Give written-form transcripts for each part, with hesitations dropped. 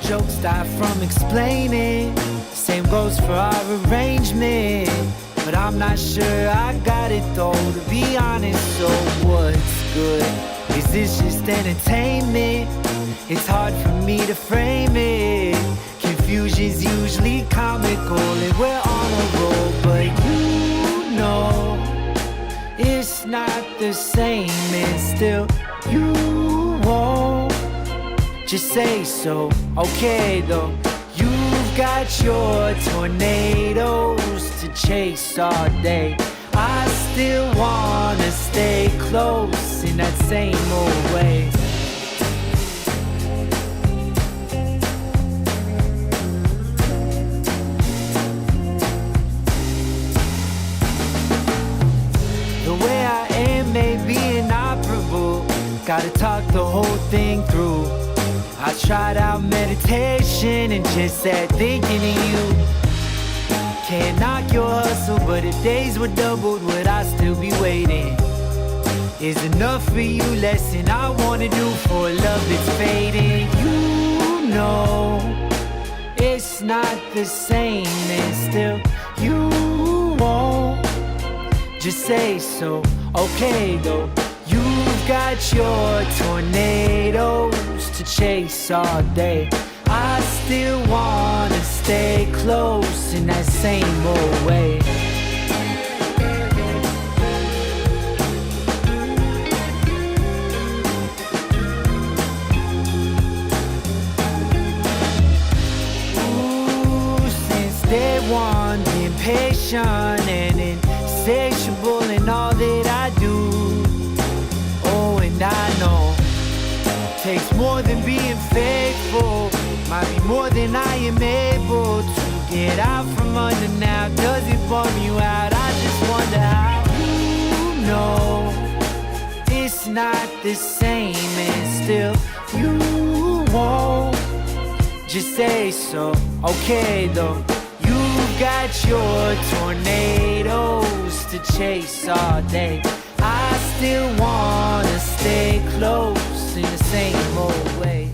jokes die from explaining. Same goes for our arrangement. But I'm not sure I got it though, to be honest. So what's good? Is this just entertainment? It's hard for me to frame it. Confusion's usually comical and we're on a roll. But you know it's not the same, and still you won't just say so. Okay though, you've got your tornadoes to chase all day. I still wanna stay close in that same old way. The way I am may be inoperable. Gotta talk the whole thing through. I tried out meditation and just sat thinking of you. Can't knock your hustle, but if days were doubled, would I still be waiting? Is enough for you less than I wanna do for a love that's fading? You know it's not the same, and still you won't just say so. Okay though, you've got your tornadoes to chase all day. I still wanna stay close in that same old way. Ooh, since day one, been patient and insatiable in all that I do. Oh, and I know takes more than being faithful. Might be more than I am able to get out from under now. Does it bum you out? I just wonder how. You know it's not the same, and still you won't just say so. Okay though, you've got your tornadoes to chase all day. I still wanna stay close in the same old way.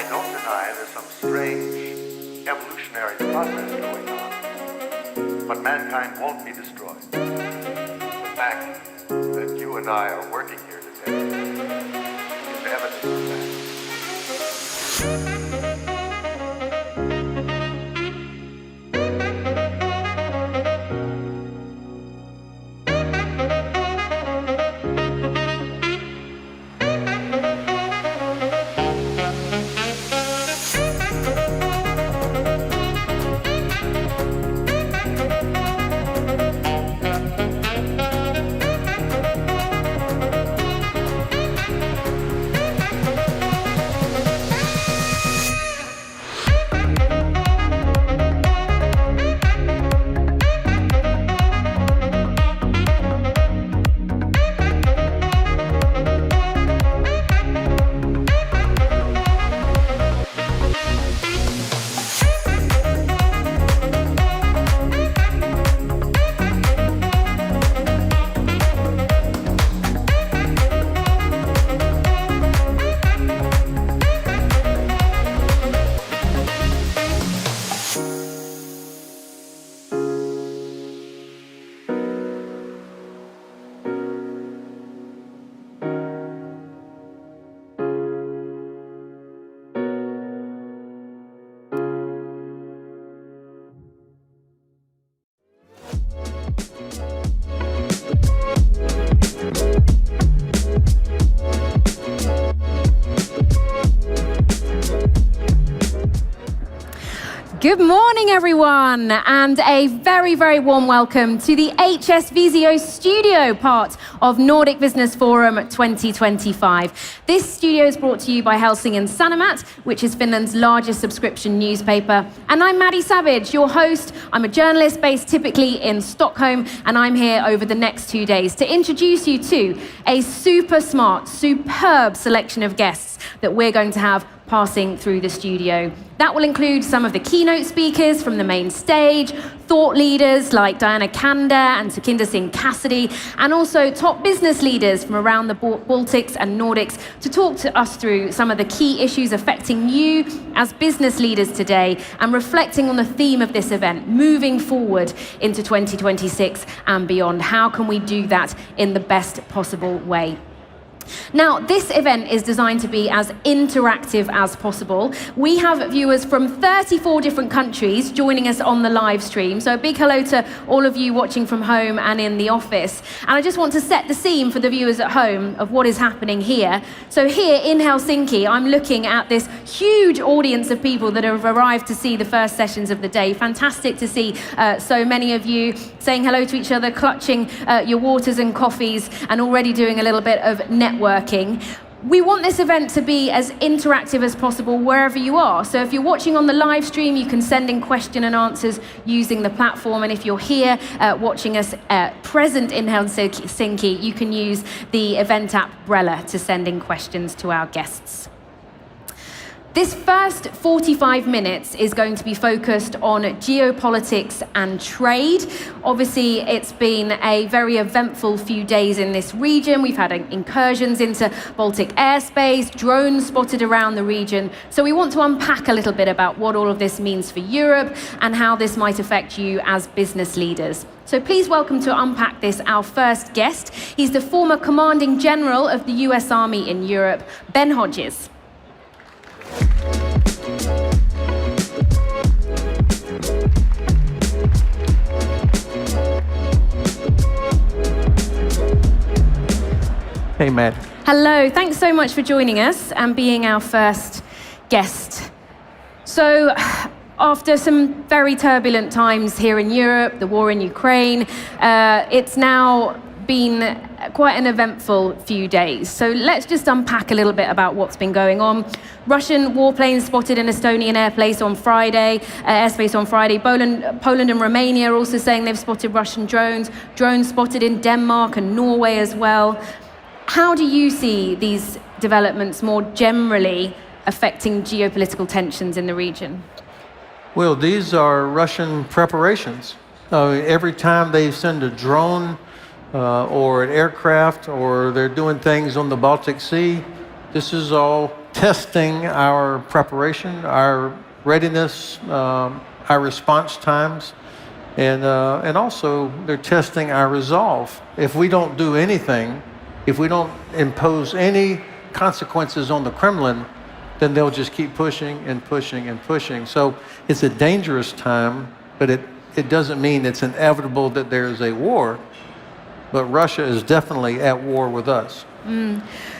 I don't deny there's some strange evolutionary process going on, but mankind won't be destroyed. The fact that you and I are working here today is evidence of that. Good morning, everyone, and a very, very warm welcome to the HS Visio Studio part of Nordic Business Forum 2025. This studio is brought to you by Helsingin Sanomat, which is Finland's largest subscription newspaper. And I'm Maddy Savage, your host. I'm a journalist based typically in Stockholm, and I'm here over the next 2 days to introduce you to a super smart, superb selection of guests that we're going to have passing through the studio. That will include some of the keynote speakers from the main stage, thought leaders like Diana Kanda and Sukhinder Singh Cassidy, and also top business leaders from around the Baltics and Nordics to talk to us through some of the key issues affecting you as business leaders today and reflecting on the theme of this event, moving forward into 2026 and beyond. How can we do that in the best possible way? Now, this event is designed to be as interactive as possible. We have viewers from 34 different countries joining us on the live stream. So a big hello to all of you watching from home and in the office. And I just want to set the scene for the viewers at home of what is happening here. So here in Helsinki, I'm looking at this huge audience of people that have arrived to see the first sessions of the day. Fantastic to see so many of you saying hello to each other, clutching your waters and coffees, and already doing a little bit of networking. We want this event to be as interactive as possible wherever you are. So if you're watching on the live stream, you can send in question and answers using the platform. And if you're here watching us present in Helsinki, you can use the event app Brella to send in questions to our guests. This first 45 minutes is going to be focused on geopolitics and trade. Obviously, it's been a very eventful few days in this region. We've had incursions into Baltic airspace, drones spotted around the region. So we want to unpack a little bit about what all of this means for Europe and how this might affect you as business leaders. So please welcome to unpack this our first guest. He's the former Commanding General of the US Army in Europe, Ben Hodges. Hey, Matt. Hello, thanks so much for joining us and being our first guest. So, after some very turbulent times here in Europe, the war in Ukraine, it's now been quite an eventful few days. So let's just unpack a little bit about what's been going on. Russian warplanes spotted in Estonian airspace on Friday. Poland and Romania are also saying they've spotted Russian drones. Drones spotted in Denmark and Norway as well. How do you see these developments more generally affecting geopolitical tensions in the region? Well, these are Russian preparations. Every time they send a drone or an aircraft or they're doing things on the Baltic Sea, this is all testing our preparation, our readiness, our response times, and also they're testing our resolve. If we don't do anything, if we don't impose any consequences on the Kremlin, then they'll just keep pushing and pushing and pushing. So it's a dangerous time, but it doesn't mean it's inevitable that there is a war. But Russia is definitely at war with us.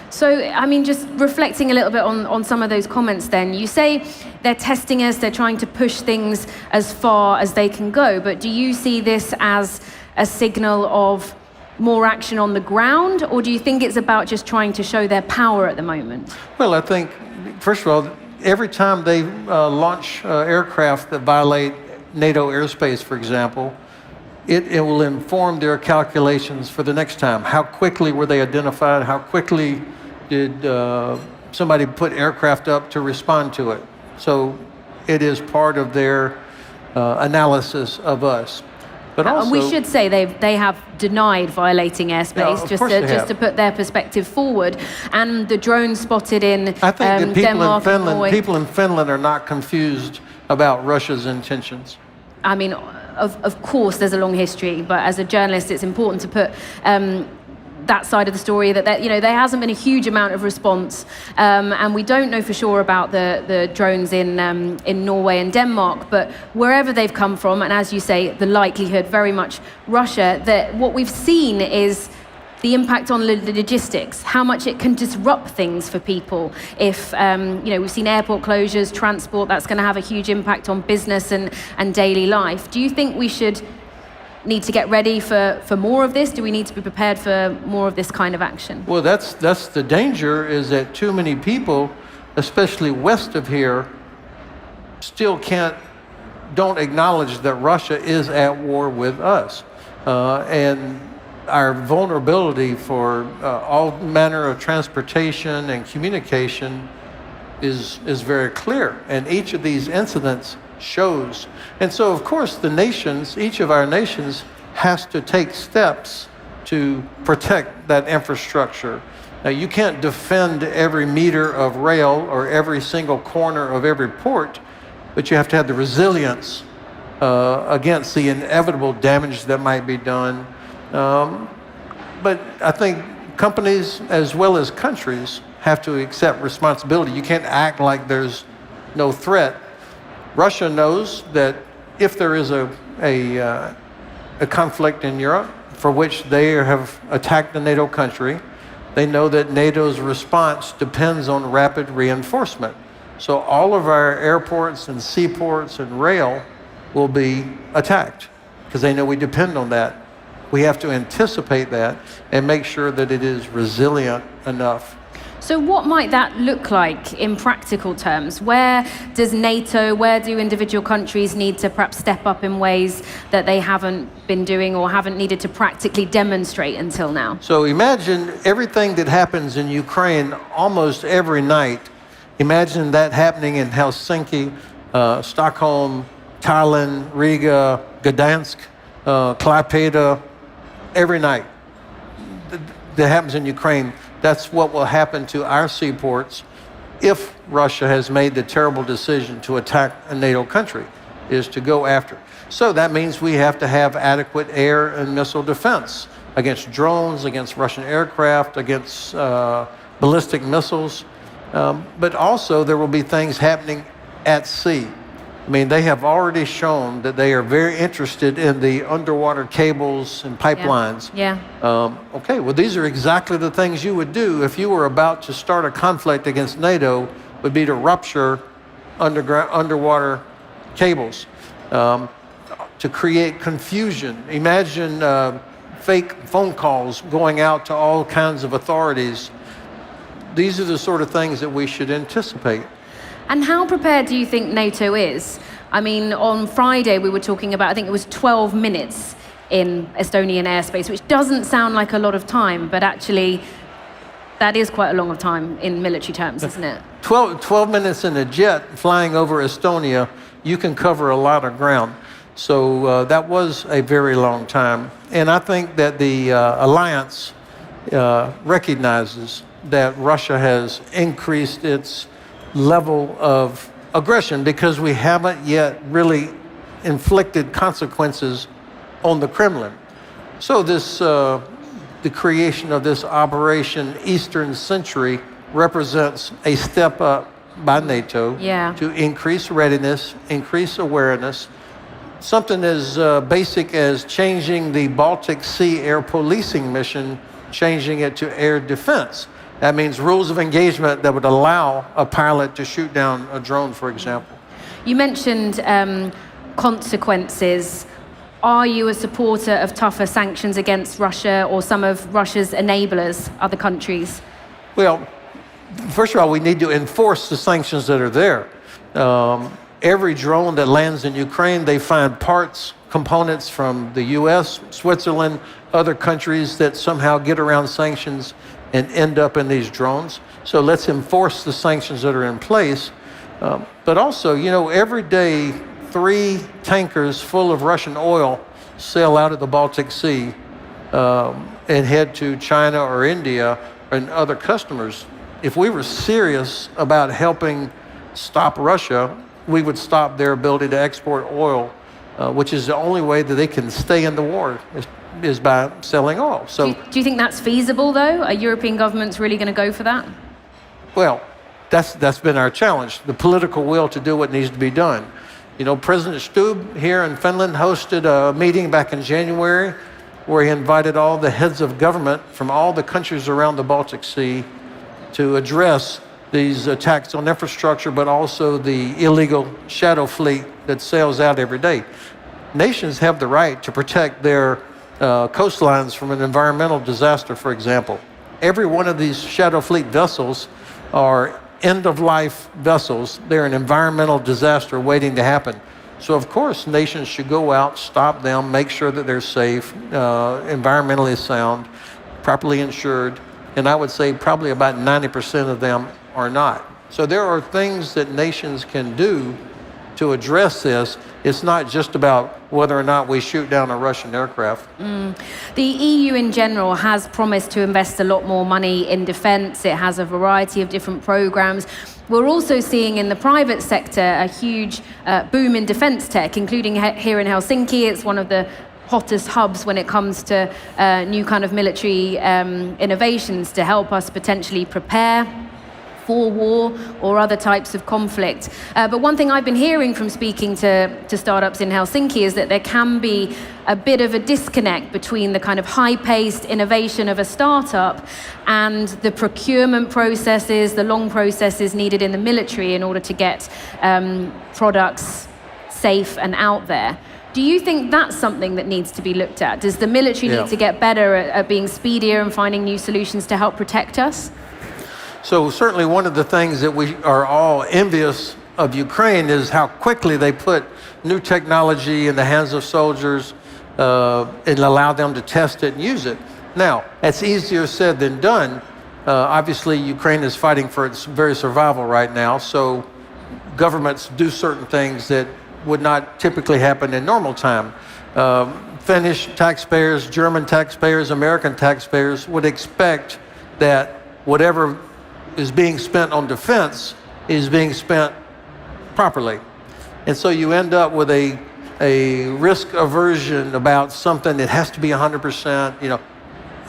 So, I mean, just reflecting a little bit on some of those comments then, you say they're testing us, they're trying to push things as far as they can go, but do you see this as a signal of more action on the ground, or do you think it's about just trying to show their power at the moment? Well, I think, first of all, every time they launch aircraft that violate NATO airspace, for example, it will inform their calculations for the next time. How quickly were they identified? How quickly did somebody put aircraft up to respond to it? So it is part of their analysis of us. But also, we should say they have denied violating airspace, just to put their perspective forward. And the drones spotted in I think that Denmark and Norway. people in Finland are not confused about Russia's intentions. I mean, of course, there's a long history, but as a journalist, it's important to put that side of the story, that there hasn't been a huge amount of response, and we don't know for sure about the drones in Norway and Denmark, but wherever they've come from, and as you say, the likelihood very much Russia, that what we've seen is the impact on the logistics, how much it can disrupt things for people. If we've seen airport closures, transport, that's going to have a huge impact on business and daily life. Do you think we should need to get ready for more of this? Do we need to be prepared for more of this kind of action? Well, that's the danger, is that too many people, especially west of here, still don't acknowledge that Russia is at war with us. And our vulnerability for all manner of transportation and communication is very clear. And each of these incidents shows. And so, of course, each of our nations has to take steps to protect that infrastructure. Now, you can't defend every meter of rail or every single corner of every port, but you have to have the resilience against the inevitable damage that might be done. But I think companies as well as countries have to accept responsibility. You can't act like there's no threat. Russia knows that if there is a conflict in Europe for which they have attacked a NATO country, they know that NATO's response depends on rapid reinforcement. So all of our airports and seaports and rail will be attacked because they know we depend on that. We have to anticipate that and make sure that it is resilient enough. So what might that look like in practical terms? Where do individual countries need to perhaps step up in ways that they haven't been doing or haven't needed to practically demonstrate until now? So imagine everything that happens in Ukraine almost every night. Imagine that happening in Helsinki, Stockholm, Tallinn, Riga, Gdansk, Klaipeda, every night that happens in Ukraine. That's what will happen to our seaports if Russia has made the terrible decision to attack a NATO country, is to go after. So that means we have to have adequate air and missile defense against drones, against Russian aircraft, against ballistic missiles. But also there will be things happening at sea. I mean, they have already shown that they are very interested in the underwater cables and pipelines. Yeah. Okay, well, these are exactly the things you would do if you were about to start a conflict against NATO, would be to rupture underwater cables, to create confusion. Imagine fake phone calls going out to all kinds of authorities. These are the sort of things that we should anticipate. And how prepared do you think NATO is? I mean, on Friday we were talking about, I think it was 12 minutes in Estonian airspace, which doesn't sound like a lot of time, but actually that is quite a long time in military terms, isn't it? 12 minutes in a jet flying over Estonia, you can cover a lot of ground. So that was a very long time. And I think that the alliance recognizes that Russia has increased its level of aggression because we haven't yet really inflicted consequences on the Kremlin. So this, the creation of this Operation Eastern Century represents a step up by NATO to increase readiness, increase awareness. Something as basic as changing the Baltic Sea air policing mission, changing it to air defense. That means rules of engagement that would allow a pilot to shoot down a drone, for example. You mentioned consequences. Are you a supporter of tougher sanctions against Russia or some of Russia's enablers, other countries? Well, first of all, we need to enforce the sanctions that are there. Every drone that lands in Ukraine, they find parts, components from the US, Switzerland, other countries that somehow get around sanctions and end up in these drones. So let's enforce the sanctions that are in place. But also, you know, every day, 3 tankers full of Russian oil sail out of the Baltic Sea and head to China or India and other customers. If we were serious about helping stop Russia, we would stop their ability to export oil, which is the only way that they can stay in the war is by selling oil. So, do you think that's feasible, though? Are European governments really going to go for that? Well, that's been our challenge, the political will to do what needs to be done. You know, President Stubb here in Finland hosted a meeting back in January where he invited all the heads of government from all the countries around the Baltic Sea to address these attacks on infrastructure, but also the illegal shadow fleet that sails out every day. Nations have the right to protect their coastlines from an environmental disaster, for example. Every one of these shadow fleet vessels are end-of-life vessels. They're an environmental disaster waiting to happen. So, of course, nations should go out, stop them, make sure that they're safe, environmentally sound, properly insured, and I would say probably about 90% of them are not. So there are things that nations can do to address this. It's not just about whether or not we shoot down a Russian aircraft. The EU in general has promised to invest a lot more money in defense. It has a variety of different programs. We're also seeing in the private sector a huge boom in defense tech, including here in Helsinki. It's one of the hottest hubs when it comes to new kind of military innovations to help us potentially prepare for war or other types of conflict. But one thing I've been hearing from speaking to startups in Helsinki is that there can be a bit of a disconnect between the kind of high-paced innovation of a startup and the procurement processes, the long processes needed in the military in order to get products safe and out there. Do you think that's something that needs to be looked at? Does the military need to get better at being speedier and finding new solutions to help protect us? So certainly one of the things that we are all envious of Ukraine is how quickly they put new technology in the hands of soldiers and allow them to test it and use it. Now, that's easier said than done. Obviously, Ukraine is fighting for its very survival right now, so governments do certain things that would not typically happen in normal time. Finnish taxpayers, German taxpayers, American taxpayers would expect that whatever is being spent on defense is being spent properly. And so you end up with a risk aversion about something that has to be 100%, you know.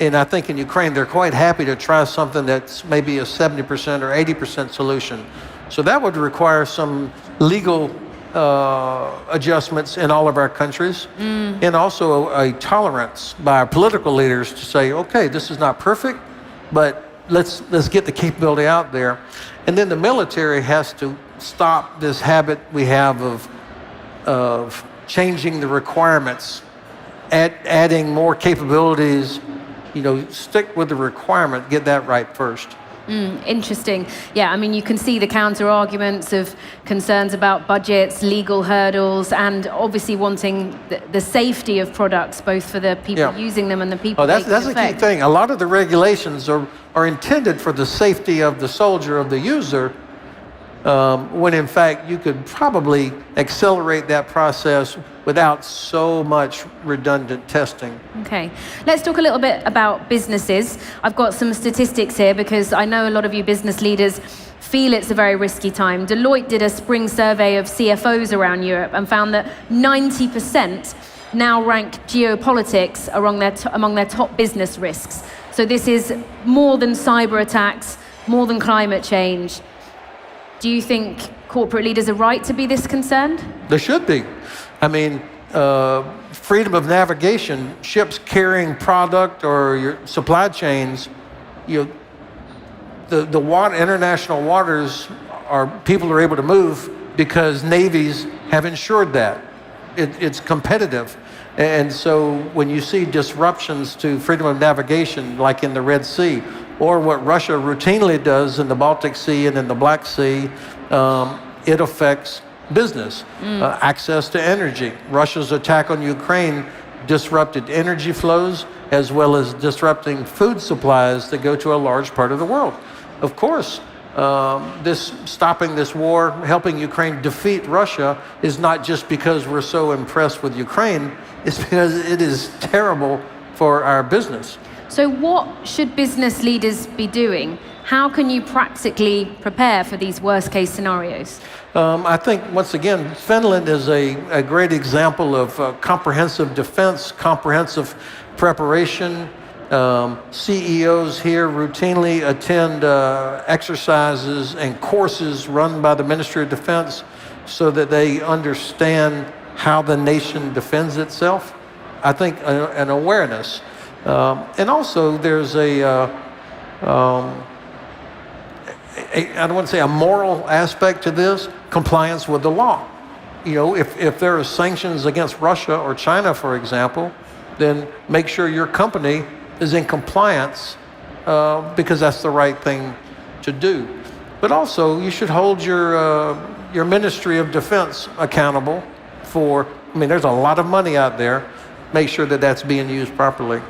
And I think in Ukraine, they're quite happy to try something that's maybe a 70% or 80% solution. So that would require some legal adjustments in all of our countries, and also a tolerance by our political leaders to say, okay, this is not perfect, but let's get the capability out there. And then the military has to stop this habit we have of changing the requirements, adding more capabilities. You know, stick with the requirement, get that right first. Interesting. Yeah, I mean, you can see the counter arguments of concerns about budgets, legal hurdles, and obviously wanting the safety of products, both for the people using them and the people. That's a key thing. A lot of the regulations are intended for the safety of the soldier, of the user, when in fact you could probably accelerate that process without so much redundant testing. Okay, let's talk a little bit about businesses. I've got some statistics here because I know a lot of you business leaders feel it's a very risky time. Deloitte did a spring survey of CFOs around Europe and found that 90% now rank geopolitics among their top business risks. So this is more than cyber attacks, more than climate change. Do you think corporate leaders are right to be this concerned? They should be. I mean, freedom of navigation, ships carrying product or your supply chains, the international waters people are able to move because navies have ensured that. It's competitive. And so when you see disruptions to freedom of navigation, like in the Red Sea, or what Russia routinely does in the Baltic Sea and in the Black Sea, it affects business, access to energy. Russia's attack on Ukraine disrupted energy flows as well as disrupting food supplies that go to a large part of the world. Of course, stopping this war, helping Ukraine defeat Russia is not just because we're so impressed with Ukraine, it's because it is terrible for our business. So what should business leaders be doing? How can you practically prepare for these worst case scenarios? I think, once again, Finland is a great example of comprehensive defense, comprehensive preparation. CEOs here routinely attend exercises and courses run by the Ministry of Defense so that they understand how the nation defends itself. I think an awareness. And also there's I don't want to say a moral aspect to this, compliance with the law. If there are sanctions against Russia or China, for example, then make sure your company is in compliance because that's the right thing to do. But also, you should hold your Ministry of Defense accountable for, there's a lot of money out there. Make sure that that's being used properly.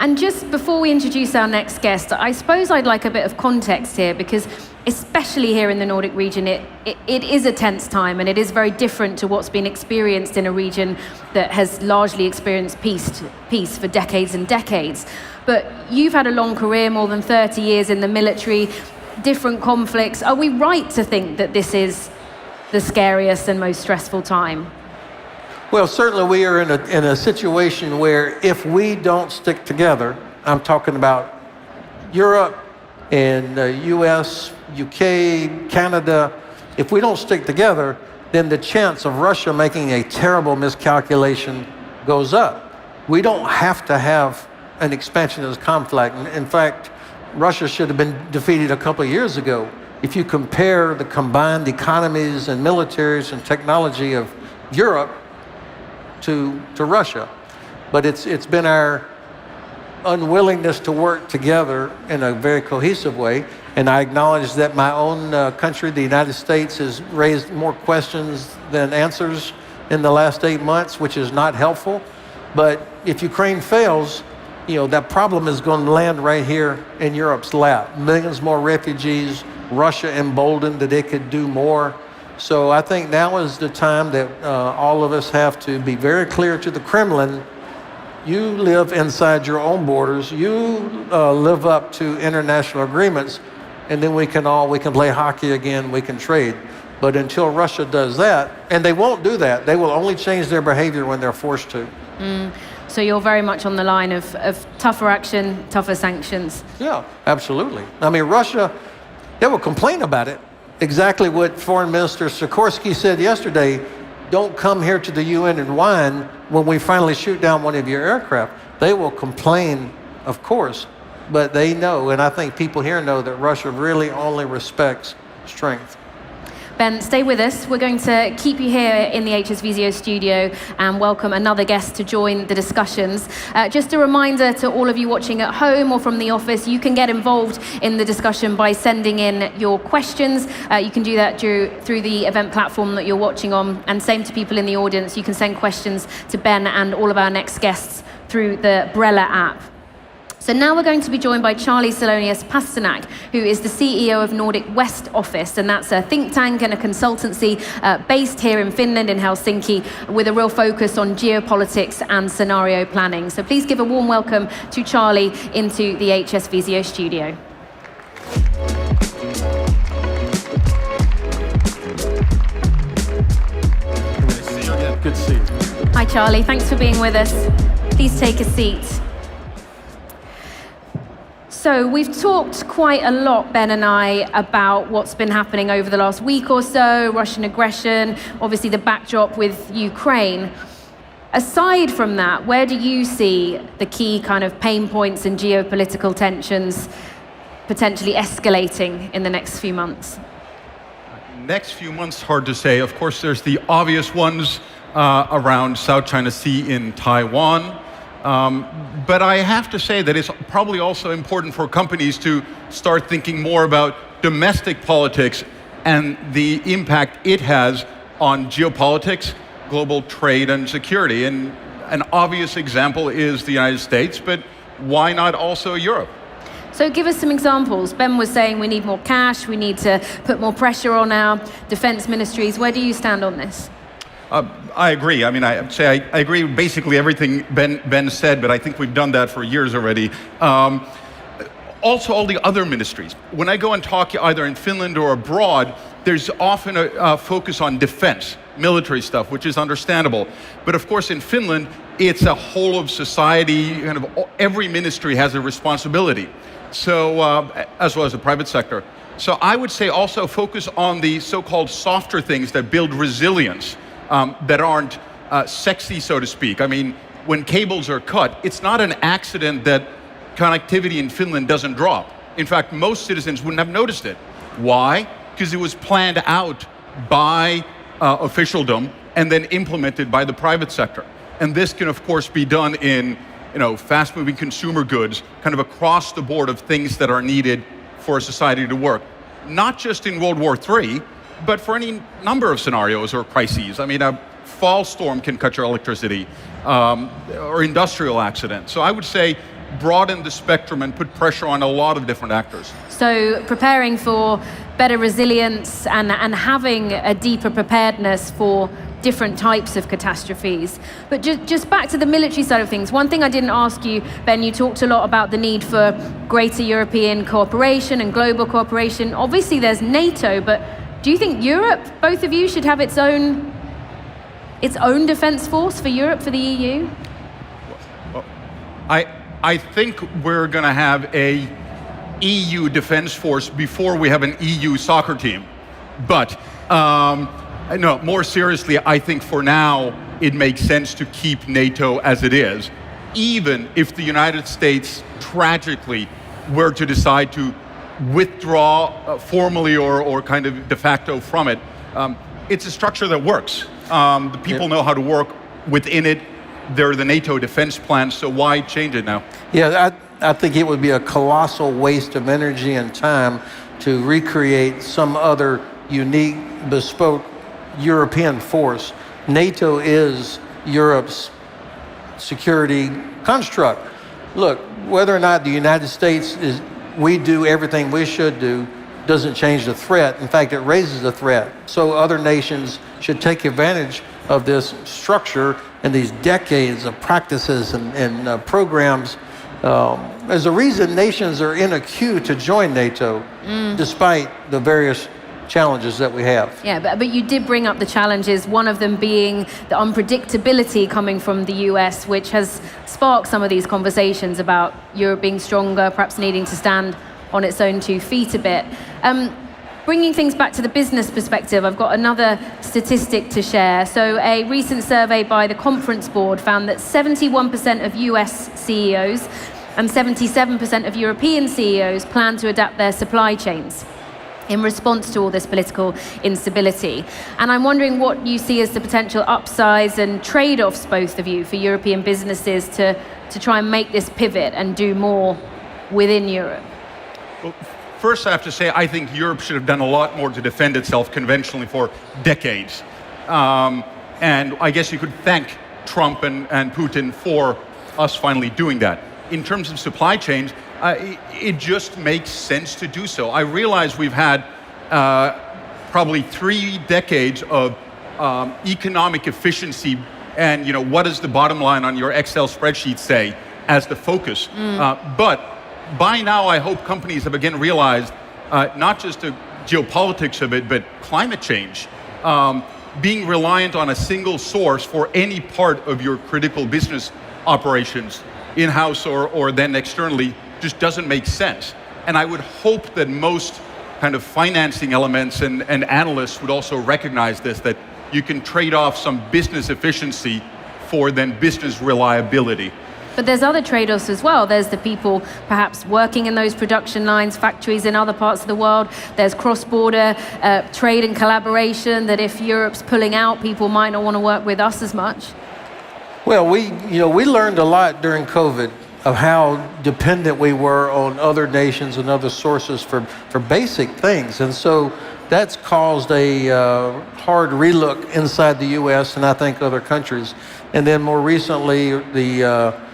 And just before we introduce our next guest, I suppose I'd like a bit of context here, because especially here in the Nordic region, it is a tense time, and it is very different to what's been experienced in a region that has largely experienced peace for decades and decades. But you've had a long career, more than 30 years in the military, different conflicts. Are we right to think that this is the scariest and most stressful time? Well, certainly we are in a situation where if we don't stick together, I'm talking about Europe and US, UK, Canada, if we don't stick together, then the chance of Russia making a terrible miscalculation goes up. We don't have to have an expansion of this conflict. In fact, Russia should have been defeated a couple of years ago. If you compare the combined economies and militaries and technology of Europe to Russia. But it's been our unwillingness to work together in a very cohesive way. And I acknowledge that my own country, the United States, has raised more questions than answers in the last 8 months, which is not helpful. But if Ukraine fails, that problem is going to land right here in Europe's lap. Millions more refugees, Russia emboldened that it could do more. So I think now is the time that all of us have to be very clear to the Kremlin. You live inside your own borders. You live up to international agreements, and then we can play hockey again. We can trade. But until Russia does that, and they won't do that, they will only change their behavior when they're forced to. So you're very much on the line of tougher action, tougher sanctions. Yeah, absolutely. Russia, they will complain about it. Exactly what Foreign Minister Sikorsky said yesterday, don't come here to the UN and whine when we finally shoot down one of your aircraft. They will complain, of course, but they know, and I think people here know, that Russia really only respects strength. Ben, stay with us. We're going to keep you here in the HS Visio studio and welcome another guest to join the discussions. Just a reminder to all of you watching at home or from the office, you can get involved in the discussion by sending in your questions. You can do that through the event platform that you're watching on, and same to people in the audience. You can send questions to Ben and all of our next guests through the Brella app. So now we're going to be joined by Charlie Salonius Pasternak, who is the CEO of Nordic West Office, and that's a think tank and a consultancy based here in Finland, in Helsinki, with a real focus on geopolitics and scenario planning. So please give a warm welcome to Charlie into the HS Visio studio. Charlie. Thanks for being with us. Please take a seat. So we've talked quite a lot, Ben and I, about what's been happening over the last week or so, Russian aggression, obviously the backdrop with Ukraine. Aside from that, where do you see the key kind of pain points and geopolitical tensions potentially escalating in the next few months? Next few months, hard to say. Of course, there's the obvious ones around South China Sea in Taiwan. But I have to say that it's probably also important for companies to start thinking more about domestic politics and the impact it has on geopolitics, global trade and security. And an obvious example is the United States, but why not also Europe? So give us some examples. Ben was saying we need more cash, we need to put more pressure on our defense ministries. Where do you stand on this? I agree. I mean, I agree with basically everything Ben said, but I think we've done that for years already. Also, all the other ministries. When I go and talk either in Finland or abroad, there's often a focus on defense, military stuff, which is understandable. But of course, in Finland, it's a whole of society, kind of every ministry has a responsibility. So, as well as the private sector. So I would say also focus on the so-called softer things that build resilience, that aren't sexy, so to speak. I mean, when cables are cut, it's not an accident that connectivity in Finland doesn't drop. In fact, most citizens wouldn't have noticed it. Why? Because it was planned out by officialdom and then implemented by the private sector. And this can, of course, be done in fast-moving consumer goods, kind of across the board of things that are needed for a society to work. Not just in World War III, but for any number of scenarios or crises. I mean, a fall storm can cut your electricity, or industrial accident. So I would say broaden the spectrum and put pressure on a lot of different actors. So preparing for better resilience and having a deeper preparedness for different types of catastrophes. But just back to the military side of things, one thing I didn't ask you, Ben, you talked a lot about the need for greater European cooperation and global cooperation. Obviously there's NATO, but do you think Europe, both of you, should have its own defense force for Europe, for the EU? Well, I think we're going to have a EU defense force before we have an EU soccer team. But no, more seriously, I think for now it makes sense to keep NATO as it is, even if the United States tragically were to decide to withdraw formally or kind of de facto from it. It's a structure that works. The people know how to work within it. They're the NATO defense plans, so why change it now? Yeah, I think it would be a colossal waste of energy and time to recreate some other unique, bespoke European force. NATO is Europe's security construct. Look, whether or not the United States we do everything we should do doesn't change the threat. In fact, it raises the threat. So other nations should take advantage of this structure and these decades of practices and programs. There's a reason nations are in a queue to join NATO, despite the various challenges that we have. Yeah, but you did bring up the challenges, one of them being the unpredictability coming from the US, which has sparked some of these conversations about Europe being stronger, perhaps needing to stand on its own 2 feet a bit. Bringing things back to the business perspective, I've got another statistic to share. So a recent survey by the Conference Board found that 71% of US CEOs and 77% of European CEOs plan to adapt their supply chains in response to all this political instability. And I'm wondering what you see as the potential upsides and trade-offs, both of you, for European businesses to try and make this pivot and do more within Europe. Well, first I have to say, I think Europe should have done a lot more to defend itself conventionally for decades. And I guess you could thank Trump and Putin for us finally doing that. In terms of supply chains, it just makes sense to do so. I realize we've had probably 3 decades of economic efficiency and what does the bottom line on your Excel spreadsheet say as the focus. But by now I hope companies have again realized not just the geopolitics of it, but climate change. being reliant on a single source for any part of your critical business operations, in-house or then externally, just doesn't make sense. And I would hope that most kind of financing elements and analysts would also recognize this, that you can trade off some business efficiency for then business reliability. But there's other trade-offs as well. There's the people perhaps working in those production lines, factories in other parts of the world. There's cross-border trade and collaboration, that if Europe's pulling out, people might not want to work with us as much. Well, we learned a lot during COVID of how dependent we were on other nations and other sources for basic things. And so that's caused a hard relook inside the US and I think other countries. And then more recently, the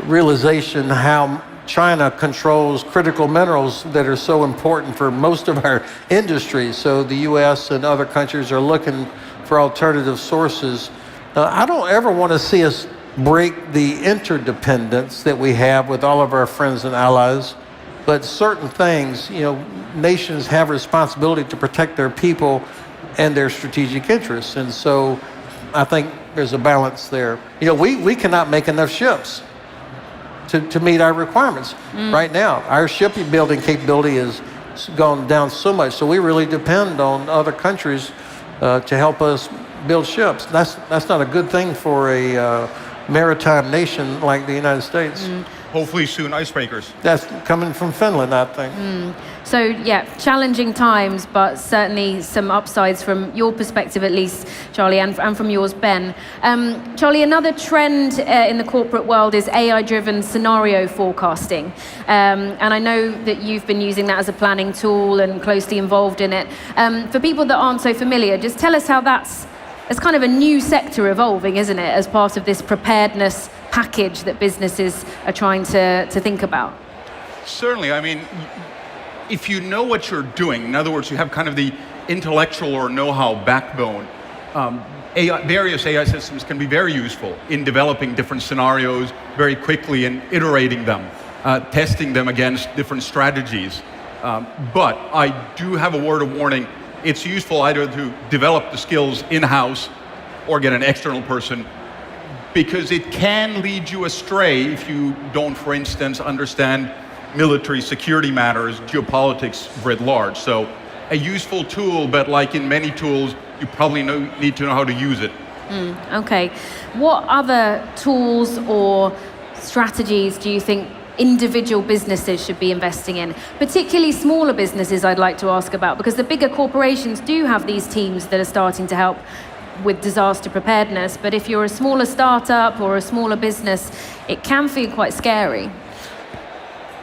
realization how China controls critical minerals that are so important for most of our industries. So the US and other countries are looking for alternative sources. I don't ever want to see us break the interdependence that we have with all of our friends and allies, but certain things, nations have responsibility to protect their people and their strategic interests. And so I think there's a balance there. We cannot make enough ships to meet our requirements. Right now. Our shipbuilding building capability has gone down so much, so we really depend on other countries to help us build ships. That's not a good thing for a maritime nation like the United States. Hopefully soon icebreakers. That's coming from Finland, I think. So yeah, challenging times, but certainly some upsides from your perspective at least, Charlie, and from yours, Ben. Charlie, another trend in the corporate world is AI-driven scenario forecasting. And I know that you've been using that as a planning tool and closely involved in it. For people that aren't so familiar, just tell us how it's kind of a new sector evolving, isn't it, as part of this preparedness package that businesses are trying to think about? Certainly. I mean, if you know what you're doing, in other words, you have kind of the intellectual or know-how backbone, various AI systems can be very useful in developing different scenarios very quickly and iterating them, testing them against different strategies. But I do have a word of warning. It's useful either to develop the skills in-house or get an external person, because it can lead you astray if you don't, for instance, understand military security matters, geopolitics writ large. So a useful tool, but like in many tools, you probably need to know how to use it. Okay. What other tools or strategies do you think individual businesses should be investing in? Particularly smaller businesses I'd like to ask about, because the bigger corporations do have these teams that are starting to help with disaster preparedness, but if you're a smaller startup or a smaller business, it can feel quite scary.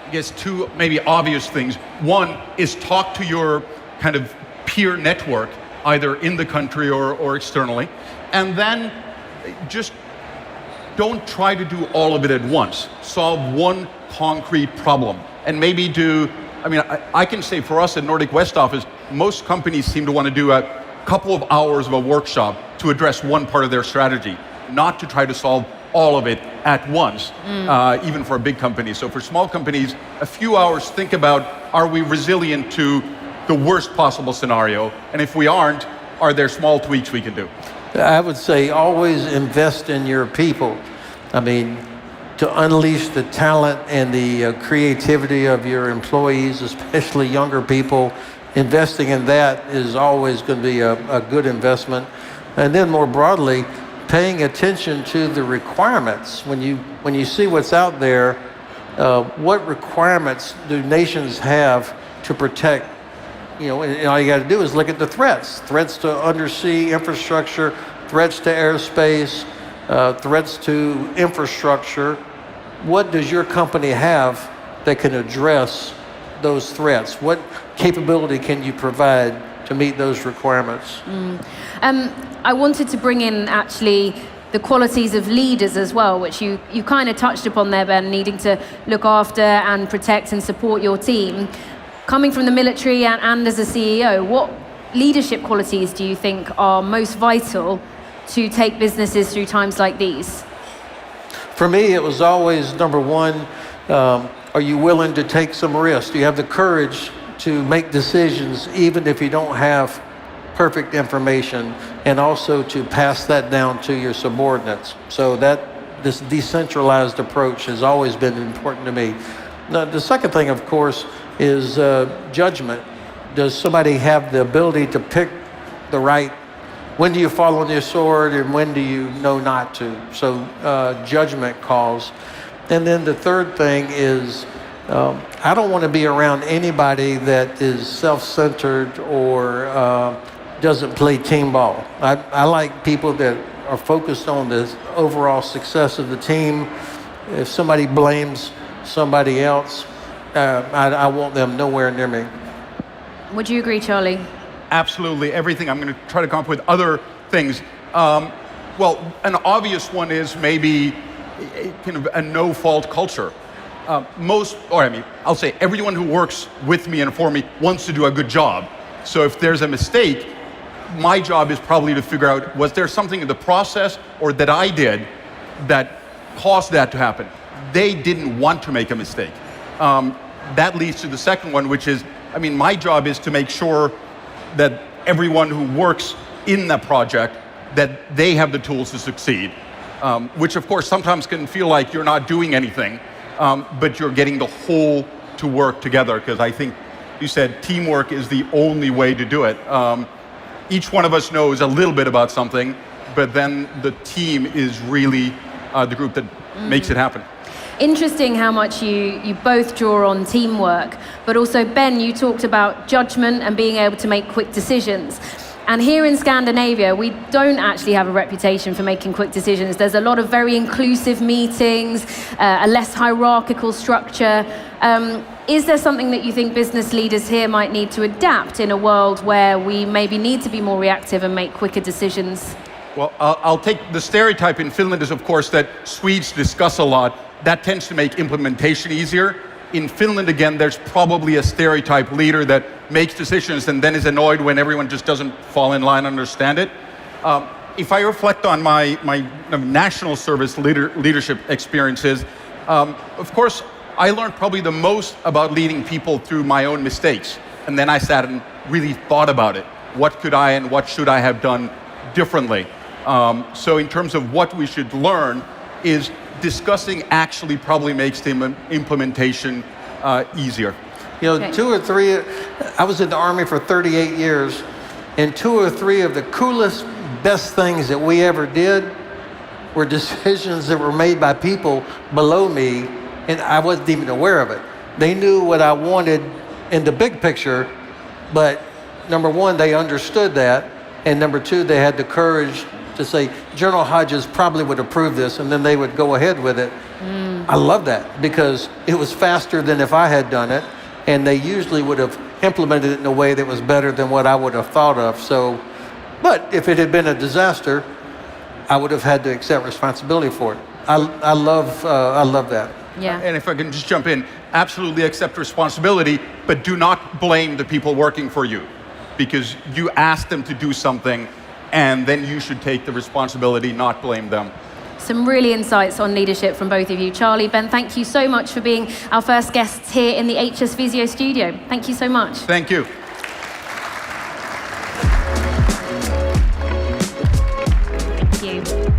I guess two maybe obvious things. One is talk to your kind of peer network, either in the country or externally, and then just don't try to do all of it at once. Solve one concrete problem, and maybe I can say for us at Nordic West office, most companies seem to want to do a couple of hours of a workshop to address one part of their strategy, not to try to solve all of it at once, even for a big company. So for small companies, a few hours, think about, are we resilient to the worst possible scenario? And if we aren't, are there small tweaks we can do? I would say always invest in your people. I mean, to unleash the talent and the creativity of your employees, especially younger people, investing in that is always going to be a good investment. And then more broadly, paying attention to the requirements. When you see what's out there, what requirements do nations have to protect? And all you got to do is look at the threats to undersea infrastructure, threats to airspace, threats to infrastructure. What does your company have that can address those threats? What capability can you provide to meet those requirements? I wanted to bring in actually the qualities of leaders as well, which you kind of touched upon there, Ben, needing to look after and protect and support your team. Coming from the military and as a CEO, what leadership qualities do you think are most vital to take businesses through times like these? For me, it was always number one, are you willing to take some risks? Do you have the courage to make decisions even if you don't have perfect information and also to pass that down to your subordinates. So this decentralized approach has always been important to me. Now, the second thing, of course, is judgment. Does somebody have the ability to pick the right, when do you fall on your sword and when do you know not to? So judgment calls. And then the third thing is, I don't want to be around anybody that is self-centered or doesn't play team ball. I like people that are focused on the overall success of the team. If somebody blames somebody else, I want them nowhere near me. Would you agree, Charlie? Absolutely, everything. I'm going to try to come up with other things. Well, an obvious one is maybe kind of a no-fault culture. I'll say everyone who works with me and for me wants to do a good job. So if there's a mistake, my job is probably to figure out, was there something in the process or that I did that caused that to happen? They didn't want to make a mistake. That leads to the second one, which is, my job is to make sure that everyone who works in the project, that they have the tools to succeed, which of course sometimes can feel like you're not doing anything, but you're getting the whole to work together, because I think you said teamwork is the only way to do it. Each one of us knows a little bit about something, but then the team is really the group that makes it happen. Interesting how much you both draw on teamwork, but also, Ben, you talked about judgment and being able to make quick decisions. And here in Scandinavia, we don't actually have a reputation for making quick decisions. There's a lot of very inclusive meetings, a less hierarchical structure. Is there something that you think business leaders here might need to adapt in a world where we maybe need to be more reactive and make quicker decisions? Well, I'll take the stereotype in Finland is, of course, that Swedes discuss a lot. That tends to make implementation easier. In Finland, again, there's probably a stereotype leader that makes decisions and then is annoyed when everyone just doesn't fall in line and understand it. If I reflect on my national service leadership experiences, of course, I learned probably the most about leading people through my own mistakes. And then I sat and really thought about it. What could I and what should I have done differently? So in terms of what we should learn is discussing actually probably makes the implementation easier. Okay. 2 or 3, I was in the Army for 38 years, and 2 or 3 of the coolest, best things that we ever did were decisions that were made by people below me, and I wasn't even aware of it. They knew what I wanted in the big picture, but number one, they understood that, and number two, they had the courage to say, General Hodges probably would approve this, and then they would go ahead with it. I love that, because it was faster than if I had done it, and they usually would have implemented it in a way that was better than what I would have thought of. So, but if it had been a disaster, I would have had to accept responsibility for it. I love that. Yeah. And if I can just jump in, absolutely accept responsibility, but do not blame the people working for you, because you asked them to do something, and then you should take the responsibility, not blame them. Some really insights on leadership from both of you. Charlie, Ben, thank you so much for being our first guests here in the HS Visio studio. Thank you so much. Thank you. Thank you.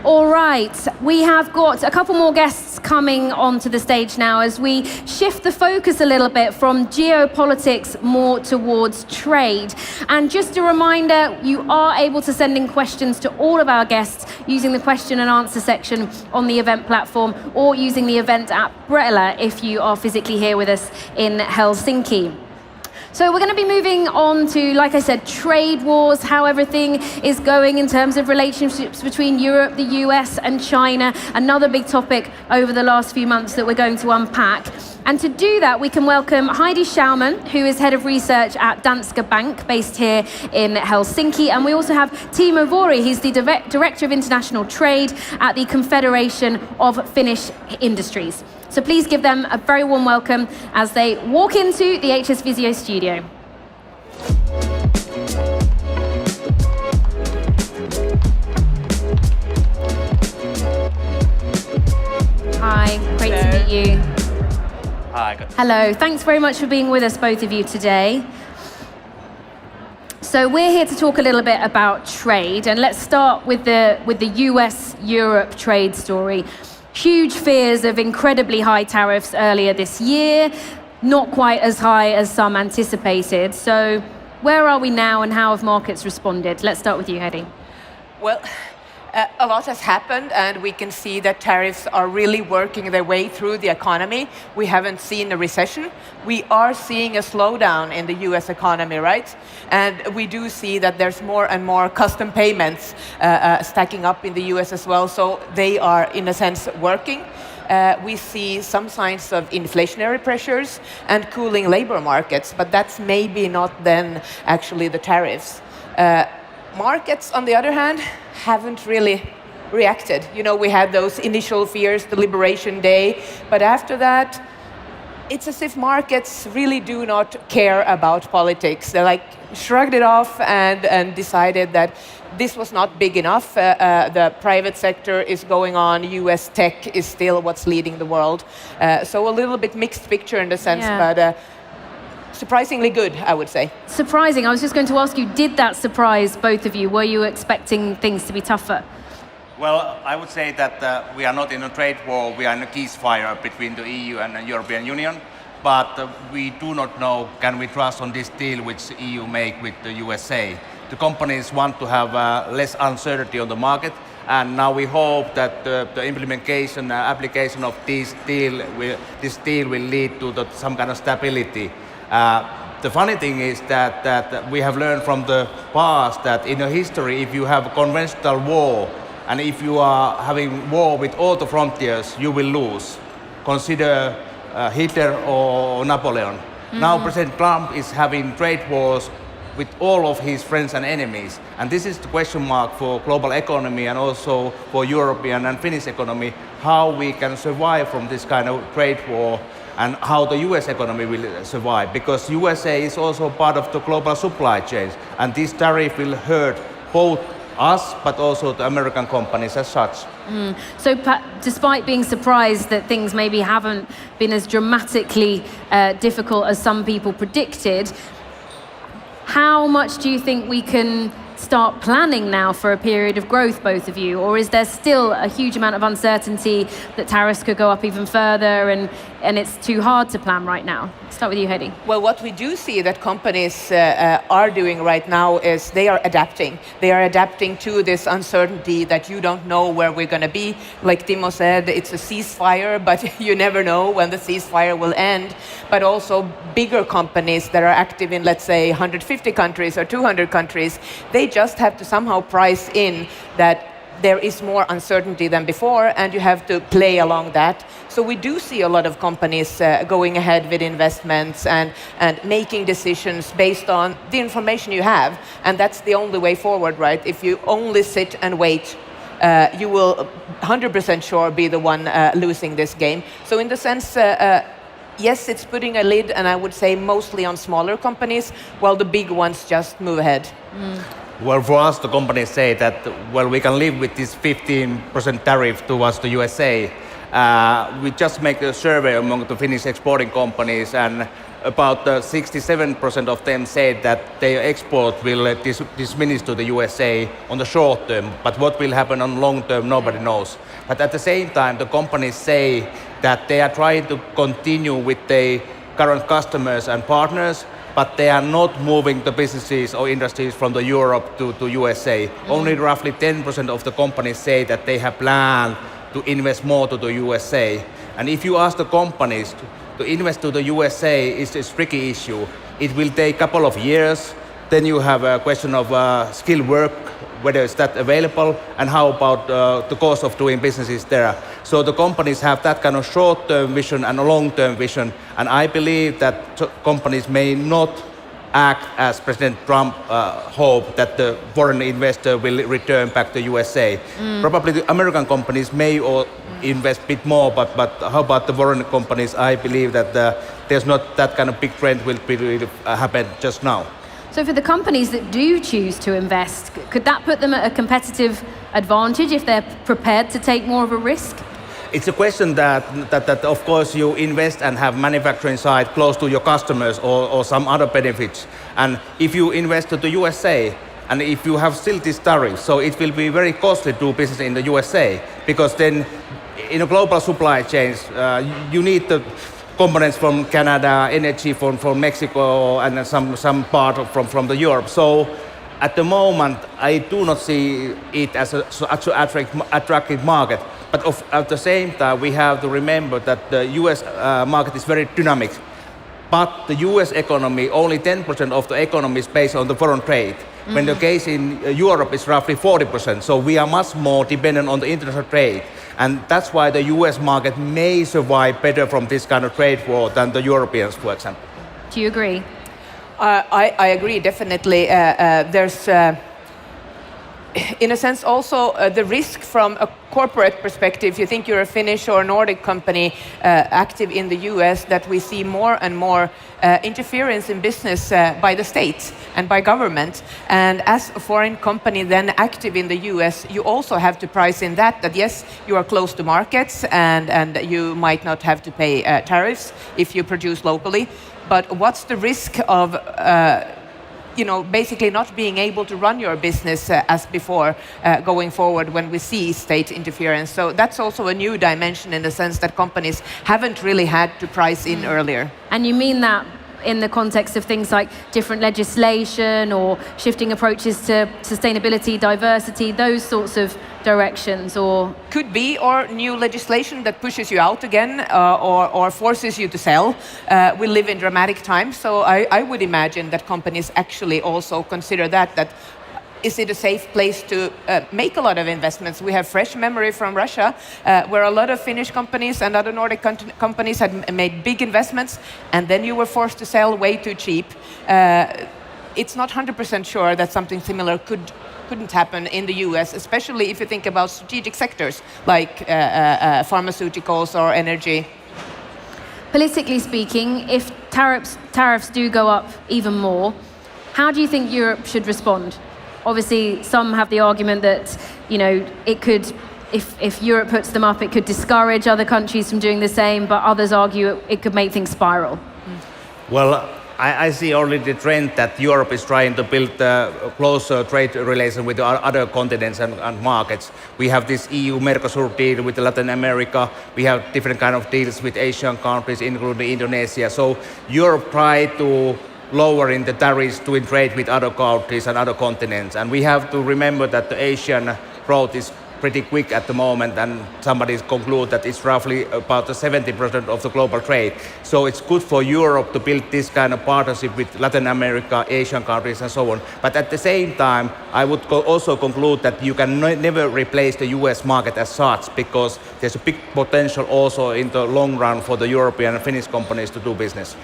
All right, we have got a couple more guests coming onto the stage now as we shift the focus a little bit from geopolitics more towards trade. And just a reminder, you are able to send in questions to all of our guests using the question and answer section on the event platform or using the event app Brella if you are physically here with us in Helsinki. So we're going to be moving on to, like I said, trade wars, how everything is going in terms of relationships between Europe, the US and China, another big topic over the last few months that we're going to unpack. And to do that, we can welcome Heidi Schaumann, who is Head of Research at Danske Bank, based here in Helsinki. And we also have Timo Vuori, he's the Director of International Trade at the Confederation of Finnish Industries. So please give them a very warm welcome as they walk into the HS Visio studio. Hi, great to meet meet you. Hi. Hello, thanks very much for being with us, both of you, today. So we're here to talk a little bit about trade, and let's start with the US-Europe trade story. Huge fears of incredibly high tariffs earlier this year, not quite as high as some anticipated. So where are we now and how have markets responded? Let's start with you, Hedy. Well, a lot has happened, and we can see that tariffs are really working their way through the economy. We haven't seen a recession. We are seeing a slowdown in the US economy, right? And we do see that there's more and more custom payments stacking up in the US as well. So they are, in a sense, working. We see some signs of inflationary pressures and cooling labor markets, but that's maybe not then actually the tariffs. Markets, on the other hand, haven't really reacted. You know, we had those initial fears, the Liberation Day, but after that, it's as if markets really do not care about politics. They like shrugged it off and decided that this was not big enough. The private sector is going on. US tech is still what's leading the world. So a little bit mixed picture in the sense, but surprisingly good, I would say. Surprising. I was just going to ask you, did that surprise both of you? Were you expecting things to be tougher? Well, I would say that we are not in a trade war, we are in a ceasefire between the EU and the European Union, but we do not know, can we trust on this deal which the EU make with the USA? The companies want to have less uncertainty on the market, and now we hope that the implementation, application of this deal will lead to some kind of stability. The funny thing is that we have learned from the past that in a history, if you have a conventional war, and if you are having war with all the frontiers, you will lose. Consider Hitler or Napoleon. Mm-hmm. Now President Trump is having trade wars with all of his friends and enemies. And this is the question mark for global economy and also for European and Finnish economy, how we can survive from this kind of trade war and how the US economy will survive. Because USA is also part of the global supply chains. And this tariff will hurt both us, but also the American companies as such. So despite being surprised that things maybe haven't been as dramatically difficult as some people predicted, how much do you think we can start planning now for a period of growth, both of you? Or is there still a huge amount of uncertainty that tariffs could go up even further and it's too hard to plan right now? Start with you, Hedy. Well, what we do see that companies are doing right now is they are adapting. They are adapting to this uncertainty that you don't know where we're going to be. Like Timo said, it's a ceasefire, but you never know when the ceasefire will end. But also bigger companies that are active in, let's say, 150 countries or 200 countries, they just have to somehow price in that there is more uncertainty than before, and you have to play along that. So we do see a lot of companies going ahead with investments and making decisions based on the information you have, and that's the only way forward, right? If you only sit and wait, you will 100% sure be the one losing this game. So in the sense, yes, it's putting a lid, and I would say mostly on smaller companies, while the big ones just move ahead. Well, for us, the companies say that, well, we can live with this 15% tariff towards the USA. We just make a survey among the Finnish exporting companies, and about 67% of them said that their export will diminish to the USA on the short term, but what will happen on long term, nobody knows. But at the same time, the companies say that they are trying to continue with their current customers and partners, but they are not moving the businesses or industries from the Europe to USA. Only roughly 10% of the companies say that they have planned to invest more to the USA. And if you ask the companies to invest to the USA, it's a tricky issue. It will take a couple of years. Then you have a question of skilled work, whether it's that available, and how about the cost of doing businesses there. So the companies have that kind of short-term vision and a long-term vision, and I believe that companies may not act as President Trump hoped, that the foreign investor will return back to USA. Probably the American companies may invest a bit more, but how about the foreign companies? I believe that there's not that kind of big trend will happen just now. So for the companies that do choose to invest, could that put them at a competitive advantage if they're prepared to take more of a risk? It's a question that of course you invest and have manufacturing site close to your customers or some other benefits. And if you invest to the USA, and if you have still this tariff, so it will be very costly to do business in the USA, because then in a global supply chains, you need the components from Canada, energy from Mexico, and some part from the Europe. So at the moment, I do not see it as such an attractive market. But at the same time, we have to remember that the US market is very dynamic. But the US economy, only 10% of the economy is based on the foreign trade. When the case in Europe is roughly 40%. So we are much more dependent on the international trade. And that's why the US market may survive better from this kind of trade war than the Europeans, for example. Do you agree? I agree, definitely. There's, in a sense, also the risk from a corporate perspective. If you think you're a Finnish or Nordic company active in the US, that we see more and more interference in business by the state and by government. And as a foreign company then active in the US, you also have to price in that yes, you are close to markets and you might not have to pay tariffs if you produce locally. But what's the risk of basically not being able to run your business as before going forward when we see state interference? So that's also a new dimension in the sense that companies haven't really had to price in earlier. And you mean that in the context of things like different legislation or shifting approaches to sustainability, diversity, those sorts of directions, or could be, or new legislation that pushes you out again or forces you to sell. We live in dramatic times, so I would imagine that companies actually also consider that is it a safe place to make a lot of investments? We have fresh memory from Russia, where a lot of Finnish companies and other Nordic companies had made big investments, and then you were forced to sell way too cheap. It's not 100% sure that something similar couldn't happen in the US, especially if you think about strategic sectors like pharmaceuticals or energy. Politically speaking, if tariffs do go up even more, how do you think Europe should respond? Obviously, some have the argument that, it could, if Europe puts them up, it could discourage other countries from doing the same, but others argue it could make things spiral. Well, I see already the trend that Europe is trying to build closer trade relations with other continents and markets. We have this EU-Mercosur deal with Latin America. We have different kind of deals with Asian countries, including Indonesia. So Europe tried to lowering the tariffs to trade with other countries and other continents. And we have to remember that the Asian growth is pretty quick at the moment, and somebody conclude that it's roughly about 70% of the global trade. So it's good for Europe to build this kind of partnership with Latin America, Asian countries, and so on. But at the same time, I would also conclude that you can never replace the US market as such, because there's a big potential also in the long run for the European and Finnish companies to do business.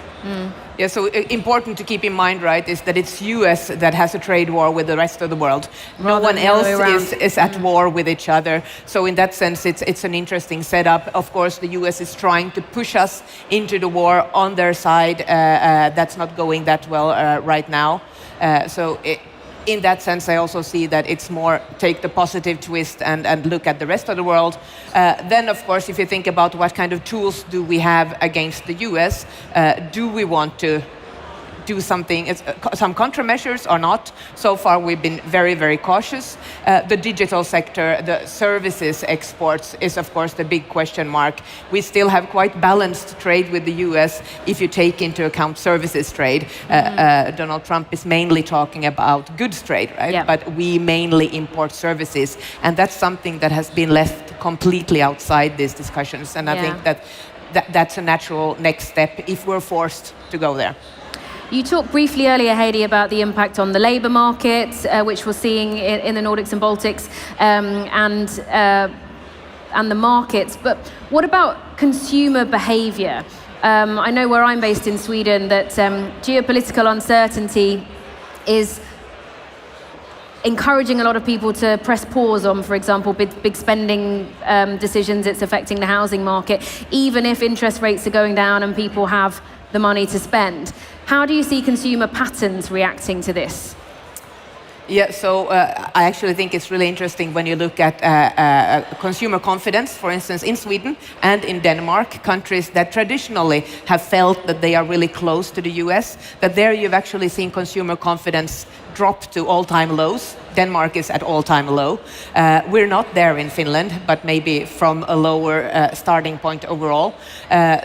Yeah, so important to keep in mind, right, is that it's US that has a trade war with the rest of the world. No one else is at war with each other. So in that sense, it's an interesting setup. Of course, the US is trying to push us into the war on their side. That's not going that well right now. In that sense, I also see that it's more take the positive twist and look at the rest of the world. Then, of course, if you think about what kind of tools do we have against the US, do we want to do something, some countermeasures or not? So far, we've been very, very cautious. The digital sector, the services exports is, of course, the big question mark. We still have quite balanced trade with the US if you take into account services trade. Donald Trump is mainly talking about goods trade, right? Yeah. But we mainly import services. And that's something that has been left completely outside these discussions. And I think that's a natural next step if we're forced to go there. You talked briefly earlier, Heidi, about the impact on the labour market, which we're seeing in the Nordics and Baltics, and the markets. But what about consumer behaviour? I know where I'm based in Sweden that geopolitical uncertainty is encouraging a lot of people to press pause on, for example, big spending decisions. It's affecting the housing market, even if interest rates are going down and people have the money to spend. How do you see consumer patterns reacting to this? Yeah, so I actually think it's really interesting when you look at consumer confidence, for instance, in Sweden and in Denmark, countries that traditionally have felt that they are really close to the US, that there you've actually seen consumer confidence drop to all-time lows. Denmark is at all-time low. We're not there in Finland, but maybe from a lower starting point overall.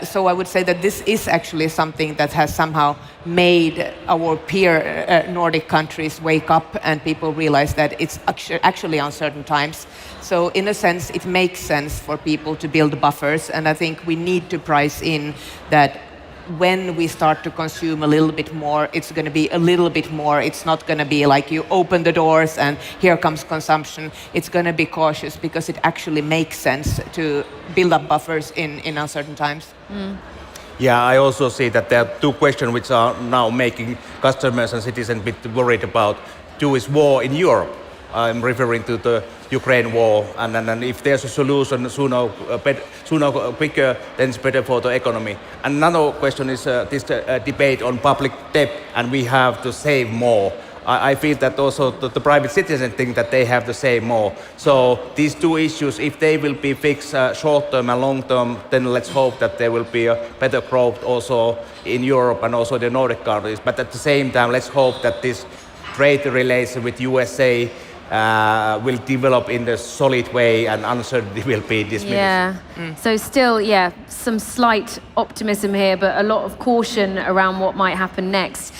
So I would say that this is actually something that has somehow made our peer Nordic countries wake up and people realize that it's actually uncertain times. So in a sense, it makes sense for people to build buffers, and I think we need to price in that when we start to consume a little bit more, it's going to be a little bit more. It's not going to be like you open the doors and here comes consumption. It's going to be cautious because it actually makes sense to build up buffers in uncertain times. Yeah, I also see that there are two questions which are now making customers and citizens a bit worried about. Two is war in Europe. I'm referring to the Ukraine war, and if there's a solution sooner quicker, then it's better for the economy. And another question is this debate on public debt, and we have to save more. I feel that also the private citizens think that they have to save more. So these two issues, if they will be fixed short term and long term, then let's hope that there will be a better growth also in Europe and also the Nordic countries. But at the same time, let's hope that this trade relation with USA will develop in a solid way and uncertainty will be diminished. Yeah. So still, some slight optimism here, but a lot of caution around what might happen next.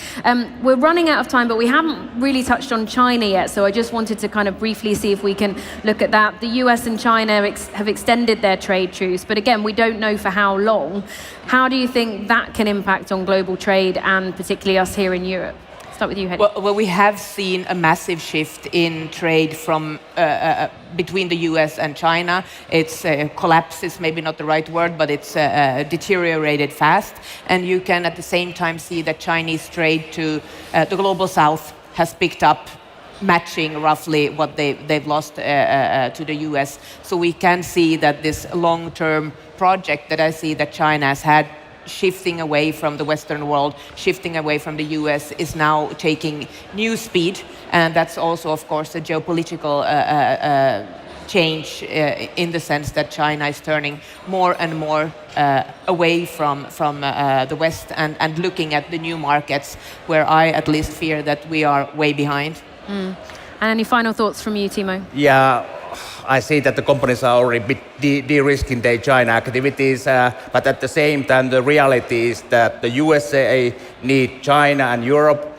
We're running out of time, but we haven't really touched on China yet, so I just wanted to kind of briefly see if we can look at that. The US and China have extended their trade truce, but again, we don't know for how long. How do you think that can impact on global trade and particularly us here in Europe? Start with you, Hedy. Well, we have seen a massive shift in trade from between the US and China. It's collapse is maybe not the right word, but it's deteriorated fast. And you can at the same time see that Chinese trade to the global south has picked up, matching roughly what they've lost to the US. So we can see that this long-term project that I see that China has had, shifting away from the Western world, shifting away from the US, is now taking new speed. And that's also, of course, a geopolitical change in the sense that China is turning more and more away from the West and looking at the new markets, where I at least fear that we are way behind. And any final thoughts from you, Timo? Yeah, I see that the companies are already a bit de-risking their China activities, but at the same time, the reality is that the USA need China and Europe.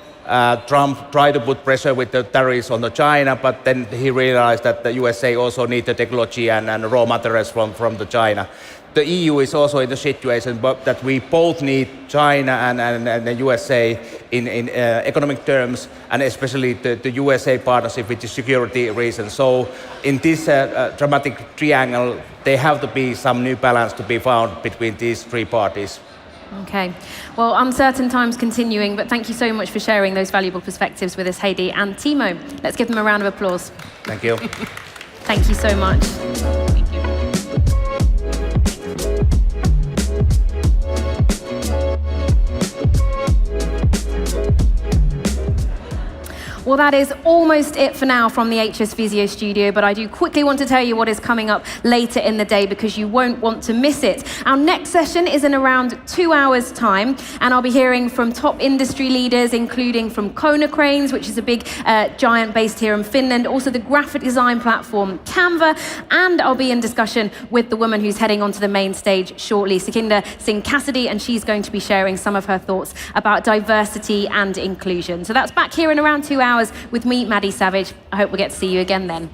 Trump tried to put pressure with the tariffs on the China, but then he realized that the USA also need the technology and raw materials from the China. The EU is also in the situation that we both need China and the USA in economic terms, and especially the USA partnership with the security reasons. So in this dramatic triangle, there have to be some new balance to be found between these three parties. Okay. Well, uncertain times continuing, but thank you so much for sharing those valuable perspectives with us, Hedy and Timo. Let's give them a round of applause. Thank you. Thank you so much. Thank you. Well, that is almost it for now from the HS Visio studio, but I do quickly want to tell you what is coming up later in the day because you won't want to miss it. Our next session is in around 2 hours' time, and I'll be hearing from top industry leaders, including from Konecranes, which is a big giant based here in Finland, also the graphic design platform Canva, and I'll be in discussion with the woman who's heading onto the main stage shortly, Sukhinder Singh Cassidy, and she's going to be sharing some of her thoughts about diversity and inclusion. So that's back here in around 2 hours with me, Maddy Savage. I hope we get to see you again then.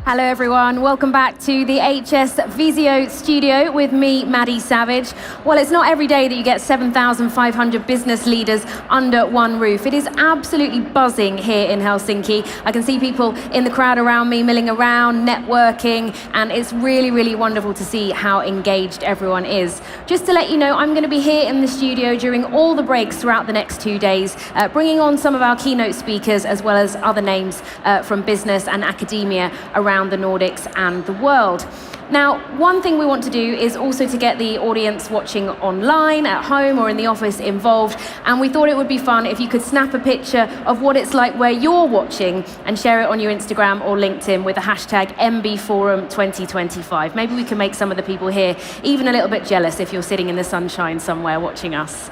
Hello everyone, welcome back to the HS Visio Studio with me, Maddy Savage. Well, it's not every day that you get 7,500 business leaders under one roof. It is absolutely buzzing here in Helsinki. I can see people in the crowd around me milling around, networking, and it's really, really wonderful to see how engaged everyone is. Just to let you know, I'm going to be here in the studio during all the breaks throughout the next 2 days, bringing on some of our keynote speakers as well as other names from business and academia around the Nordics and the world. Now, one thing we want to do is also to get the audience watching online, at home or in the office involved, and we thought it would be fun if you could snap a picture of what it's like where you're watching and share it on your Instagram or LinkedIn with the hashtag nbforum 2025. Maybe we can make some of the people here even a little bit jealous if you're sitting in the sunshine somewhere watching us.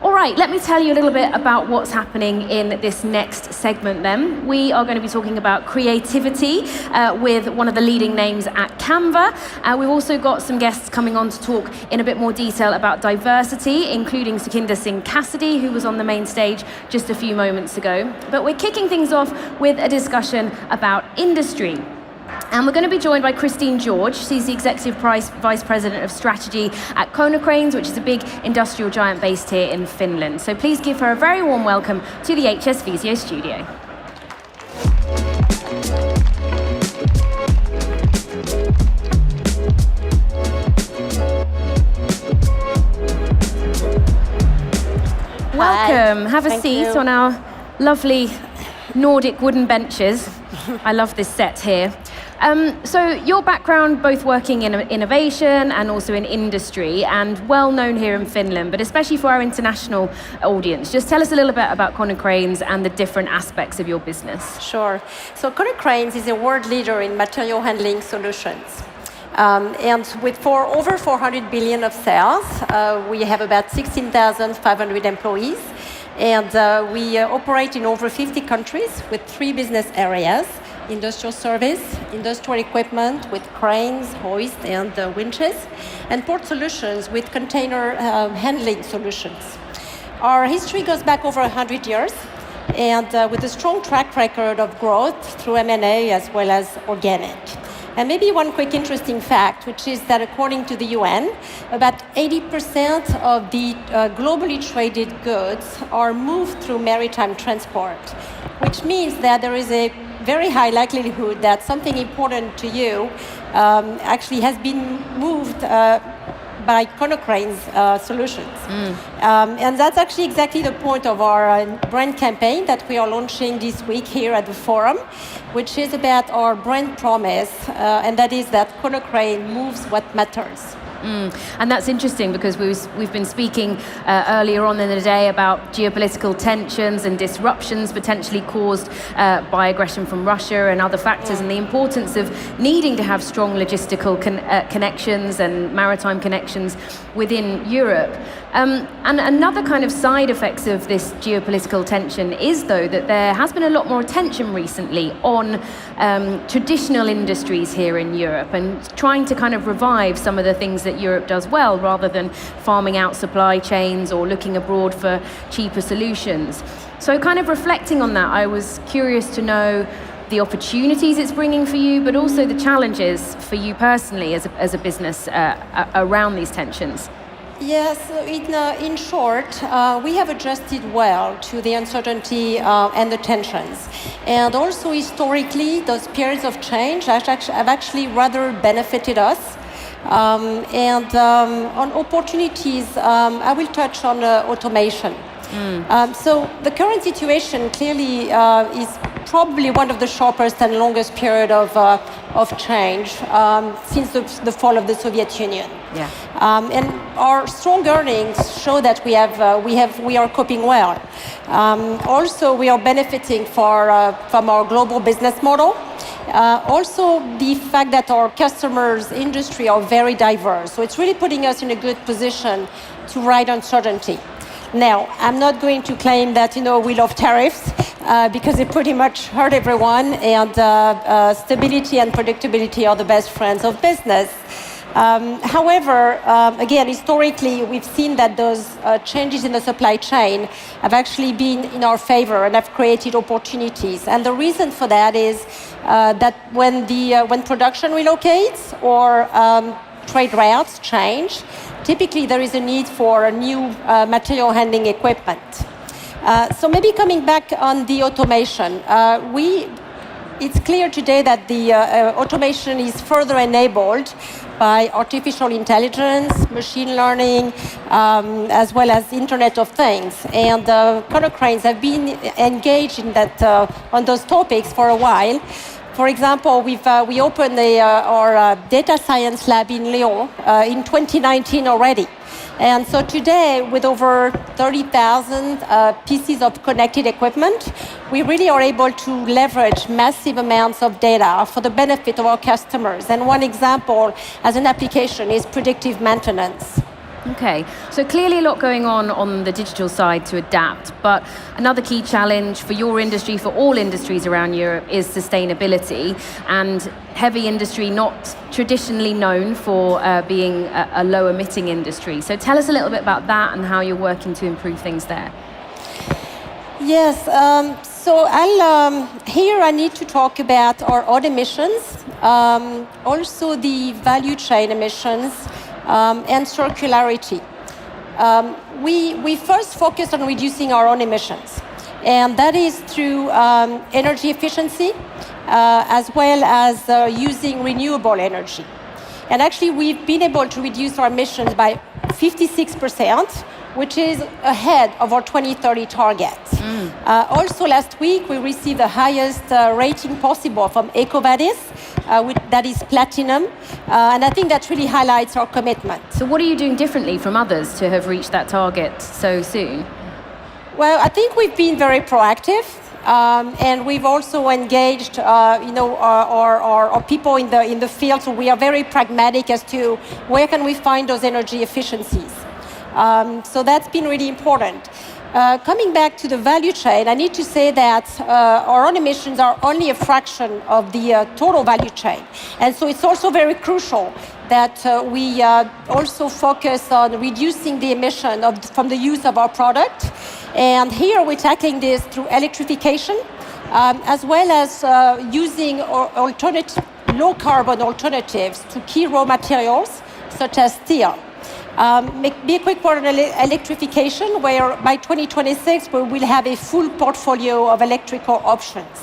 All right, let me tell you a little bit about what's happening in this next segment then. We are going to be talking about creativity with one of the leading names at Canva. We've also got some guests coming on to talk in a bit more detail about diversity, including Sukhinder Singh Cassidy, who was on the main stage just a few moments ago. But we're kicking things off with a discussion about industry. And we're going to be joined by Christine George. She's the Executive Vice President of Strategy at Konecranes, which is a big industrial giant based here in Finland. So please give her a very warm welcome to the HS Visio Studio. Welcome. Have a seat on our lovely Nordic wooden benches. I love this set here. So your background, both working in innovation and also in industry, and well known here in Finland, but especially for our international audience. Just tell us a little bit about Konecranes and the different aspects of your business. Sure. So Konecranes is a world leader in material handling solutions. And with over 400 billion of sales, we have about 16,500 employees. And we operate in over 50 countries with 3 business areas: industrial service, industrial equipment with cranes, hoist, and winches, and port solutions with container handling solutions. Our history goes back over 100 years, and with a strong track record of growth through M&A as well as organic. And maybe one quick interesting fact, which is that according to the UN, about 80% of the globally traded goods are moved through maritime transport, which means that there is a very high likelihood that something important to you actually has been moved by Konecranes solutions. And that's actually exactly the point of our brand campaign that we are launching this week here at the forum, which is about our brand promise, and that is that Konecranes moves what matters. And that's interesting because we've been speaking earlier on in the day about geopolitical tensions and disruptions potentially caused by aggression from Russia and other factors, and the importance of needing to have strong logistical connections and maritime connections within Europe. And another kind of side effects of this geopolitical tension is, though, that there has been a lot more attention recently on traditional industries here in Europe and trying to kind of revive some of the things that Europe does well, rather than farming out supply chains or looking abroad for cheaper solutions. So kind of reflecting on that, I was curious to know the opportunities it's bringing for you, but also the challenges for you personally as a business around these tensions. Yes, in short, we have adjusted well to the uncertainty and the tensions. And also historically, those periods of change have actually rather benefited us. On opportunities, I will touch on automation. So the current situation clearly is probably one of the sharpest and longest period of change since the fall of the Soviet Union. Yeah. And our strong earnings show that we are coping well. Also, we are benefiting from our global business model. Also, the fact that our customers' industry are very diverse. So it's really putting us in a good position to ride uncertainty. Now, I'm not going to claim that, we love tariffs because they pretty much hurt everyone, and stability and predictability are the best friends of business. However, again, historically, we've seen that those changes in the supply chain have actually been in our favor and have created opportunities. And the reason for that is that when production relocates or trade routes change, typically there is a need for a new material handling equipment. So maybe coming back on the automation, it's clear today that the automation is further enabled by artificial intelligence, machine learning, as well as Internet of Things. And Konecranes have been engaged in that on those topics for a while. For example, we opened our data science lab in Lyon in 2019 already. And so today, with over 30,000 pieces of connected equipment, we really are able to leverage massive amounts of data for the benefit of our customers. And one example as an application is predictive maintenance. Okay, so clearly a lot going on the digital side to adapt, but another key challenge for your industry, for all industries around Europe, is sustainability, and heavy industry not traditionally known for being a low emitting industry. So tell us a little bit about that and how you're working to improve things there. Yes, so here I need to talk about our own emissions, also the value chain emissions, and circularity. We first focus on reducing our own emissions, and that is through energy efficiency, as well as using renewable energy. And actually, we've been able to reduce our emissions by 56%, which is ahead of our 2030 target. Also, last week, we received the highest rating possible from EcoVadis, that is platinum, and I think that really highlights our commitment. So what are you doing differently from others to have reached that target so soon? Well, I think we've been very proactive, and we've also engaged, our people in the field. So we are very pragmatic as to where can we find those energy efficiencies. So that's been really important. Coming back to the value chain, I need to say that our own emissions are only a fraction of the total value chain. And so it's also very crucial that we also focus on reducing the emission from the use of our product. And here we're tackling this through electrification, as well as using low carbon alternatives to key raw materials, such as steel. Be a quick word on electrification, where by 2026 we will have a full portfolio of electrical options.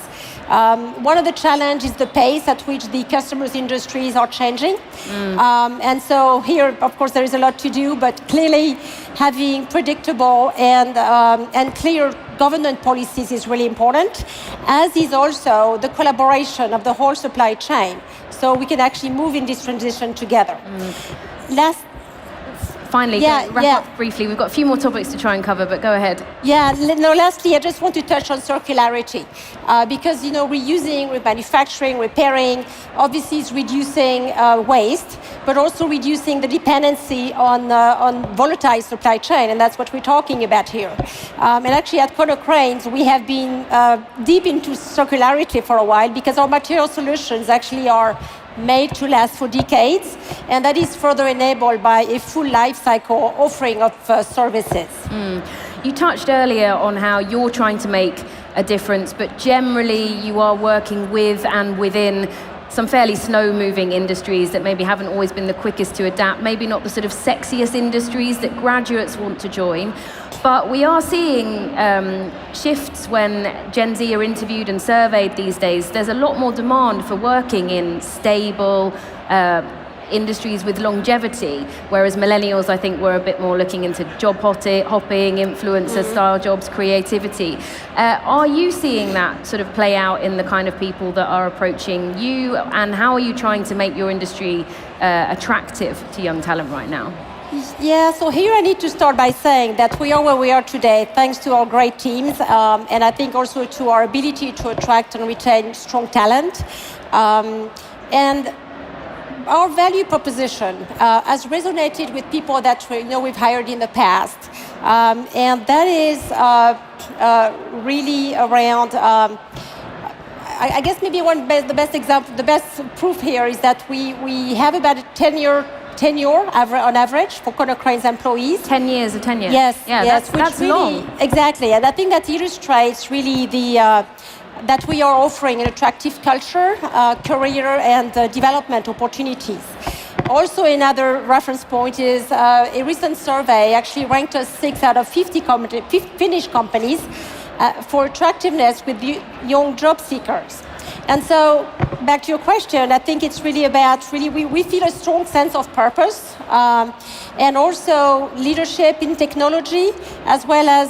One of the challenges is the pace at which the customers' industries are changing. And so here, of course, there is a lot to do, but clearly having predictable and clear government policies is really important, as is also the collaboration of the whole supply chain, so we can actually move in this transition together. Finally, wrap up briefly. We've got a few more topics to try and cover, but go ahead. Lastly, I just want to touch on circularity, because, reusing, remanufacturing, repairing, obviously is reducing waste, but also reducing the dependency on volatile supply chain, and that's what we're talking about here. And actually at Konecranes, we have been deep into circularity for a while, because our material solutions actually are made to last for decades, and that is further enabled by a full life cycle offering of services. You touched earlier on how you're trying to make a difference, but generally you are working with and within some fairly slow-moving industries that maybe haven't always been the quickest to adapt, maybe not the sort of sexiest industries that graduates want to join. But we are seeing shifts when Gen Z are interviewed and surveyed these days. There's a lot more demand for working in stable industries with longevity, whereas millennials, I think, were a bit more looking into job hopping, influencer-style jobs, creativity. Are you seeing that sort of play out in the kind of people that are approaching you, and how are you trying to make your industry attractive to young talent right now? Yeah, so here I need to start by saying that we are where we are today thanks to our great teams, and I think also to our ability to attract and retain strong talent. And our value proposition has resonated with people that we've hired in the past, and that is really around I guess maybe the best example, the best proof here is that we have about a tenure on average for Konecranes employees. 10 years of tenure. Yes, yeah, yes, that's really, long. Exactly, and I think that illustrates really that we are offering an attractive culture, career and development opportunities. Also, another reference point is a recent survey actually ranked us 6 out of 50 Finnish companies for attractiveness with young job seekers. And so, back to your question, I think it's really about, we feel a strong sense of purpose and also leadership in technology as well as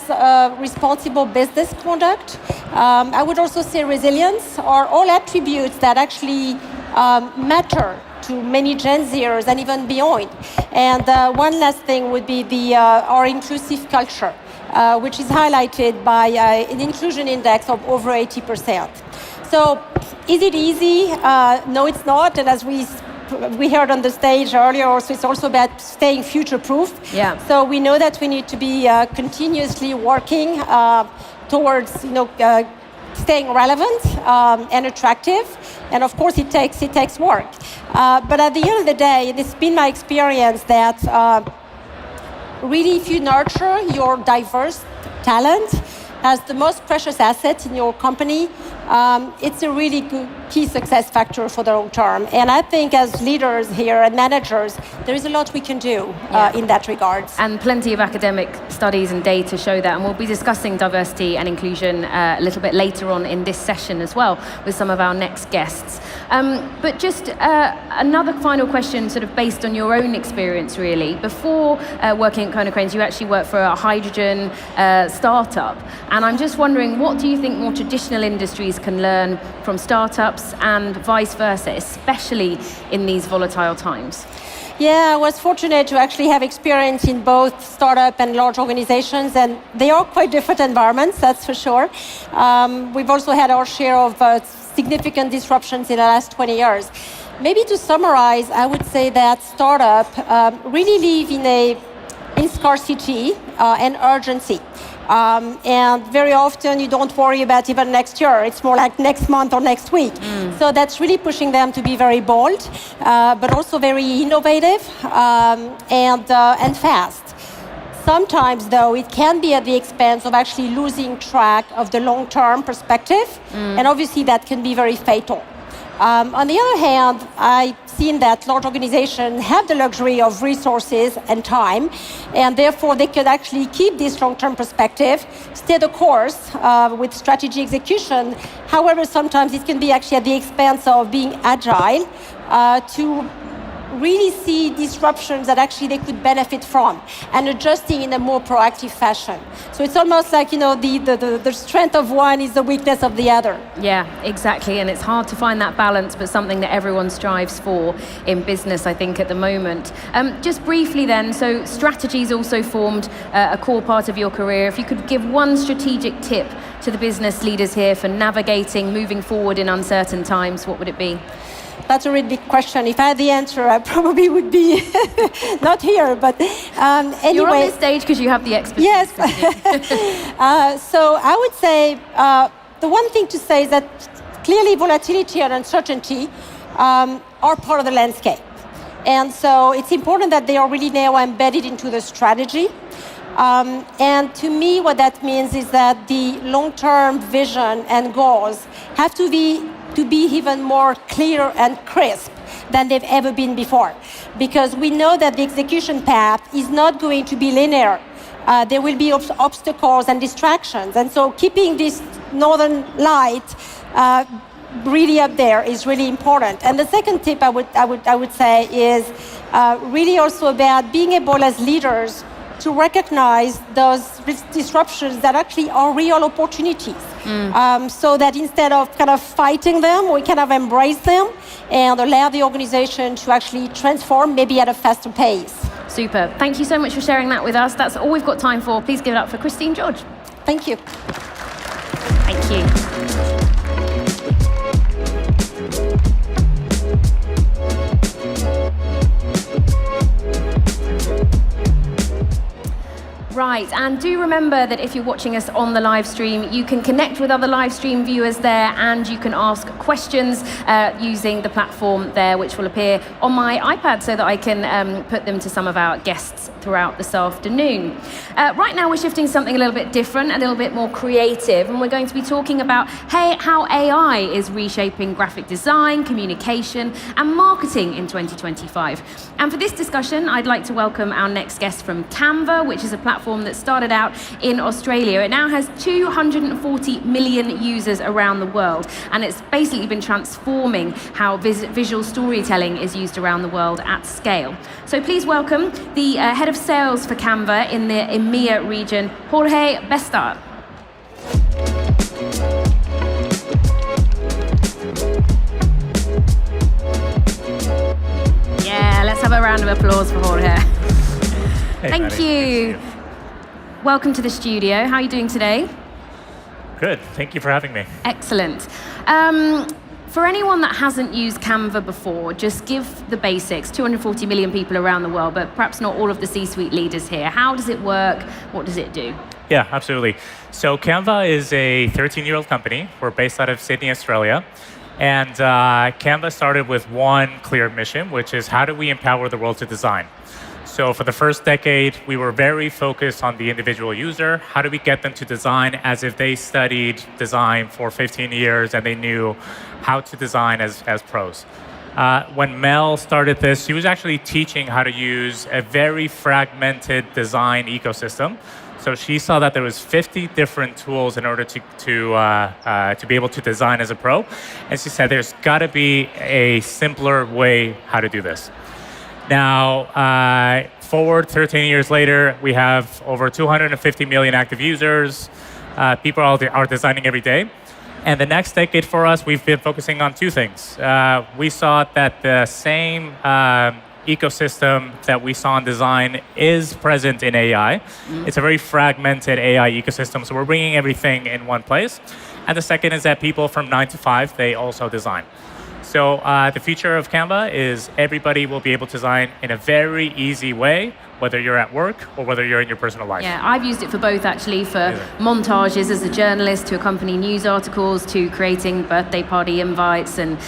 responsible business conduct. I would also say resilience are all attributes that actually matter to many Gen Zers and even beyond. And one last thing would be our inclusive culture, which is highlighted by an inclusion index of over 80%. So, is it easy? No, it's not. And as we heard on the stage earlier, also it's also about staying future-proof. Yeah. So we know that we need to be continuously working towards, staying relevant and attractive. And of course, it takes work. But at the end of the day, it's been my experience that really, if you nurture your diverse talent as the most precious asset in your company, it's a really good key success factor for the long term. And I think as leaders here and managers, there is a lot we can do in that regard. And plenty of academic studies and data show that. And we'll be discussing diversity and inclusion a little bit later on in this session as well with some of our next guests. But just another final question, sort of based on your own experience, really. Before working at Konecranes, you actually worked for a hydrogen startup. And I'm just wondering, what do you think more traditional industries can learn from startups and vice versa, especially in these volatile times? Yeah, I was fortunate to actually have experience in both startup and large organizations, and they are quite different environments, that's for sure. We've also had our share of significant disruptions in the last 20 years. Maybe to summarize, I would say that startup really live in scarcity and urgency. And very often you don't worry about even next year. It's more like next month or next week. So that's really pushing them to be very bold, but also very innovative and fast. Sometimes, though, it can be at the expense of actually losing track of the long-term perspective, and obviously that can be very fatal. On the other hand, I've seen that large organizations have the luxury of resources and time, and therefore they can actually keep this long-term perspective, stay the course with strategy execution. However, sometimes it can be actually at the expense of being agile to really see disruptions that actually they could benefit from and adjusting in a more proactive fashion. So it's almost like, the strength of one is the weakness of the other. Yeah, exactly. And it's hard to find that balance, but something that everyone strives for in business, I think, at the moment. Just briefly then, so strategy's also formed a core part of your career. If you could give one strategic tip to the business leaders here for navigating, moving forward in uncertain times, what would it be? That's a really big question. If I had the answer, I probably would be not here. But anyway, you're on this stage because you have the expertise. Yes. So I would say the one thing to say is that clearly volatility and uncertainty are part of the landscape, and so it's important that they are really now embedded into the strategy. And to me, what that means is that the long-term vision and goals have to be even more clear and crisp than they've ever been before. Because we know that the execution path is not going to be linear. There will be obstacles and distractions. And so keeping this northern light really up there is really important. And the second tip I would say is really also about being able as leaders to recognize those disruptions that actually are real opportunities. So that instead of kind of fighting them, we kind of embrace them and allow the organization to actually transform maybe at a faster pace. Super. Thank you so much for sharing that with us. That's all we've got time for. Please give it up for Christine George. Thank you. Thank you. Right. Right, and do remember that if you're watching us on the live stream, you can connect with other live stream viewers there, and you can ask questions using the platform there, which will appear on my iPad so that I can put them to some of our guests throughout this afternoon. Right now we're shifting something a little bit different, a little bit more creative, and we're going to be talking about how AI is reshaping graphic design, communication, and marketing in 2025. And for this discussion, I'd like to welcome our next guest from Canva, which is a platform that started out in Australia. It now has 240 million users around the world, and it's basically been transforming how visual storytelling is used around the world at scale. So please welcome the head of sales for Canva in the EMEA region, Jorge Bestar. Yeah, let's have a round of applause for Jorge. Hey, Thank Maddie. you. Welcome to the studio. How are you doing today? Good. Thank you for having me. Excellent. For anyone that hasn't used Canva before, just give the basics. 240 million people around the world, but perhaps not all of the C-suite leaders here. How does it work? What does it do? Yeah, absolutely. So Canva is a 13-year-old company. We're based out of Sydney, Australia. And Canva started with one clear mission, which is how do we empower the world to design? So for the first decade, we were very focused on the individual user. How do we get them to design as if they studied design for 15 years and they knew how to design as pros? When Mel started this, she was actually teaching how to use a very fragmented design ecosystem. So she saw that there was 50 different tools in order to be able to design as a pro. And she said, there's got to be a simpler way how to do this. Now, forward 13 years later, we have over 250 million active users. People are designing every day. And the next decade for us, we've been focusing on two things. We saw that the same ecosystem that we saw in design is present in AI. It's a very fragmented AI ecosystem, so we're bringing everything in one place. And the second is that people from 9 to 5, they also design. So the future of Canva is everybody will be able to design in a very easy way, whether you're at work or whether you're in your personal life. Yeah, I've used it for both actually, for montages as a journalist, to accompany news articles, to creating birthday party invites and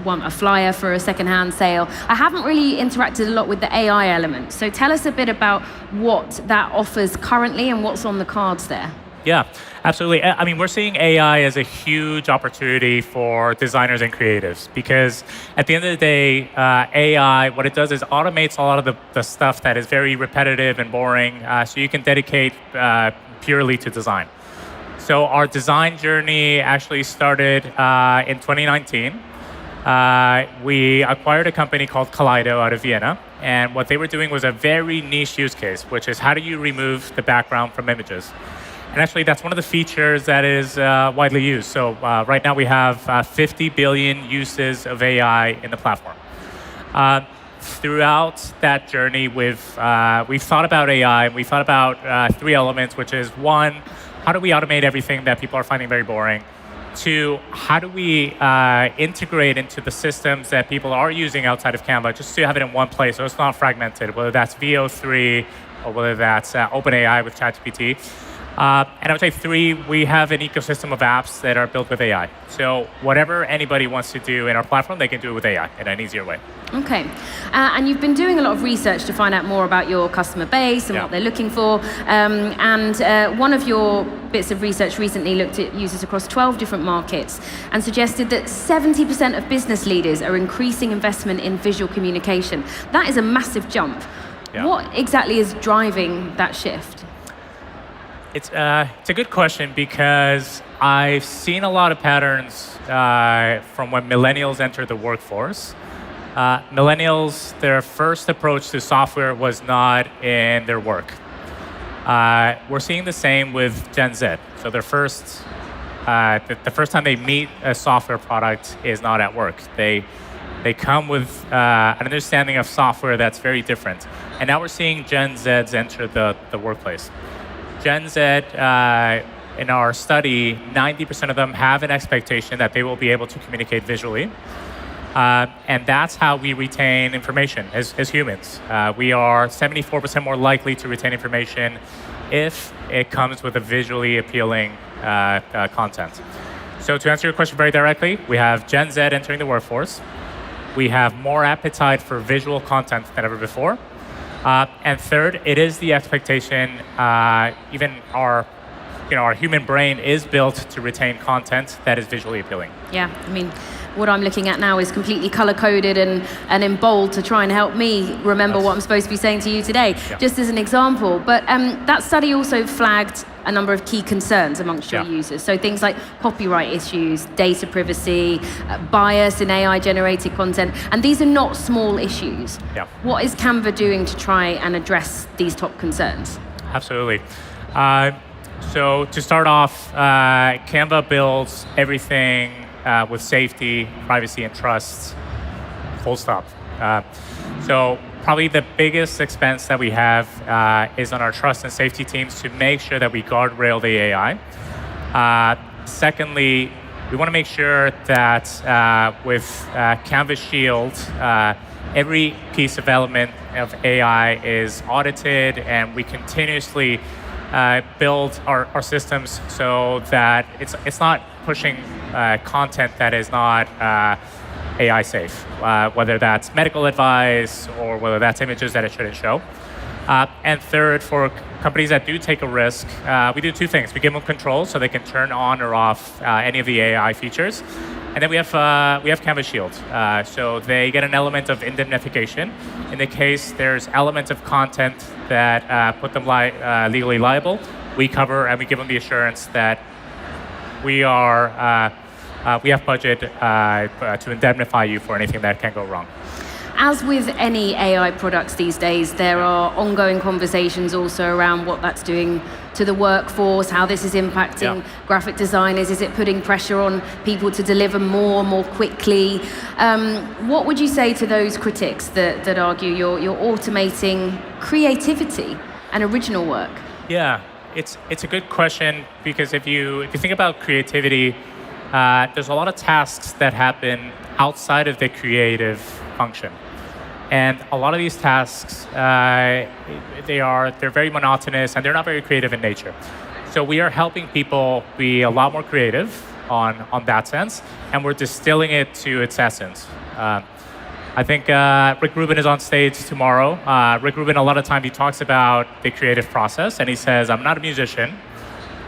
a flyer for a secondhand sale. I haven't really interacted a lot with the AI element. So tell us a bit about what that offers currently and what's on the cards there. Yeah, absolutely. I mean, we're seeing AI as a huge opportunity for designers and creatives because at the end of the day, AI, what it does is automates a lot of the stuff that is very repetitive and boring, so you can dedicate purely to design. So our design journey actually started in 2019. We acquired a company called Kaleido out of Vienna, and what they were doing was a very niche use case, which is how do you remove the background from images? And actually, that's one of the features that is widely used. So right now we have 50 billion uses of AI in the platform. Throughout that journey, we've thought about AI, and we thought about three elements, which is one, how do we automate everything that people are finding very boring? Two, how do we integrate into the systems that people are using outside of Canva, just to have it in one place so it's not fragmented, whether that's VO3 or whether that's OpenAI with ChatGPT. And I would say three, we have an ecosystem of apps that are built with AI. So whatever anybody wants to do in our platform, they can do it with AI in an easier way. Okay. And you've been doing a lot of research to find out more about your customer base and what they're looking for. And one of your bits of research recently looked at users across 12 different markets and suggested that 70% of business leaders are increasing investment in visual communication. That is a massive jump. Yeah. What exactly is driving that shift? It's a good question because I've seen a lot of patterns from when millennials enter the workforce. Millennials, their first approach to software was not in their work. We're seeing the same with Gen Z. So their first, the first time they meet a software product is not at work. They come with an understanding of software that's very different. And now we're seeing Gen Zs enter the workplace. Gen Z, in our study, 90% of them have an expectation that they will be able to communicate visually. And that's how we retain information as humans. We are 74% more likely to retain information if it comes with a visually appealing content. So to answer your question very directly, we have Gen Z entering the workforce. We have more appetite for visual content than ever before. And third, it is the expectation, even our human brain is built to retain content that is visually appealing. Yeah, I mean, what I'm looking at now is completely color-coded and in bold to try and help me remember what I'm supposed to be saying to you today, just as an example. But that study also flagged a number of key concerns amongst your users. So things like copyright issues, data privacy, bias in AI-generated content, and these are not small issues. Yeah. What is Canva doing to try and address these top concerns? Absolutely. So to start off, Canva builds everything with safety, privacy, and trust, full stop. So probably the biggest expense that we have is on our trust and safety teams to make sure that we guardrail the AI. Secondly, we want to make sure that with Canva Shield, every piece of element of AI is audited, and we continuously build our systems so that it's not pushing content that is not AI safe, whether that's medical advice or whether that's images that it shouldn't show. And third, for companies that do take a risk, we do two things. We give them control so they can turn on or off any of the AI features. And then we have Canva Shield. So they get an element of indemnification. In the case there's elements of content that put them legally liable, we cover and we give them the assurance that we have budget to indemnify you for anything that can go wrong. As with any AI products these days, there are ongoing conversations also around what that's doing to the workforce, how this is impacting graphic designers. Is it putting pressure on people to deliver more quickly? What would you say to those critics that argue you're automating creativity and original work? Yeah, it's a good question, because if you think about creativity, there's a lot of tasks that happen outside of the creative function. And a lot of these tasks, they're very monotonous and they're not very creative in nature. So we are helping people be a lot more creative on that sense, and we're distilling it to its essence. I think Rick Rubin is on stage tomorrow. Rick Rubin, a lot of time he talks about the creative process, and he says, I'm not a musician.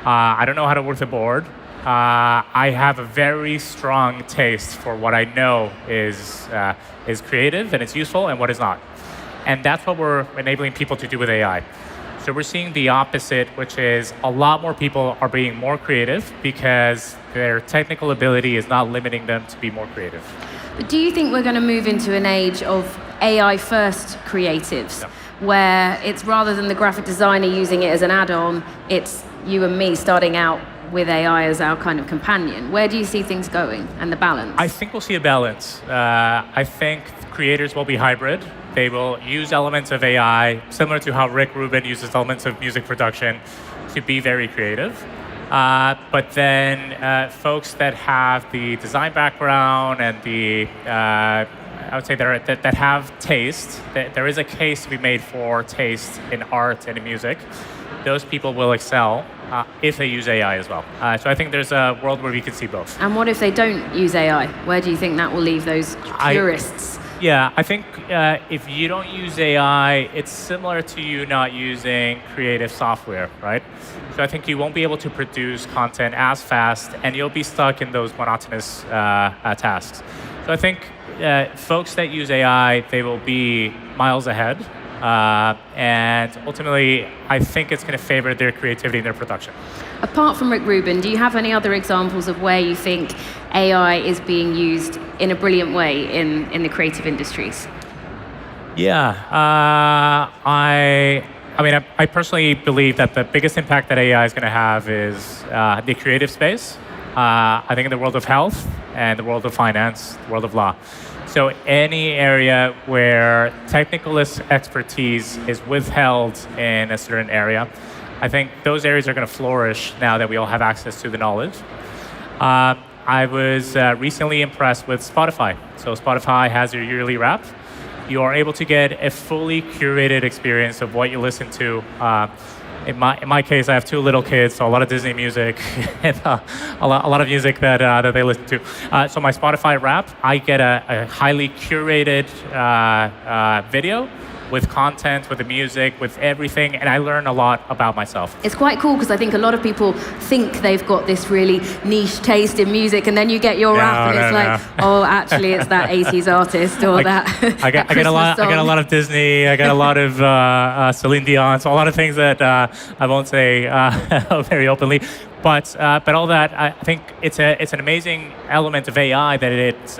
I don't know how to work the board. I have a very strong taste for what I know is creative and it's useful and what is not. And that's what we're enabling people to do with AI. So we're seeing the opposite, which is a lot more people are being more creative because their technical ability is not limiting them to be more creative. But do you think we're going to move into an age of AI-first creatives, where it's rather than the graphic designer using it as an add-on, it's you and me starting out with AI as our kind of companion? Where do you see things going and the balance? I think we'll see a balance. I think creators will be hybrid. They will use elements of AI, similar to how Rick Rubin uses elements of music production to be very creative. But then folks that have the design background and the, I would say that have taste, that there is a case to be made for taste in art and in music. Those people will excel if they use AI as well. So I think there's a world where we can see both. And what if they don't use AI? Where do you think that will leave those purists? I think if you don't use AI, it's similar to you not using creative software, right? So I think you won't be able to produce content as fast, and you'll be stuck in those monotonous tasks. So I think folks that use AI, they will be miles ahead. And ultimately, I think it's going to favor their creativity in their production. Apart from Rick Rubin, do you have any other examples of where you think AI is being used in a brilliant way in the creative industries? Yeah, I personally believe that the biggest impact that AI is going to have is the creative space. I think in the world of health and the world of finance, the world of law. So any area where technical expertise is withheld in a certain area, I think those areas are going to flourish now that we all have access to the knowledge. I was recently impressed with Spotify. So Spotify has your yearly wrap. You are able to get a fully curated experience of what you listen to. In my case, I have 2 little kids, so a lot of Disney music and a lot of music that they listen to. So my Spotify wrap, I get a highly curated video with content, with the music, with everything, and I learn a lot about myself. It's quite cool because I think a lot of people think they've got this really niche taste in music, and then you get your rap, and it's like, oh, actually, it's that 80s artist or I get a lot of Disney. I got a lot of Celine Dion. So a lot of things that I won't say very openly. But all that, I think it's an amazing element of AI that it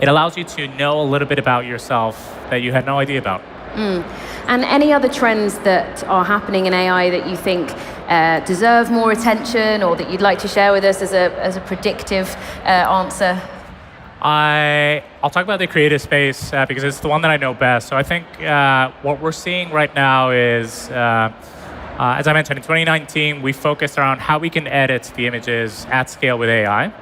allows you to know a little bit about yourself that you had no idea about. And any other trends that are happening in AI that you think deserve more attention, or that you'd like to share with us as a predictive answer? I'll talk about the creative space because it's the one that I know best. So I think what we're seeing right now is, as I mentioned, in 2019, we focused around how we can edit the images at scale with AI.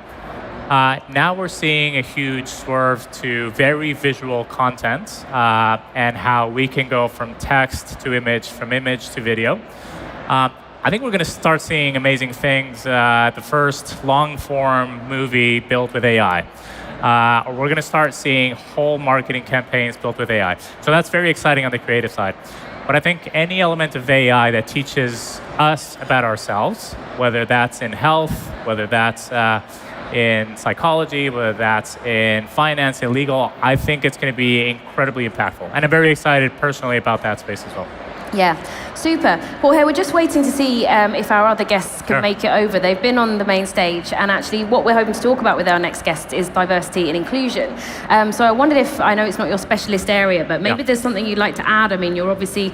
Now we're seeing a huge swerve to very visual content and how we can go from text to image, from image to video. I think we're going to start seeing amazing things. The first long-form movie built with AI. Or we're going to start seeing whole marketing campaigns built with AI. So that's very exciting on the creative side. But I think any element of AI that teaches us about ourselves, whether that's in health, whether that's in psychology, whether that's in finance and legal, I think it's going to be incredibly impactful. And I'm very excited personally about that space as well. Yeah, super. Jorge, we're just waiting to see if our other guests can make it over. They've been on the main stage, and actually what we're hoping to talk about with our next guest is diversity and inclusion. So I wondered if, I know it's not your specialist area, but maybe there's something you'd like to add. I mean, you're obviously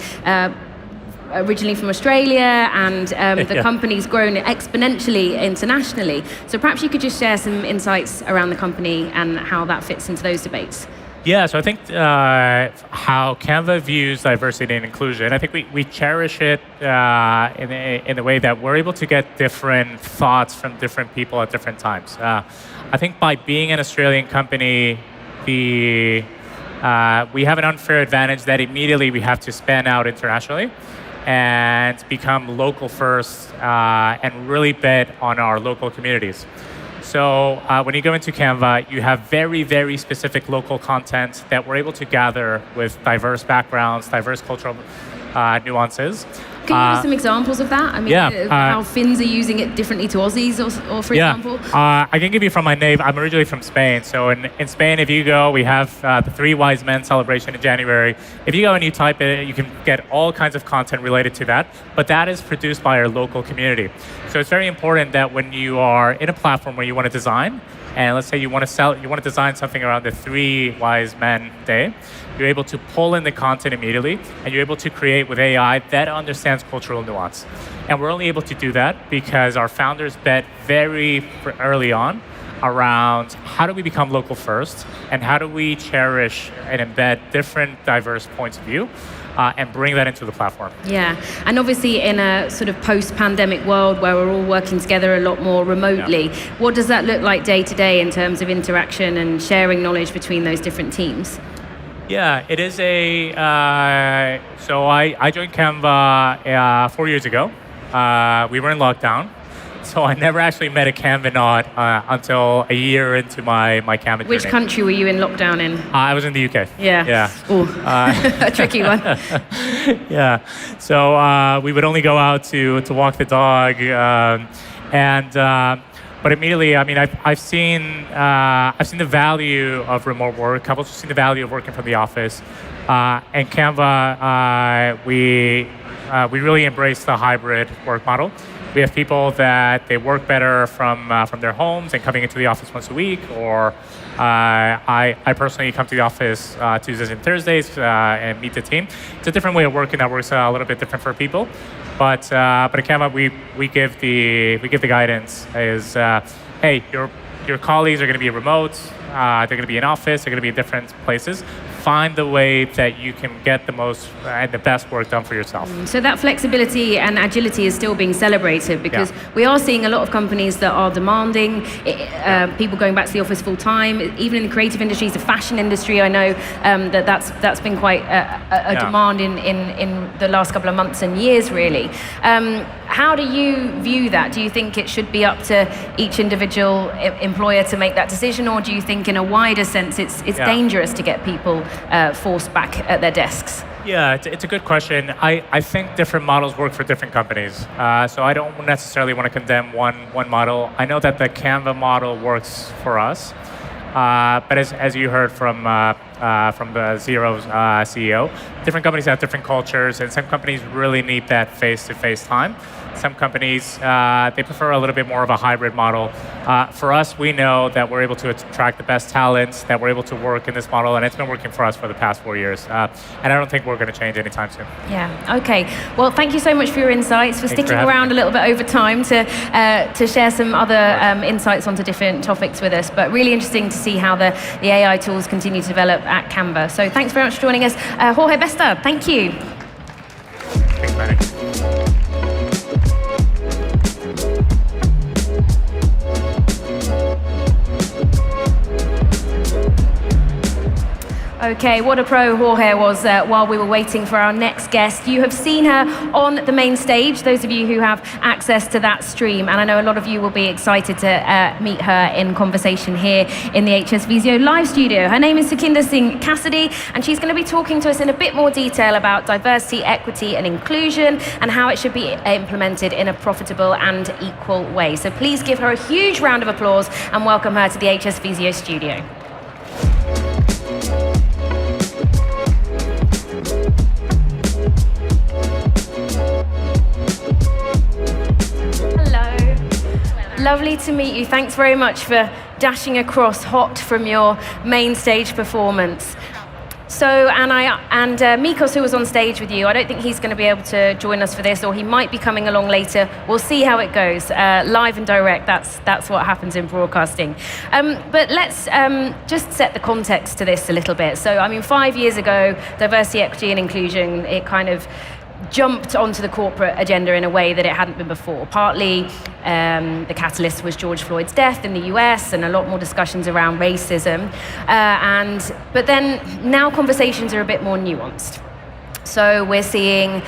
originally from Australia, and the company's grown exponentially internationally. So perhaps you could just share some insights around the company and how that fits into those debates. Yeah, so I think how Canva views diversity and inclusion, I think we cherish it in the way that we're able to get different thoughts from different people at different times. I think by being an Australian company, we have an unfair advantage that immediately we have to span out internationally and become local first and really bet on our local communities. So when you go into Canva, you have very, very specific local content that we're able to gather with diverse backgrounds, diverse cultural nuances. Can you give us some examples of that? I mean, how Finns are using it differently to Aussies, or for example? I can give you from my name. I'm originally from Spain. So in Spain, if you go, we have the Three Wise Men celebration in January. If you go and you type it, you can get all kinds of content related to that. But that is produced by our local community. So it's very important that when you are in a platform where you want to design, and let's say you want to design something around the Three Wise Men Day, you're able to pull in the content immediately, and you're able to create with AI that understands cultural nuance. And we're only able to do that because our founders bet very early on around how do we become local first, and how do we cherish and embed different diverse points of view and bring that into the platform. Yeah, and obviously in a sort of post-pandemic world where we're all working together a lot more remotely, what does that look like day to day in terms of interaction and sharing knowledge between those different teams? Yeah, it is so I joined Canva 4 years ago. We were in lockdown. So I never actually met a Canvanaut until a year into my Canva journey. Which country were you in lockdown in? I was in the UK. Yeah. Ooh, a tricky one. Yeah. So we would only go out to walk the dog, but immediately, I mean, I've seen the value of remote work. I've also seen the value of working from the office. And Canva, we really embrace the hybrid work model. We have people that they work better from their homes and coming into the office once a week, or I personally come to the office Tuesdays and Thursdays and meet the team. It's a different way of working that works a little bit different for people. But at Canva, we give the guidance is, hey, your colleagues are going to be remote, they're going to be in office, they're going to be in different places. find the way that you can get the most and the best work done for yourself. So that flexibility and agility is still being celebrated because we are seeing a lot of companies that are demanding people going back to the office full time. Even in the creative industries, the fashion industry, I know that's been quite a demand in the last couple of months and years, really. How do you view that? Do you think it should be up to each individual employer to make that decision, or do you think in a wider sense it's dangerous to get people forced back at their desks? Yeah, it's a good question. I think different models work for different companies. So I don't necessarily want to condemn one model. I know that the Canva model works for us. But as you heard from the Xero's CEO, different companies have different cultures, and some companies really need that face-to-face time. Some companies, they prefer a little bit more of a hybrid model. For us, we know that we're able to attract the best talents, that we're able to work in this model, and it's been working for us for the past 4 years. And I don't think we're going to change anytime soon. Yeah, okay. Well, thank you so much for your insights, for sticking around a little bit over time to share some other insights onto different topics with us. But really interesting to see how the AI tools continue to develop at Canva. So thanks very much for joining us. Jorge Besta, thank you. Thanks, Maddie. Okay, what a pro Jorge was while we were waiting for our next guest. You have seen her on the main stage, those of you who have access to that stream, and I know a lot of you will be excited to meet her in conversation here in the HS Visio Live Studio. Her name is Sukhinder Singh Cassidy, and she's going to be talking to us in a bit more detail about diversity, equity and inclusion and how it should be implemented in a profitable and equal way. So please give her a huge round of applause and welcome her to the HS Visio Studio. Lovely to meet you. Thanks very much for dashing across hot from your main stage performance. So, and Mikos, who was on stage with you, I don't think he's going to be able to join us for this, or he might be coming along later. We'll see how it goes. Live and direct, that's what happens in broadcasting. But let's just set the context to this a little bit. So, I mean, 5 years ago, diversity, equity and inclusion, it kind of jumped onto the corporate agenda in a way that it hadn't been before. Partly, the catalyst was George Floyd's death in the US and a lot more discussions around racism. But then now conversations are a bit more nuanced. So we're seeing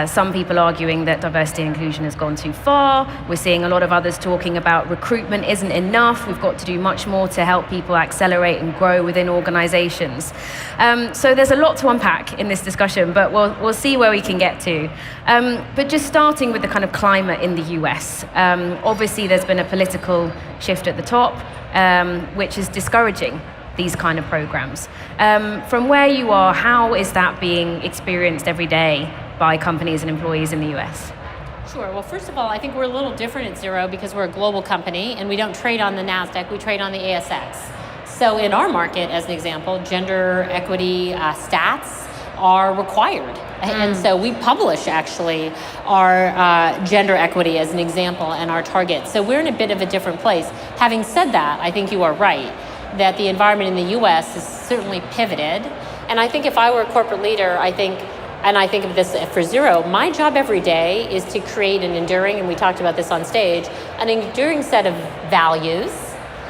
some people arguing that diversity and inclusion has gone too far. We're seeing a lot of others talking about recruitment isn't enough. We've got to do much more to help people accelerate and grow within organizations. So there's a lot to unpack in this discussion, but we'll see where we can get to. But just starting with the kind of climate in the US. Obviously, there's been a political shift at the top, which is discouraging these kind of programs. From where you are, how is that being experienced every day by companies and employees in the US? Sure. Well, first of all, I think we're a little different at Xero because we're a global company and we don't trade on the NASDAQ, we trade on the ASX. So in our market, as an example, gender equity stats are required. And so we publish actually our gender equity as an example and our targets. So we're in a bit of a different place. Having said that, I think you are right that the environment in the US has certainly pivoted. And I think if I were a corporate leader, I think of this for Xero, my job every day is to create an enduring, and we talked about this on stage, an enduring set of values,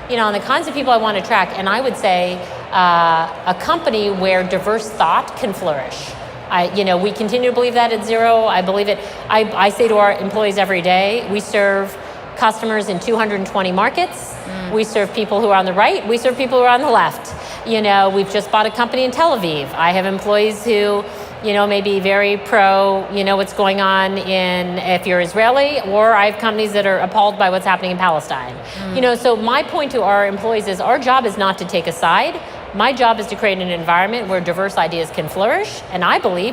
and the kinds of people I want to attract. And I would say a company where diverse thought can flourish. We continue to believe that at Xero. I believe it. I say to our employees every day, we serve customers in 220 markets. We serve people who are on the right. We serve people who are on the left. We've just bought a company in Tel Aviv. I have employees who, may be very pro, what's going on if you're Israeli, or I have companies that are appalled by what's happening in Palestine. So my point to our employees is our job is not to take a side. My job is to create an environment where diverse ideas can flourish. And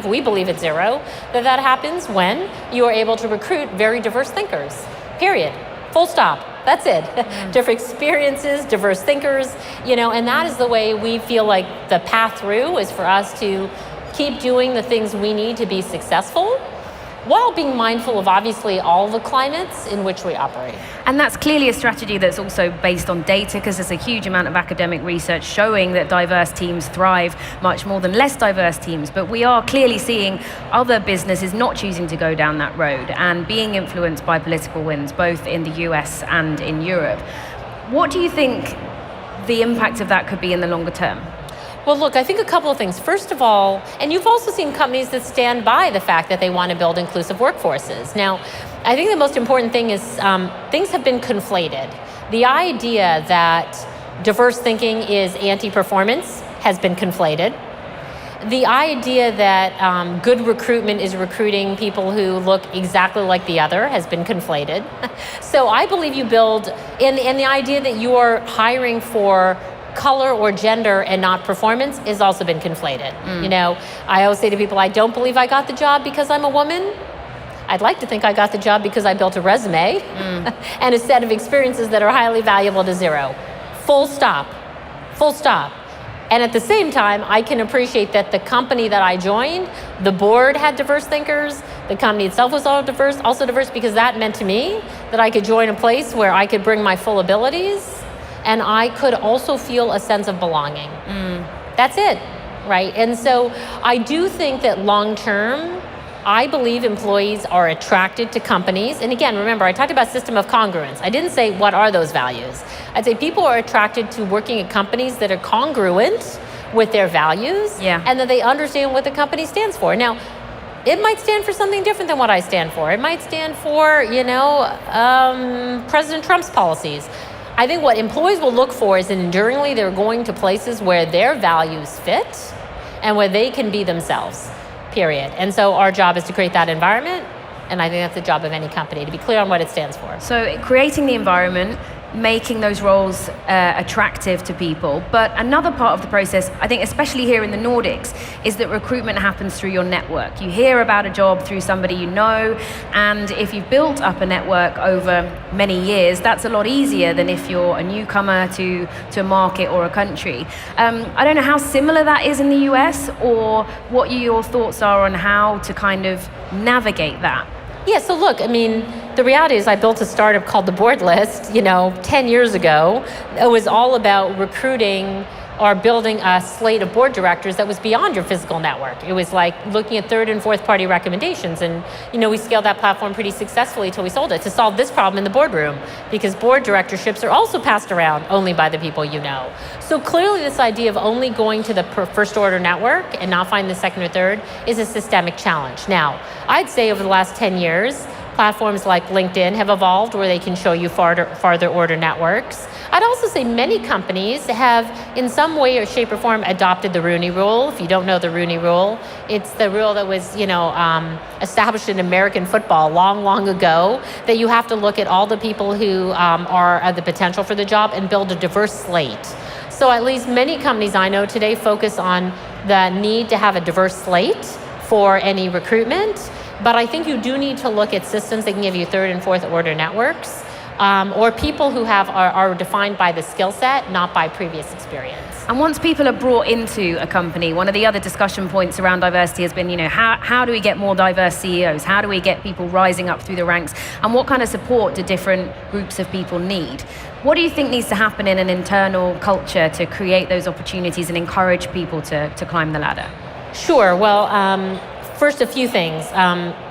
we believe at Xero that happens when you are able to recruit very diverse thinkers, period. Full stop. That's it. Different experiences, diverse thinkers, and that is the way we feel like the path through is for us to keep doing the things we need to be successful, while being mindful of obviously all the climates in which we operate. And that's clearly a strategy that's also based on data, because there's a huge amount of academic research showing that diverse teams thrive much more than less diverse teams. But we are clearly seeing other businesses not choosing to go down that road and being influenced by political winds, both in the US and in Europe. What do you think the impact of that could be in the longer term? Well, look, I think a couple of things. First of all, and you've also seen companies that stand by the fact that they want to build inclusive workforces. Now, I think the most important thing is things have been conflated. The idea that diverse thinking is anti-performance has been conflated. The idea that good recruitment is recruiting people who look exactly like the other has been conflated. So I believe you build, and the idea that you are hiring for color or gender and not performance has also been conflated. You know, I always say to people, I don't believe I got the job because I'm a woman. I'd like to think I got the job because I built a resume and a set of experiences that are highly valuable to Xero. Full stop. Full stop. And at the same time, I can appreciate that the company that I joined, the board had diverse thinkers, the company itself was also diverse, because that meant to me that I could join a place where I could bring my full abilities and I could also feel a sense of belonging. That's it, right? And so I do think that long term, I believe employees are attracted to companies. And again, remember, I talked about system of congruence. I didn't say what are those values. I'd say people are attracted to working at companies that are congruent with their values and that they understand what the company stands for. Now, it might stand for something different than what I stand for. It might stand for, you know, President Trump's policies. I think what employees will look for is that enduringly they're going to places where their values fit and where they can be themselves, period. And so our job is to create that environment, and I think that's the job of any company, to be clear on what it stands for. So creating the environment, making those roles attractive to people. But another part of the process, I think especially here in the Nordics, is that recruitment happens through your network. You hear about a job through somebody you know, and if you've built up a network over many years, that's a lot easier than if you're a newcomer to a market or a country. I don't know how similar that is in the US, or what your thoughts are on how to kind of navigate that. Yeah, so look, I mean, the reality is I built a startup called The Board List, 10 years ago. It was all about recruiting or building a slate of board directors that was beyond your physical network. It was like looking at third and fourth party recommendations. And, we scaled that platform pretty successfully until we sold it to solve this problem in the boardroom, because board directorships are also passed around only by the people you know. So clearly this idea of only going to the first order network and not finding the second or third is a systemic challenge. Now, I'd say over the last 10 years, platforms like LinkedIn have evolved where they can show you farther order networks. I'd also say many companies have, in some way or shape or form, adopted the Rooney Rule. If you don't know the Rooney Rule, it's the rule that was, established in American football long ago, that you have to look at all the people who are the potential for the job and build a diverse slate. So at least many companies I know today focus on the need to have a diverse slate for any recruitment. But I think you do need to look at systems that can give you third and fourth order networks, or people who are defined by the skill set, not by previous experience. And once people are brought into a company, one of the other discussion points around diversity has been, how do we get more diverse CEOs? How do we get people rising up through the ranks? And what kind of support do different groups of people need? What do you think needs to happen in an internal culture to create those opportunities and encourage people to climb the ladder? Sure. Well, first, a few things.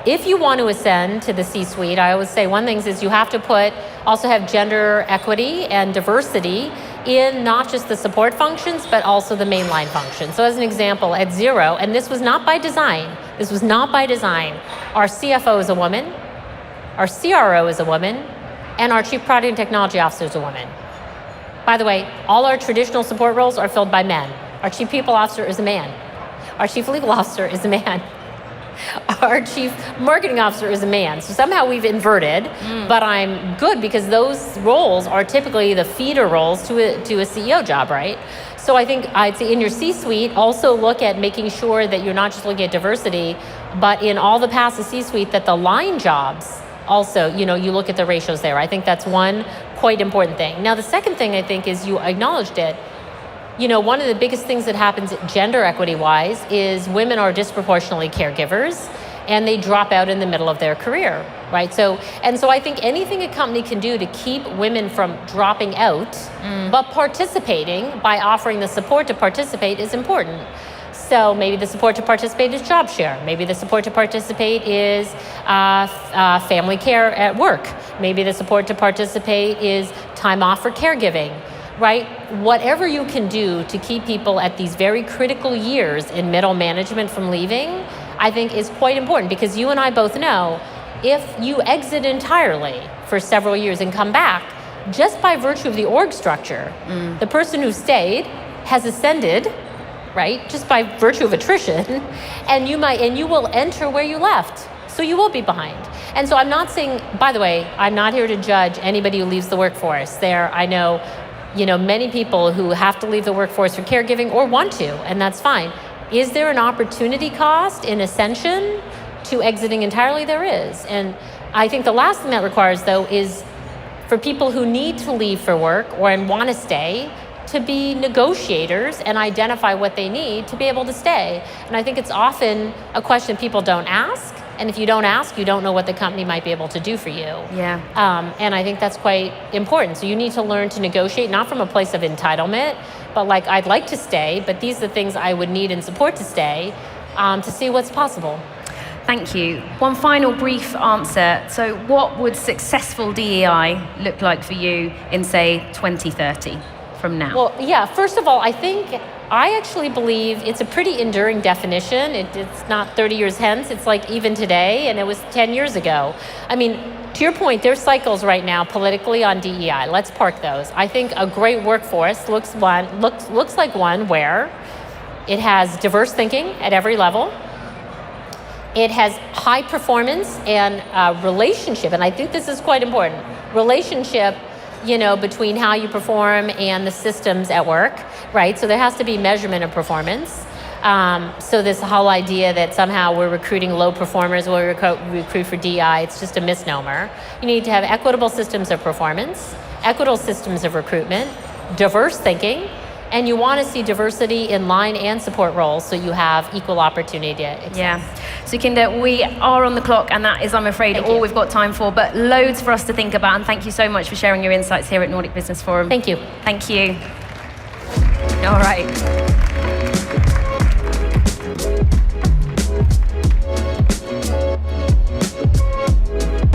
If you want to ascend to the C-suite, I always say one thing is you have to also have gender equity and diversity in not just the support functions, but also the mainline functions. So as an example, at Xero, and this was not by design, our CFO is a woman, our CRO is a woman, and our Chief Product and Technology Officer is a woman. By the way, all our traditional support roles are filled by men. Our Chief People Officer is a man. Our Chief Legal Officer is a man. Our Chief Marketing Officer is a man. So somehow we've inverted, but I'm good because those roles are typically the feeder roles to a CEO job, right? So I think I'd say in your C-suite, also look at making sure that you're not just looking at diversity, but in all the paths of C-suite, that the line jobs also, you look at the ratios there. I think that's one quite important thing. Now, the second thing I think is you acknowledged it. One of the biggest things that happens gender equity-wise is women are disproportionately caregivers. and they drop out in the middle of their career, right? So I think anything a company can do to keep women from dropping out, but participating by offering the support to participate is important. So maybe the support to participate is job share. Maybe the support to participate is family care at work. Maybe the support to participate is time off for caregiving, right? Whatever you can do to keep people at these very critical years in middle management from leaving, I think is quite important, because you and I both know if you exit entirely for several years and come back, just by virtue of the org structure, the person who stayed has ascended, right? Just by virtue of attrition, and you will enter where you left. So you will be behind. And so I'm not saying, by the way, I'm not here to judge anybody who leaves the workforce. I know, many people who have to leave the workforce for caregiving or want to, and that's fine. Is there an opportunity cost in ascension to exiting entirely? There is. And I think the last thing that requires, though, is for people who need to leave for work and want to stay, to be negotiators and identify what they need to be able to stay. And I think it's often a question people don't ask. And if you don't ask, you don't know what the company might be able to do for you. Yeah. And I think that's quite important. So you need to learn to negotiate, not from a place of entitlement, but like, I'd like to stay, but these are the things I would need and support to stay, to see what's possible. Thank you. One final brief answer. So what would successful DEI look like for you in, say, 2030 from now? Well, yeah, first of all, I actually believe it's a pretty enduring definition. It's not 30 years hence, it's like even today, and it was 10 years ago. I mean, to your point, there's cycles right now politically on DEI. Let's park those. I think a great workforce looks like one where it has diverse thinking at every level. It has high performance and relationship, and I think this is quite important. Relationship, between how you perform and the systems at work, right? So there has to be measurement of performance. So this whole idea that somehow we're recruiting low performers when we recruit for DEI, it's just a misnomer. You need to have equitable systems of performance, equitable systems of recruitment, diverse thinking, and you want to see diversity in line and support roles so you have equal opportunity to access. Yeah. Sukhinder, we are on the clock, and that is, I'm afraid, all we've got time for, but loads for us to think about, and thank you so much for sharing your insights here at Nordic Business Forum. Thank you. Thank you. All right.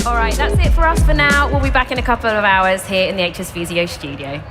All right, that's it for us for now. We'll be back in a couple of hours here in the HS Visio studio.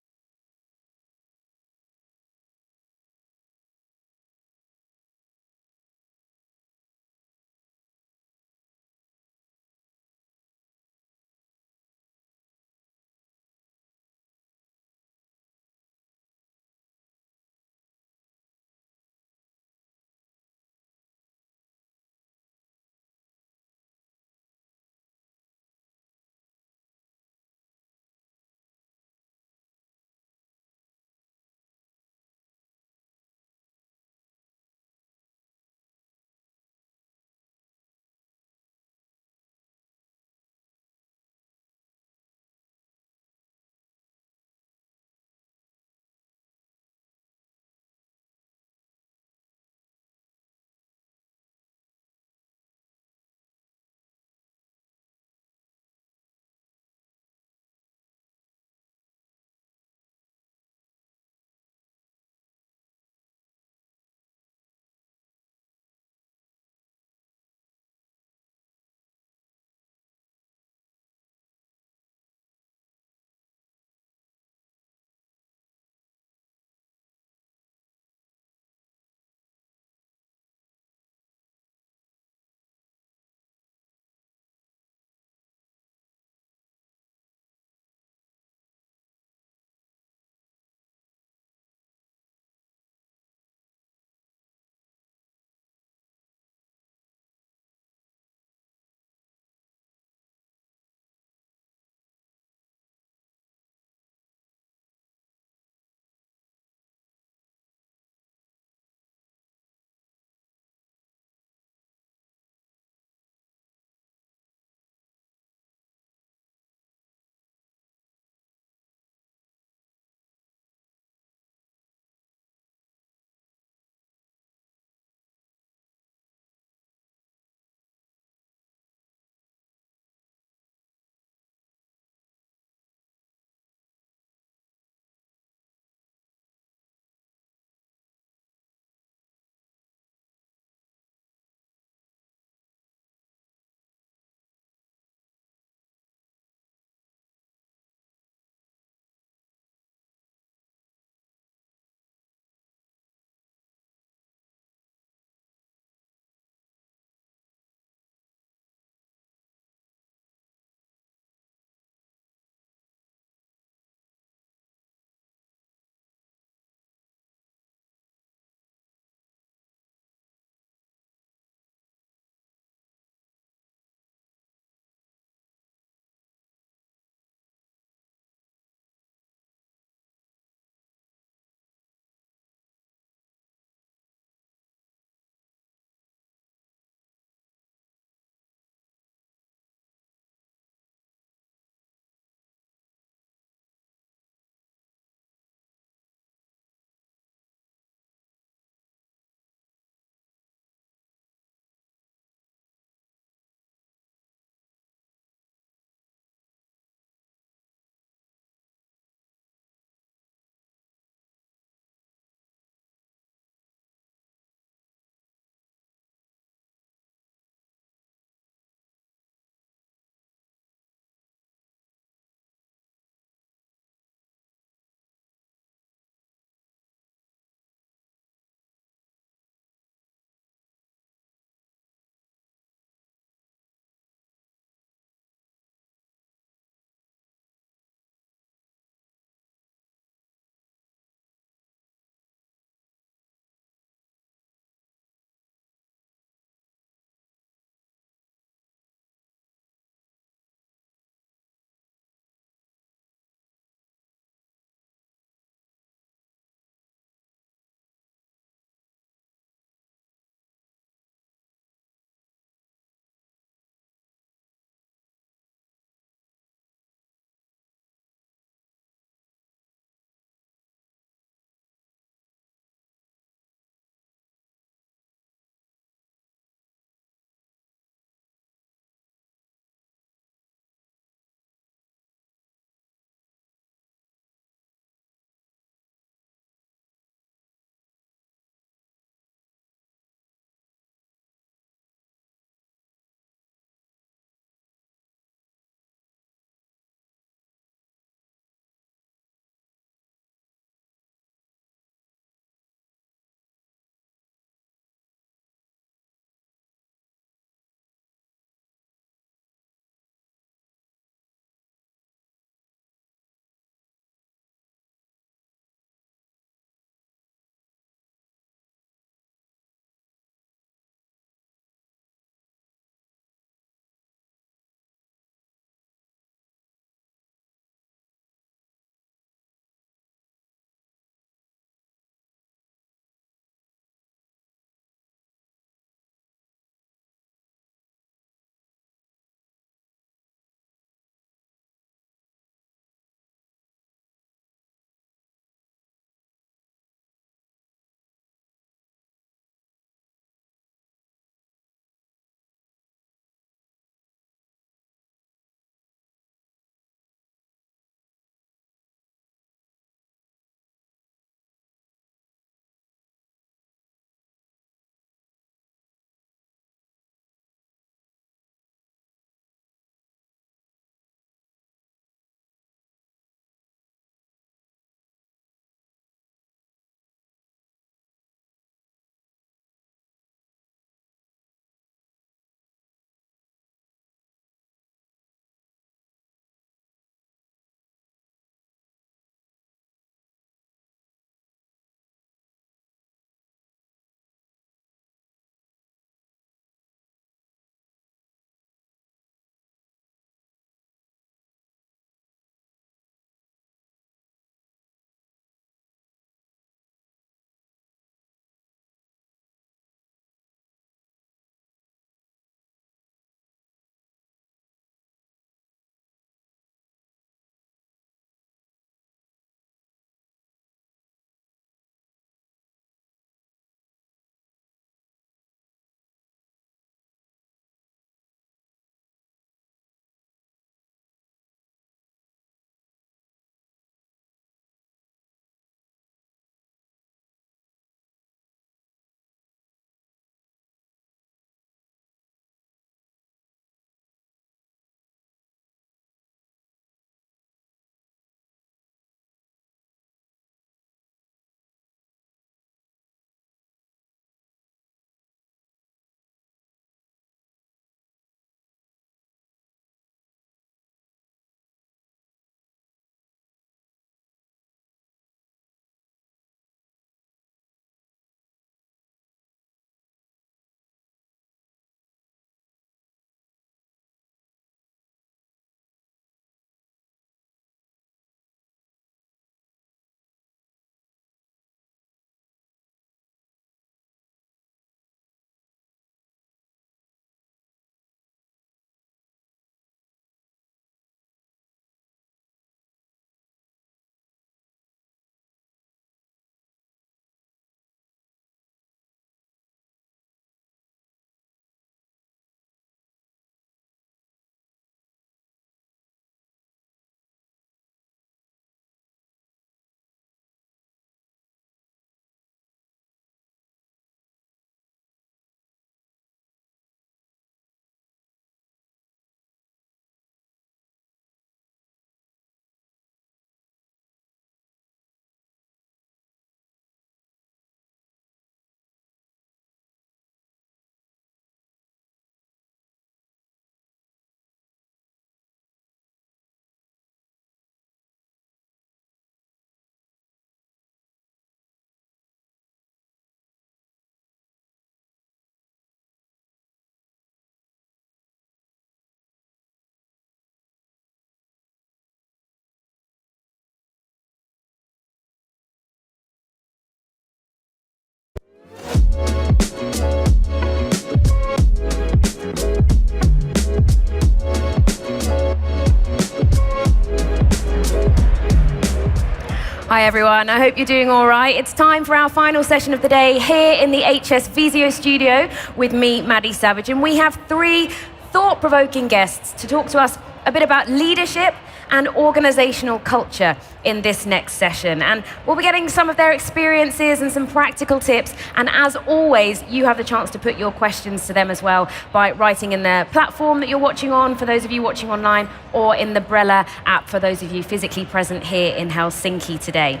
Hi everyone, I hope you're doing all right. It's time for our final session of the day here in the HS Visio Studio with me, Maddy Savage, and we have 3 thought-provoking guests to talk to us a bit about leadership and organizational culture in this next session. And we'll be getting some of their experiences and some practical tips. And as always, you have the chance to put your questions to them as well by writing in the platform that you're watching on, for those of you watching online, or in the Brella app for those of you physically present here in Helsinki today.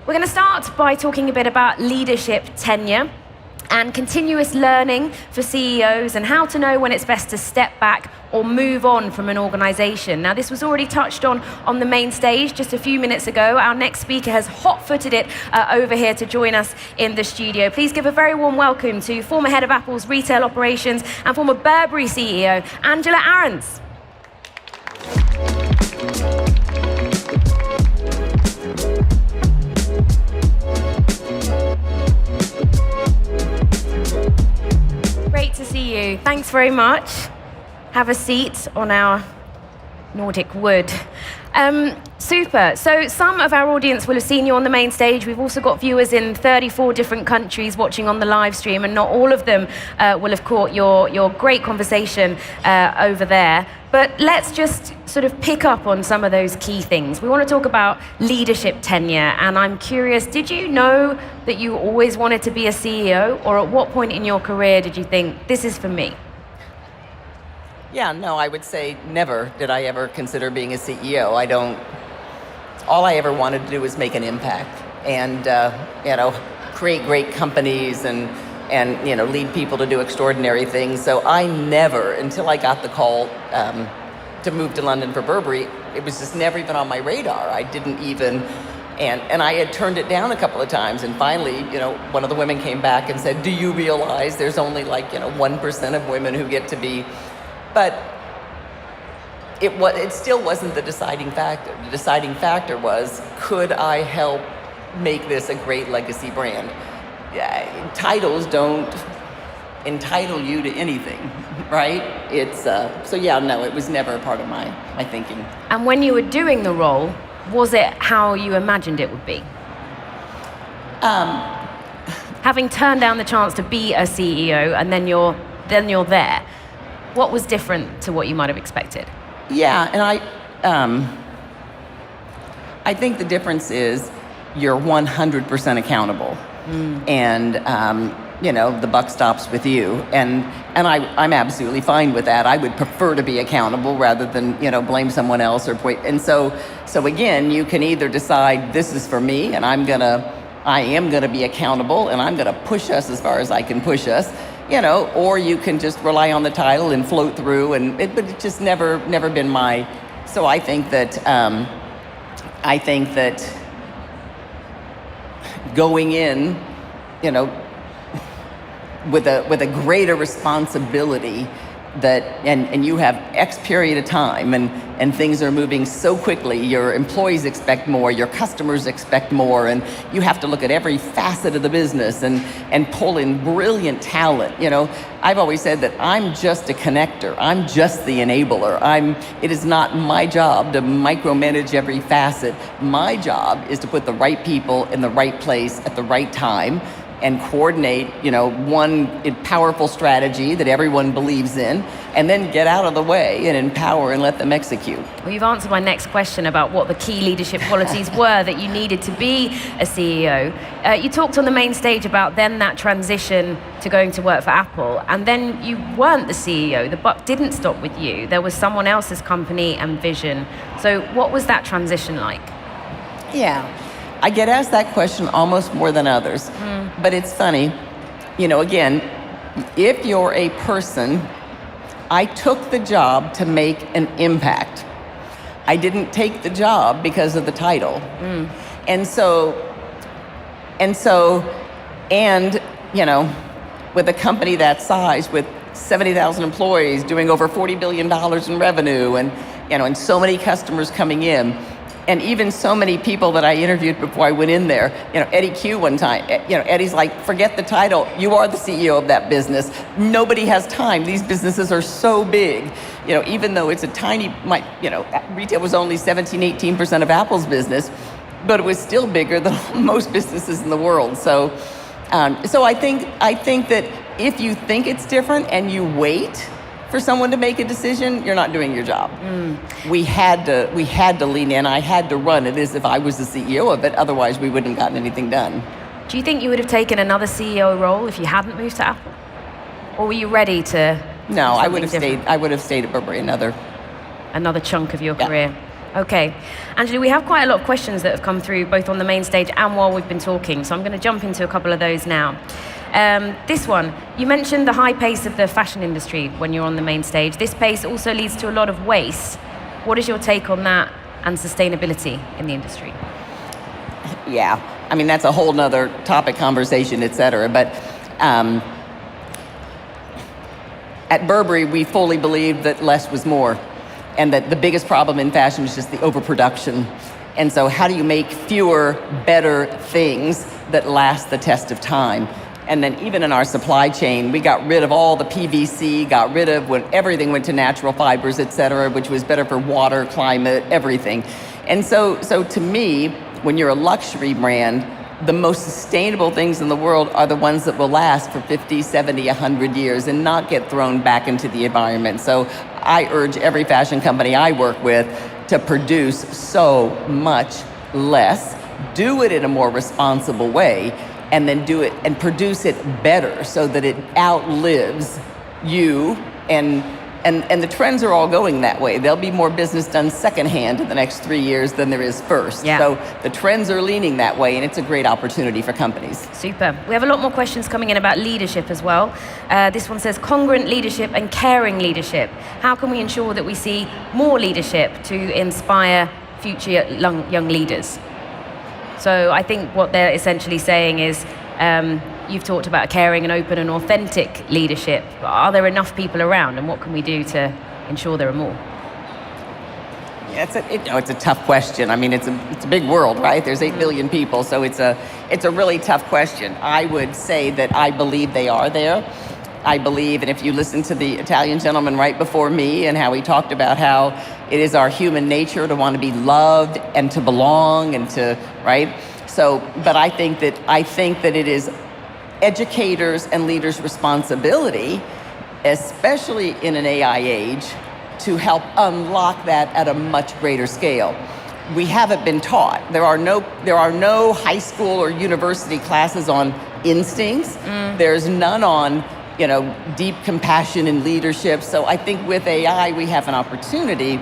We're going to start by talking a bit about leadership tenure and continuous learning for CEOs and how to know when it's best to step back or move on from an organization. Now, this was already touched on the main stage just a few minutes ago. Our next speaker has hot-footed it over here to join us in the studio. Please give a very warm welcome to former head of Apple's retail operations and former Burberry CEO, Angela Ahrendts. Great to see you. Thanks very much. Have a seat on our Nordic wood. Super. So some of our audience will have seen you on the main stage. We've also got viewers in 34 different countries watching on the live stream, and not all of them will have caught your great conversation over there. But let's just sort of pick up on some of those key things. We want to talk about leadership tenure, and I'm curious, did you know that you always wanted to be a CEO, or at what point in your career did you think, this is for me? Yeah, no, I would say never did I ever consider being a CEO. All I ever wanted to do was make an impact and, create great companies and lead people to do extraordinary things. So I never, until I got the call to move to London for Burberry, it was just never even on my radar. I didn't even, and I had turned it down a couple of times, and finally, one of the women came back and said, do you realize there's only 1% of women who get to be. But it still wasn't the deciding factor. The deciding factor was, could I help make this a great legacy brand? Titles don't entitle you to anything, right? It was never a part of my thinking. And when you were doing the role, was it how you imagined it would be? Having turned down the chance to be a CEO and then you're there, what was different to what you might have expected? Yeah, and I think the difference is you're 100% accountable, and the buck stops with you, and I'm absolutely fine with that. I would prefer to be accountable rather than blame someone else or point. And so again, you can either decide this is for me, and I am gonna be accountable, and I'm gonna push us as far as I can push us. Or you can just rely on the title and float through, but it's just never been my. So I think that going in, with a greater responsibility and you have X period of time and things are moving so quickly, your employees expect more, your customers expect more, and you have to look at every facet of the business and pull in brilliant talent. I've always said that I'm just a connector. I'm just the enabler. It is not my job to micromanage every facet. My job is to put the right people in the right place at the right time and coordinate, one powerful strategy that everyone believes in, and then get out of the way and empower and let them execute. Well, you've answered my next question about what the key leadership qualities were that you needed to be a CEO. You talked on the main stage about then that transition to going to work for Apple, and then you weren't the CEO. The buck didn't stop with you. There was someone else's company and vision. So what was that transition like? Yeah. I get asked that question almost more than others, but it's funny. Again, if you're a person, I took the job to make an impact. I didn't take the job because of the title. With a company that size, with 70,000 employees doing over $40 billion in revenue, and so many customers coming in, and even so many people that I interviewed before I went in there, Eddie Q one time, Eddie's like, forget the title, you are the CEO of that business. Nobody has time. These businesses are so big. Even though it's a tiny, retail was only 17, 18% of Apple's business, but it was still bigger than most businesses in the world. So I think that if you think it's different and you wait for someone to make a decision, you're not doing your job. We had to lean in. I had to run it as if I was the CEO of it. Otherwise, we wouldn't have gotten anything done. Do you think you would have taken another CEO role if you hadn't moved to Apple? Or were you ready to? No, I would have stayed. I would have stayed at Burberry another chunk of your career. Okay. Angela, we have quite a lot of questions that have come through both on the main stage and while we've been talking, so I'm going to jump into a couple of those now. This one, you mentioned the high pace of the fashion industry when you're on the main stage. This pace also leads to a lot of waste. What is your take on that and sustainability in the industry? Yeah, I mean, that's a whole nother topic, conversation, et cetera. But at Burberry, we fully believed that less was more, and that the biggest problem in fashion is just the overproduction. And so how do you make fewer, better things that last the test of time? And then even in our supply chain, we got rid of all the PVC, got rid of when everything went to natural fibers, et cetera, which was better for water, climate, everything. And so to me, when you're a luxury brand, the most sustainable things in the world are the ones that will last for 50, 70, 100 years and not get thrown back into the environment. So I urge every fashion company I work with to produce so much less, do it in a more responsible way, and then do it and produce it better so that it outlives you. And the trends are all going that way. There'll be more business done secondhand in the next 3 years than there is first. Yeah. So the trends are leaning that way, and it's a great opportunity for companies. Super. We have a lot more questions coming in about leadership as well. This one says, congruent leadership and caring leadership. How can we ensure that we see more leadership to inspire future young leaders? So I think what they're essentially saying is, you've talked about caring and open and authentic leadership. Are there enough people around, and what can we do to ensure there are more? Yeah, it's a tough question. I mean, it's a big world, right? There's 8 billion people, so it's a really tough question. I would say that I believe they are there. I believe, and if you listen to the Italian gentleman right before me and how he talked about how it is our human nature to want to be loved and to belong and to, right? So, but I think that it is educators and leaders' responsibility, especially in an AI age, to help unlock that at a much greater scale. We haven't been taught. There are no high school or university classes on instincts. There's none on, deep compassion and leadership. So I think with AI, we have an opportunity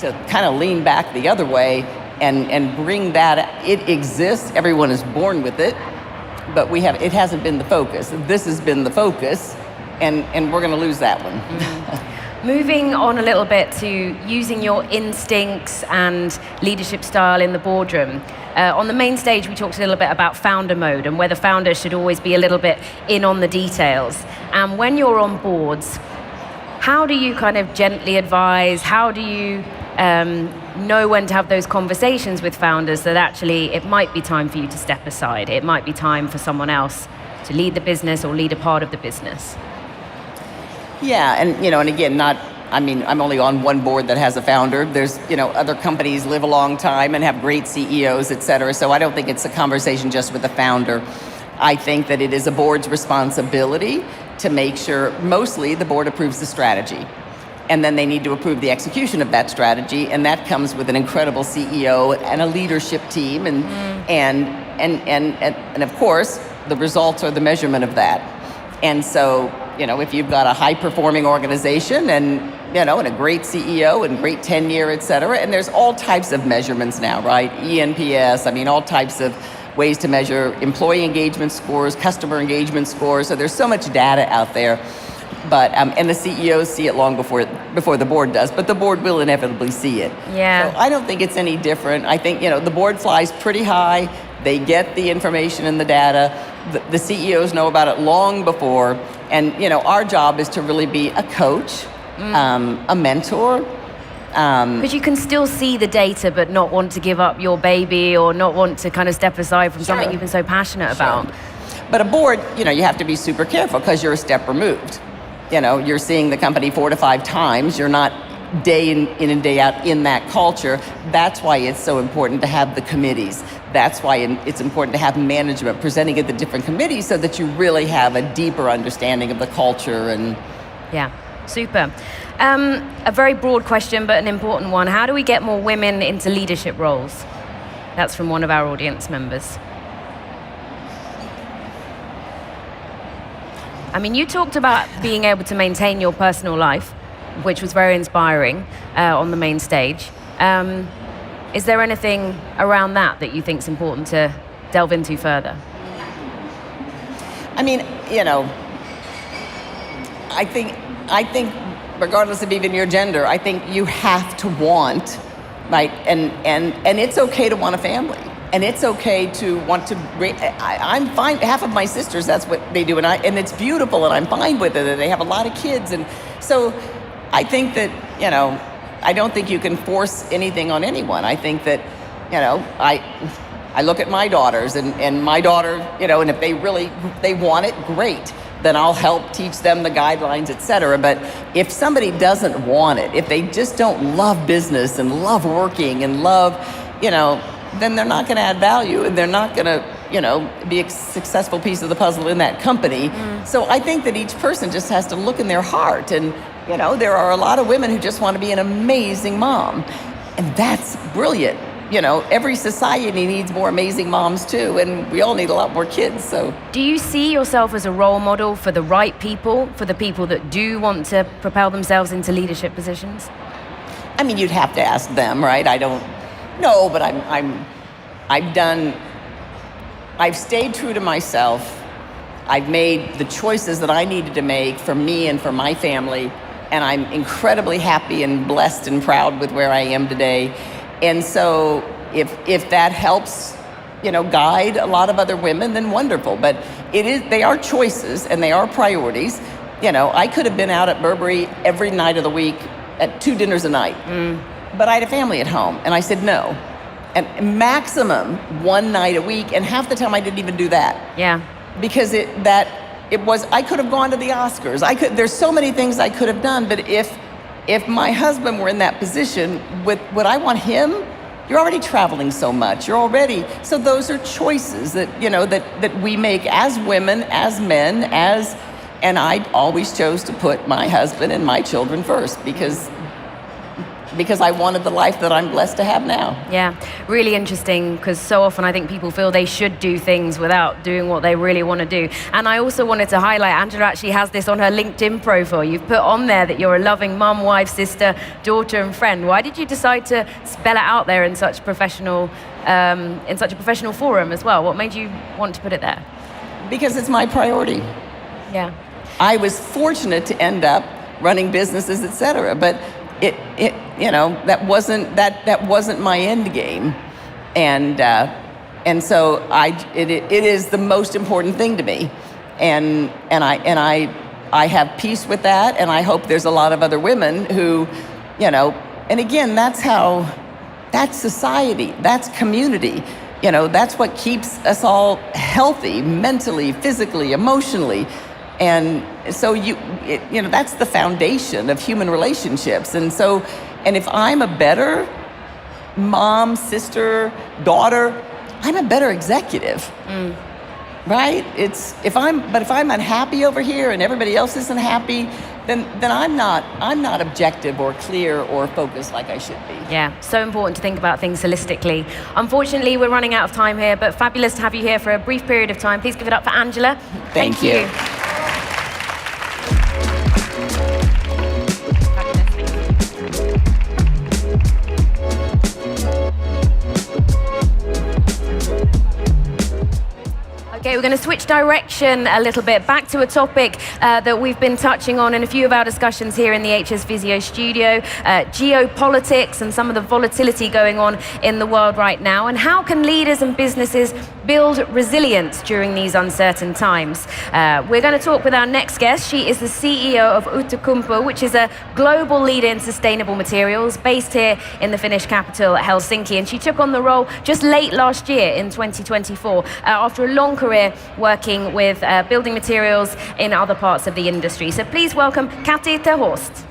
to kind of lean back the other way and bring that. It exists. Everyone is born with it. But it hasn't been the focus. This has been the focus, and we're going to lose that one. Moving on a little bit to using your instincts and leadership style in the boardroom. On the main stage, we talked a little bit about founder mode and whether founders should always be a little bit in on the details. And when you're on boards, how do you kind of gently advise? How do you know when to have those conversations with founders that actually it might be time for you to step aside? It might be time for someone else to lead the business or lead a part of the business. Yeah, and again, I'm only on one board that has a founder. There's, other companies live a long time and have great CEOs, et cetera. So I don't think it's a conversation just with the founder. I think that it is a board's responsibility to make sure, mostly the board approves the strategy. And then they need to approve the execution of that strategy, and that comes with an incredible CEO and a leadership team, and of course, the results are the measurement of that. And so, if you've got a high-performing organization and a great CEO and great tenure, et cetera, and there's all types of measurements now, right? ENPS, all types of ways to measure employee engagement scores, customer engagement scores. So there's so much data out there. But and the CEOs see it long before the board does, but the board will inevitably see it. Yeah. So I don't think it's any different. I think the board flies pretty high. They get the information and the data. The CEOs know about it long before, and our job is to really be a coach, a mentor. Because you can still see the data, but not want to give up your baby or not want to kind of step aside from something you've been so passionate about. But a board, you have to be super careful because you're a step removed. You're seeing the company 4 to 5 times. You're not day in and day out in that culture. That's why it's so important to have the committees. That's why it's important to have management presenting at the different committees so that you really have a deeper understanding of the culture. And yeah, super. A very broad question, but an important one. How do we get more women into leadership roles? That's from one of our audience members. I mean, you talked about being able to maintain your personal life, which was very inspiring on the main stage. Is there anything around that you think is important to delve into further? I mean, you know, I think regardless of even your gender, I think you have to want, right? And it's okay to want a family. And it's okay to want to, I'm fine, half of my sisters, that's what they do, and it's beautiful, and I'm fine with it, and they have a lot of kids, and so I think that, you know, I don't think you can force anything on anyone. I think that, you know, I look at my daughters, and my daughter, you know, and if they want it, great, then I'll help teach them the guidelines, et cetera. But if somebody doesn't want it, if they just don't love business and love working and love, you know, then they're not going to add value, and they're not going to, you know, be a successful piece of the puzzle in that company. So I think that each person just has to look in their heart, and, you know, there are a lot of women who just want to be an amazing mom, and that's brilliant. You know, every society needs more amazing moms too, and we all need a lot more kids, so. Do you see yourself as a role model for the right people, for the people that do want to propel themselves into leadership positions? I mean, you'd have to ask them, right? I don't know, but I've stayed true to myself. I've made the choices that I needed to make for me and for my family, and I'm incredibly happy and blessed and proud with where I am today. And so if that helps, you know, guide a lot of other women, then wonderful. But they are choices and they are priorities. You know, I could have been out at Burberry every night of the week at 2 dinners a night. But I had a family at home, and I said no. And maximum 1 night a week, and half the time I didn't even do that. Yeah. Because I could have gone to the Oscars. There's so many things I could have done, but if my husband were in that position, would I want him? You're already traveling so much. So those are choices that, you know, that we make as women, as men, and I always chose to put my husband and my children first because I wanted the life that I'm blessed to have now. Yeah, really interesting, because so often I think people feel they should do things without doing what they really want to do. And I also wanted to highlight, Angela actually has this on her LinkedIn profile. You've put on there that you're a loving mum, wife, sister, daughter, and friend. Why did you decide to spell it out there in such a professional forum as well? What made you want to put it there? Because it's my priority. Yeah. I was fortunate to end up running businesses, et cetera, but it you know, that wasn't my end game, and so it is the most important thing to me, and I have peace with that, and I hope there's a lot of other women who, you know, and again, that's society, that's community, you know, that's what keeps us all healthy mentally, physically, emotionally. And so you know, that's the foundation of human relationships. And if I'm a better mom, sister, daughter, I'm a better executive, right? If I'm unhappy over here and everybody else isn't happy, then I'm not objective or clear or focused like I should be. Yeah, so important to think about things holistically. Unfortunately, we're running out of time here, but fabulous to have you here for a brief period of time. Please give it up for Angela. Thank you. Okay, we're going to switch direction a little bit, back to a topic that we've been touching on in a few of our discussions here in the HS Visio studio, geopolitics and some of the volatility going on in the world right now, and how can leaders and businesses build resilience during these uncertain times. We're going to talk with our next guest. She is the CEO of Outokumpu, which is a global leader in sustainable materials based here in the Finnish capital, Helsinki, and she took on the role just late last year in 2024 after a long career working with building materials in other parts of the industry. So please welcome Kati ter Horst.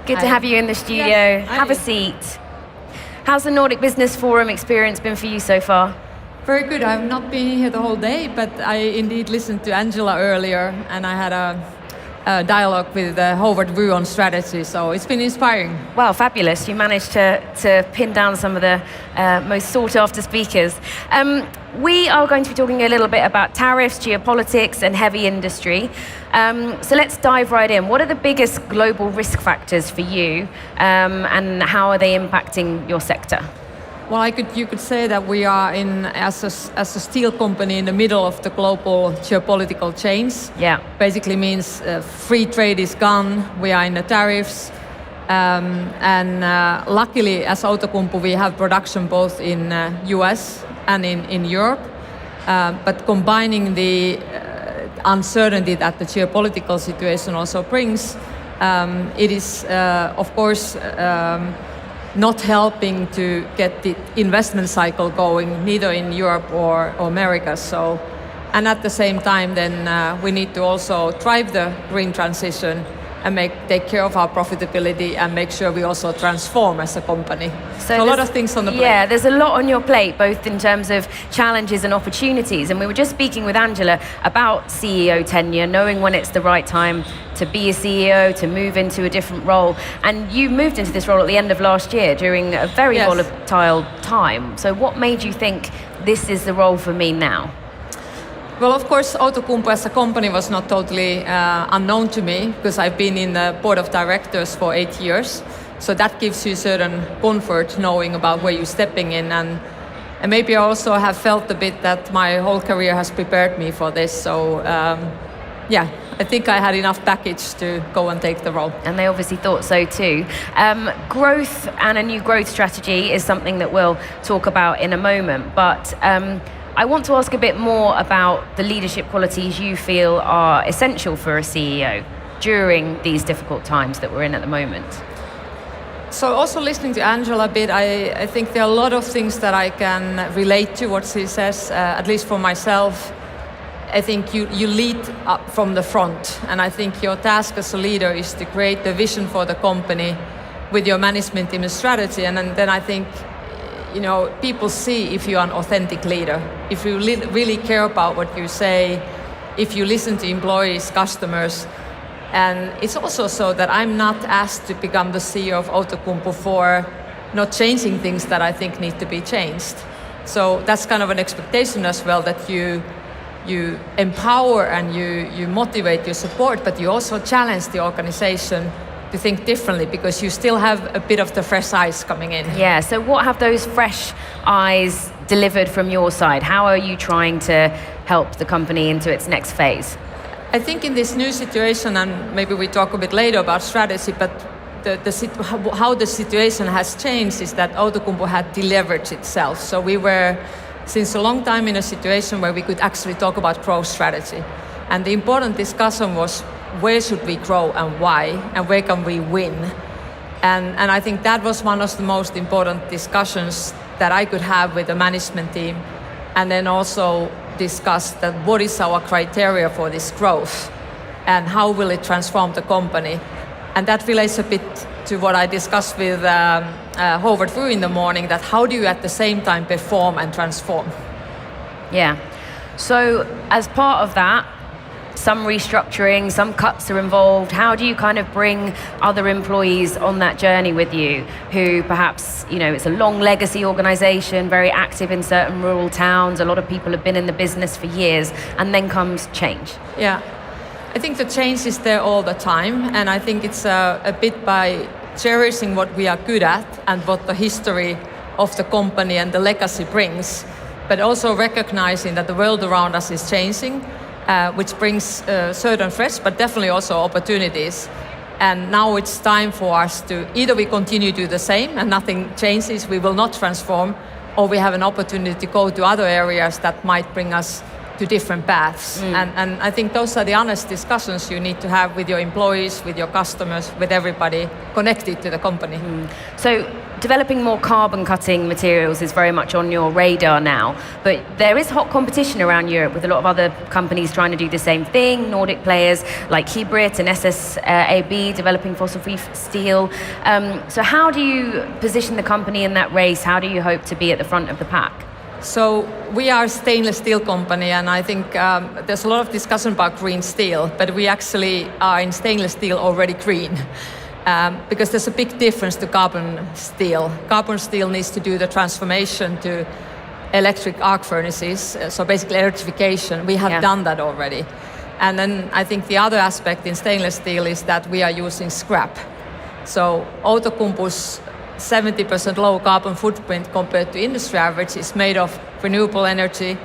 Good to have you in the studio. Yes, have a seat. How's the Nordic Business Forum experience been for you so far? Very good. I've not been here the whole day, but I indeed listened to Angela earlier, and I had a dialogue with Howard Wu on strategy, so it's been inspiring. Wow, fabulous. You managed to pin down some of the most sought-after speakers. We are going to be talking a little bit about tariffs, geopolitics, and heavy industry. So let's dive right in. What are the biggest global risk factors for you, and how are they impacting your sector? Well, you could say that we are as a steel company in the middle of the global geopolitical change. Yeah. Basically means free trade is gone. We are in the tariffs. And luckily, as Outokumpu, we have production both in US and in Europe. But combining the uncertainty that the geopolitical situation also brings, it is, of course, not helping to get the investment cycle going, neither in Europe or America. So, and at the same time, then we need to also drive the green transition and take care of our profitability and make sure we also transform as a company. So a lot of things on the plate. Yeah, there's a lot on your plate, both in terms of challenges and opportunities. And we were just speaking with Angela about CEO tenure, knowing when it's the right time to be a CEO, to move into a different role. And you moved into this role at the end of last year during a very volatile time. So what made you think this is the role for me now? Well, of course, Outokumpu as a company was not totally unknown to me, because I've been in the board of directors for 8 years. So that gives you certain comfort knowing about where you're stepping in. And maybe I also have felt a bit that my whole career has prepared me for this. So I think I had enough package to go and take the role. And they obviously thought so too. Growth and a new growth strategy is something that we'll talk about in a moment. But I want to ask a bit more about the leadership qualities you feel are essential for a CEO during these difficult times that we're in at the moment. So also listening to Angela a bit, I think there are a lot of things that I can relate to what she says, at least for myself. I think you lead up from the front, and I think your task as a leader is to create the vision for the company with your management team and strategy, and then I think people see if you're an authentic leader, if you really care about what you say, if you listen to employees, customers. And it's also so that I'm not asked to become the CEO of Outokumpu for not changing things that I think need to be changed. So that's kind of an expectation as well, that you empower and you motivate, you support, but you also challenge the organization to think differently, because you still have a bit of the fresh eyes coming in. Yeah, so what have those fresh eyes delivered from your side? How are you trying to help the company into its next phase? I think in this new situation, and maybe we talk a bit later about strategy, but how the situation has changed is that Outokumpu had deleveraged itself. So we were, since a long time, in a situation where we could actually talk about growth strategy. And the important discussion was, where should we grow and why, and where can we win? And I think that was one of the most important discussions that I could have with the management team, and then also discuss that what is our criteria for this growth and how will it transform the company. And that relates a bit to what I discussed with Howard Wu in the morning, that how do you at the same time perform and transform? Yeah. So as part of that, some restructuring, some cuts are involved. How do you kind of bring other employees on that journey with you who perhaps, it's a long legacy organization, very active in certain rural towns, a lot of people have been in the business for years, and then comes change? Yeah, I think the change is there all the time, and I think it's a bit by cherishing what we are good at and what the history of the company and the legacy brings, but also recognizing that the world around us is changing, which brings certain threats, but definitely also opportunities. And now it's time for us to, either we continue to do the same and nothing changes, we will not transform, or we have an opportunity to go to other areas that might bring us to different paths. And I think those are the honest discussions you need to have with your employees, with your customers, with everybody connected to the company. So developing more carbon cutting materials is very much on your radar now, but there is hot competition around Europe with a lot of other companies trying to do the same thing, Nordic players like Hybrid and SSAB developing fossil-free steel. So how do you position the company in that race? How do you hope to be at the front of the pack? So we are a stainless steel company, and I think there's a lot of discussion about green steel, but we actually are in stainless steel already green. Because there's a big difference to carbon steel. Carbon steel needs to do the transformation to electric arc furnaces, so basically electrification. We have done that already. And then I think the other aspect in stainless steel is that we are using scrap. So Outokumpu's 70% low carbon footprint compared to industry average is made of renewable energy,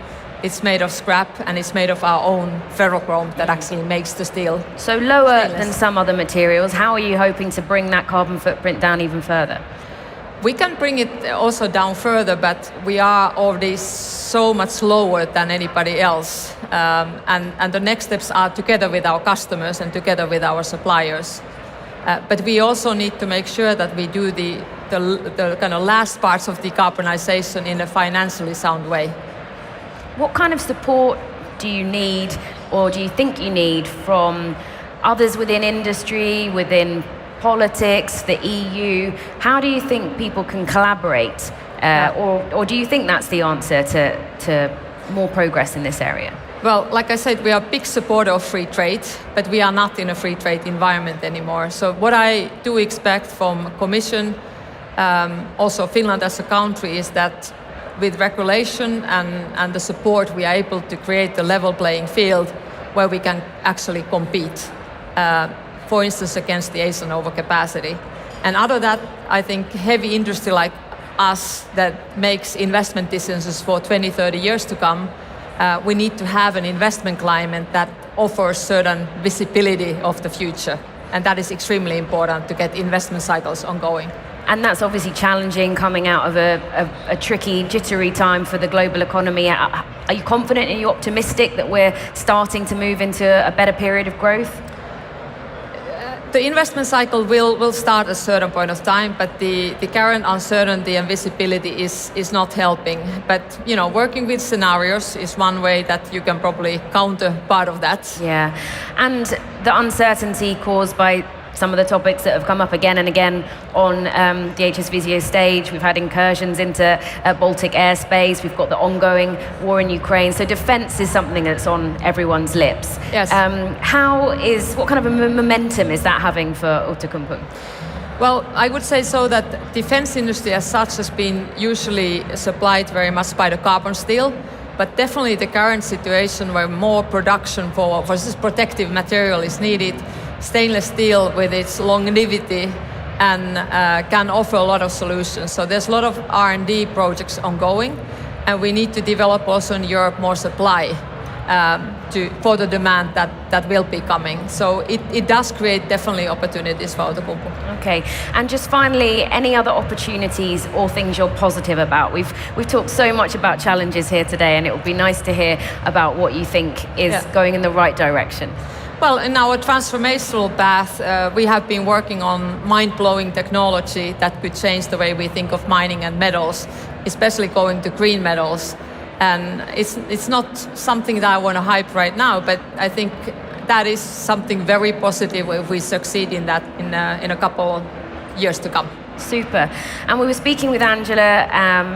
it's made of scrap, and it's made of our own ferrochrome that actually makes the steel. So lower than some other materials. How are you hoping to bring that carbon footprint down even further? We can bring it also down further, but we are already so much lower than anybody else. And the next steps are together with our customers and together with our suppliers. But we also need to make sure that we do the kind of last parts of decarbonization in a financially sound way. What kind of support do you need, or do you think you need, from others within industry, within politics, the EU? How do you think people can collaborate? Or do you think that's the answer to more progress in this area? Well, like I said, we are a big supporter of free trade, but we are not in a free trade environment anymore. So what I do expect from Commission, also Finland as a country, is that with regulation and the support, we are able to create a level playing field where we can actually compete, for instance, against the Asian overcapacity. And out of that, I think heavy industry like us that makes investment decisions for 20, 30 years to come, we need to have an investment climate that offers certain visibility of the future. And that is extremely important to get investment cycles ongoing. And that's obviously challenging coming out of a tricky, jittery time for the global economy. Are you confident, are you optimistic that we're starting to move into a better period of growth? The investment cycle will start at a certain point of time, but the current uncertainty and visibility is not helping. But working with scenarios is one way that you can probably counter part of that. Yeah, and the uncertainty caused by some of the topics that have come up again and again on the HS Visio stage. We've had incursions into Baltic airspace. We've got the ongoing war in Ukraine. So defense is something that's on everyone's lips. Yes. What kind of a momentum is that having for Outokumpu? Well, I would say so that defense industry as such has been usually supplied very much by the carbon steel. But definitely the current situation where more production for this protective material is needed, stainless steel with its longevity and can offer a lot of solutions. So there's a lot of R&D projects ongoing, and we need to develop also in Europe more supply for the demand that will be coming. So it does create definitely opportunities for Outokumpu. Okay, and just finally, any other opportunities or things you're positive about? We've talked so much about challenges here today, and it would be nice to hear about what you think is going in the right direction. Well, in our transformational path, we have been working on mind-blowing technology that could change the way we think of mining and metals, especially going to green metals. And it's not something that I want to hype right now, but I think that is something very positive if we succeed in that in a couple of years to come. Super. And we were speaking with Angela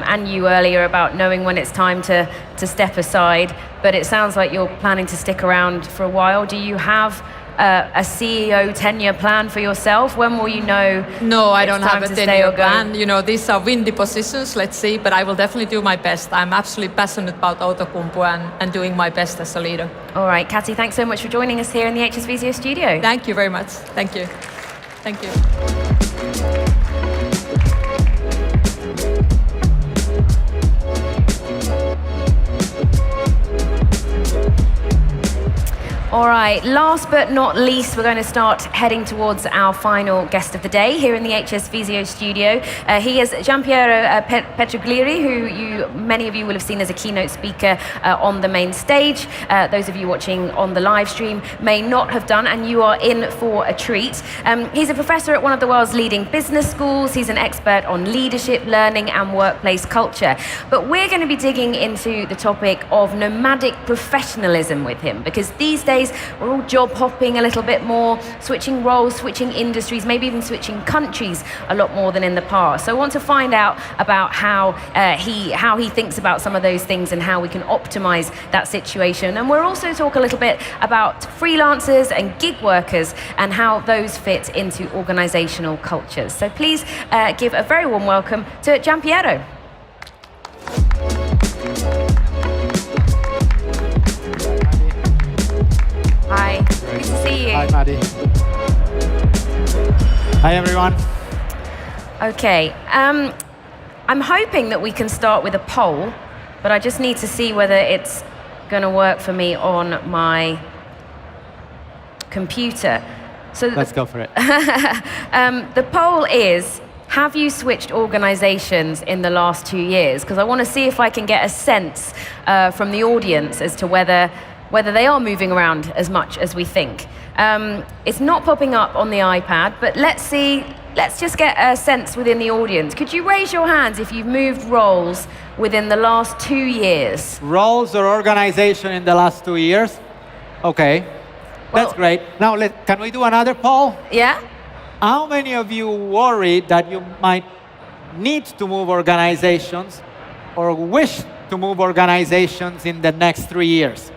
and you earlier about knowing when it's time to step aside, but it sounds like you're planning to stick around for a while. Do you have a CEO tenure plan for yourself? When will you know? No, I don't have a tenure plan. These are windy positions, let's see, but I will definitely do my best. I'm absolutely passionate about Outokumpu and doing my best as a leader. All right, Kati, thanks so much for joining us here in the HS Visio studio. Thank you very much. Thank you. Thank you. All right. Right, last but not least, we're going to start heading towards our final guest of the day here in the HS Visio studio. He is Giampiero Petroglieri, who many of you will have seen as a keynote speaker on the main stage. Those of you watching on the live stream may not have done, and you are in for a treat. He's a professor at one of the world's leading business schools. He's an expert on leadership, learning, and workplace culture. But we're going to be digging into the topic of nomadic professionalism with him, because these days we're all job hopping a little bit more, switching roles, switching industries, maybe even switching countries a lot more than in the past. So I want to find out about how he thinks about some of those things and how we can optimize that situation. And we'll also talk a little bit about freelancers and gig workers and how those fit into organizational cultures. So please give a very warm welcome to Giampiero. Hi, good to see you. Hi, Maddy. Hi, everyone. Okay, I'm hoping that we can start with a poll, but I just need to see whether it's going to work for me on my computer. So Let's go for it. The poll is, have you switched organizations in the last 2 years? Because I want to see if I can get a sense from the audience as to whether they are moving around as much as we think. It's not popping up on the iPad, but let's just get a sense within the audience. Could you raise your hands if you've moved roles within the last 2 years? Roles or organization in the last 2 years? Okay, that's great. Now, can we do another poll? Yeah? How many of you worry that you might need to move organizations or wish to move organizations in the next 3 years?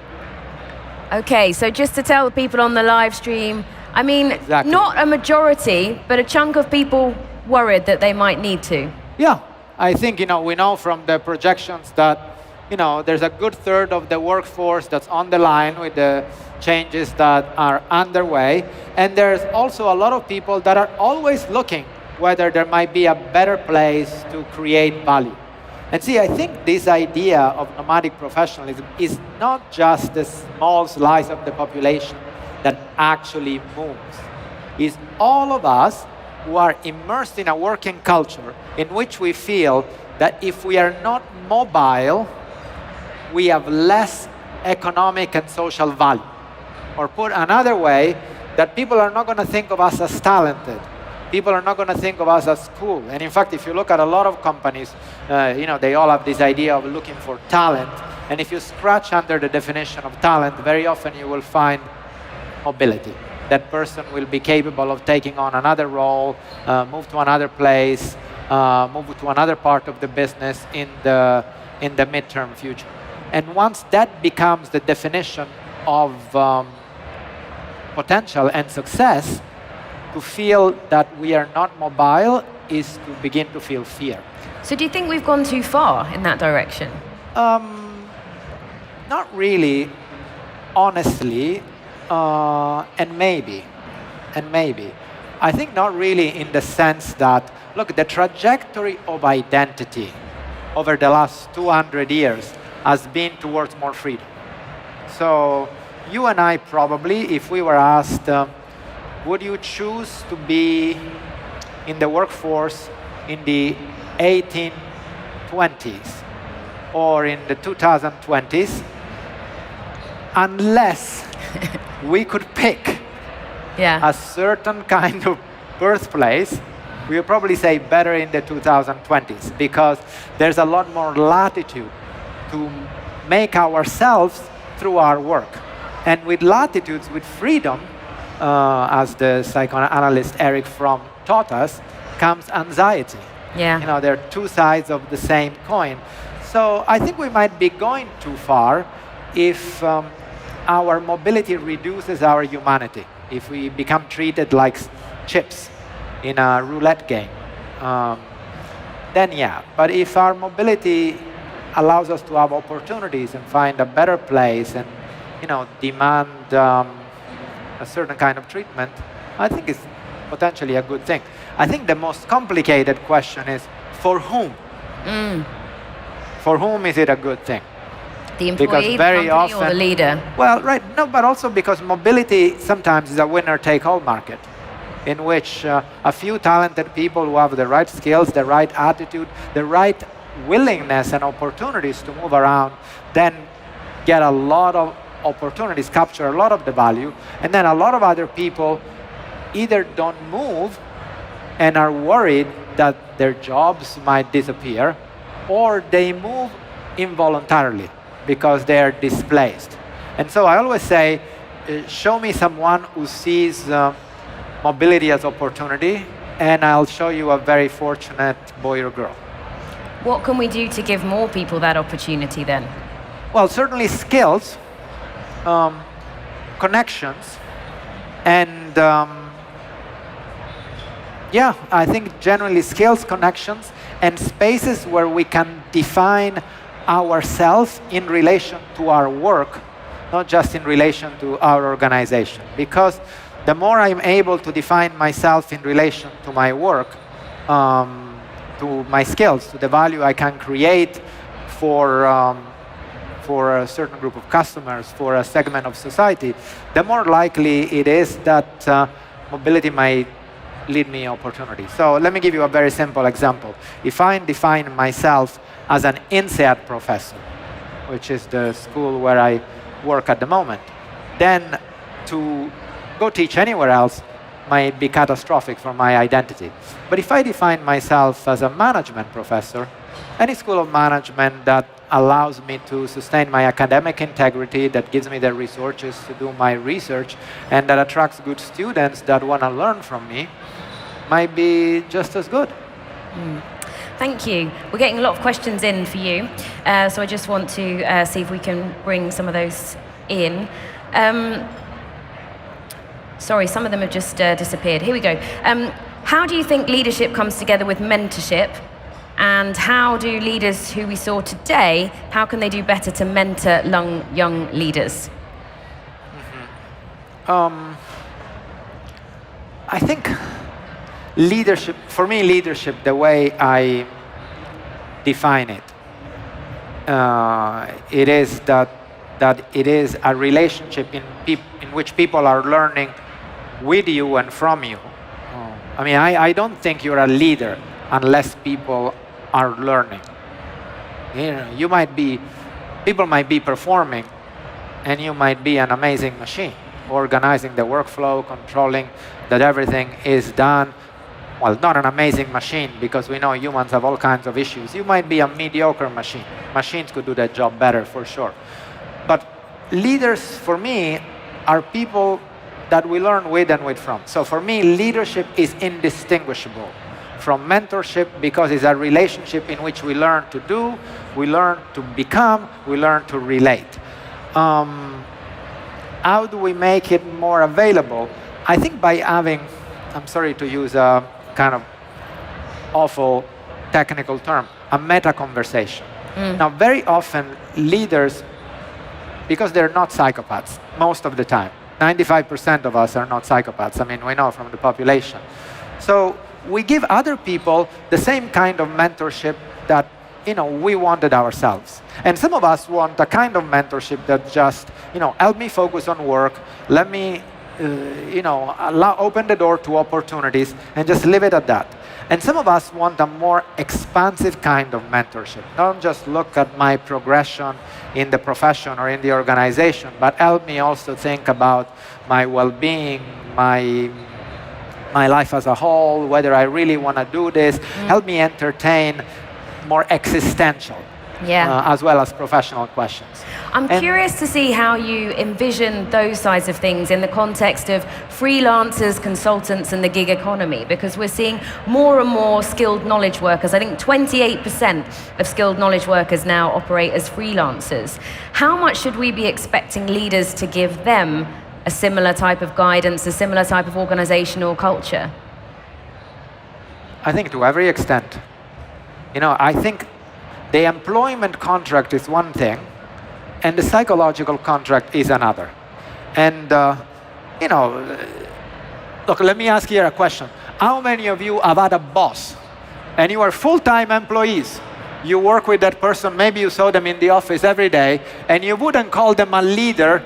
Okay, so just to tell the people on the live stream, I mean, not a majority, but a chunk of people worried that they might need to. Yeah, I think, we know from the projections that, there's a good third of the workforce that's on the line with the changes that are underway. And there's also a lot of people that are always looking whether there might be a better place to create value. And see, I think this idea of nomadic professionalism is not just the small slice of the population that actually moves. It's all of us who are immersed in a working culture in which we feel that if we are not mobile, we have less economic and social value. Or put another way, that people are not going to think of us as talented. People are not going to think of us as cool. And in fact, if you look at a lot of companies, they all have this idea of looking for talent. And if you scratch under the definition of talent, very often you will find mobility. That person will be capable of taking on another role, move to another place, move to another part of the business in the midterm future. And once that becomes the definition of potential and success, to feel that we are not mobile is to begin to feel fear. So do you think we've gone too far in that direction? Not really, honestly, and maybe. I think not really in the sense that, look, the trajectory of identity over the last 200 years has been towards more freedom. So you and I probably, if we were asked, would you choose to be in the workforce in the 1820s or in the 2020s, unless we could pick a certain kind of birthplace, we would probably say better in the 2020s, because there's a lot more latitude to make ourselves through our work. And with latitudes, with freedom, as the psychoanalyst Eric Fromm taught us, comes anxiety. Yeah. There are two sides of the same coin. So I think we might be going too far if our mobility reduces our humanity, if we become treated like chips in a roulette game. Then yeah, but if our mobility allows us to have opportunities and find a better place and demand a certain kind of treatment, I think it's potentially a good thing. I think the most complicated question is, for whom? For whom is it a good thing? The employee, because the very company, often, or the leader? Well, right, no, but also because mobility sometimes is a winner-take-all market, in which a few talented people who have the right skills, the right attitude, the right willingness and opportunities to move around, then get a lot of opportunities, capture a lot of the value, and then a lot of other people either don't move and are worried that their jobs might disappear, or they move involuntarily because they are displaced. And so I always say, show me someone who sees mobility as opportunity, and I'll show you a very fortunate boy or girl. What can we do to give more people that opportunity then? Well, certainly skills, connections, and yeah, I think generally skills, connections, and spaces where we can define ourselves in relation to our work, not just in relation to our organization. Because the more I'm able to define myself in relation to my work, to my skills, to the value I can create for a certain group of customers, for a segment of society, the more likely it is that mobility might lead me opportunity. So let me give you a very simple example. If I define myself as an INSEAD professor, which is the school where I work at the moment, then to go teach anywhere else might be catastrophic for my identity. But if I define myself as a management professor, any school of management that allows me to sustain my academic integrity, that gives me the resources to do my research, and that attracts good students that want to learn from me, might be just as good. Thank you. We're getting a lot of questions in for you, so I just want to see if we can bring some of those in. Sorry, some of them have just disappeared. Here we go. How do you think leadership comes together with mentorship? And how do leaders who we saw today, how can they do better to mentor young leaders? I think leadership, for me, leadership, the way I define it, it is that it is a relationship in which people are learning with you and from you. I mean, I don't think you're a leader unless people are learning. You know, people might be performing, and you might be an amazing machine, organizing the workflow, controlling that everything is done. Well, not an amazing machine, because we know humans have all kinds of issues. You might be a mediocre machine. Machines could do that job better, for sure. But leaders, for me, are people that we learn with and with from. So for me, leadership is indistinguishable from mentorship, because it's a relationship in which we learn to do, we learn to become, we learn to relate. How do we make it more available? I think by having, I'm sorry to use a kind of awful technical term, a meta conversation. Now, very often leaders, because they're not psychopaths most of the time, 95% of us are not psychopaths. I mean, we know from the population. So we give other people the same kind of mentorship that, you know, we wanted ourselves. And some of us want a kind of mentorship that just, you know, help me focus on work, let me, you know, open the door to opportunities, and just leave it at that. And some of us want a more expansive kind of mentorship. Don't just look at my progression in the profession or in the organization, but help me also think about my well-being, my life as a whole, whether I really want to do this. Help me entertain more existential, as well as professional questions. I'm curious to see how you envision those sides of things in the context of freelancers, consultants, and the gig economy, because we're seeing more and more skilled knowledge workers. I think 28% of skilled knowledge workers now operate as freelancers. How much should we be expecting leaders to give them a similar type of guidance, a similar type of organizational culture? I think to every extent. You know, I think the employment contract is one thing, and the psychological contract is another. And, you know, look, let me ask you a question. How many of you have had a boss, and you are full-time employees, you work with that person, maybe you saw them in the office every day, and you wouldn't call them a leader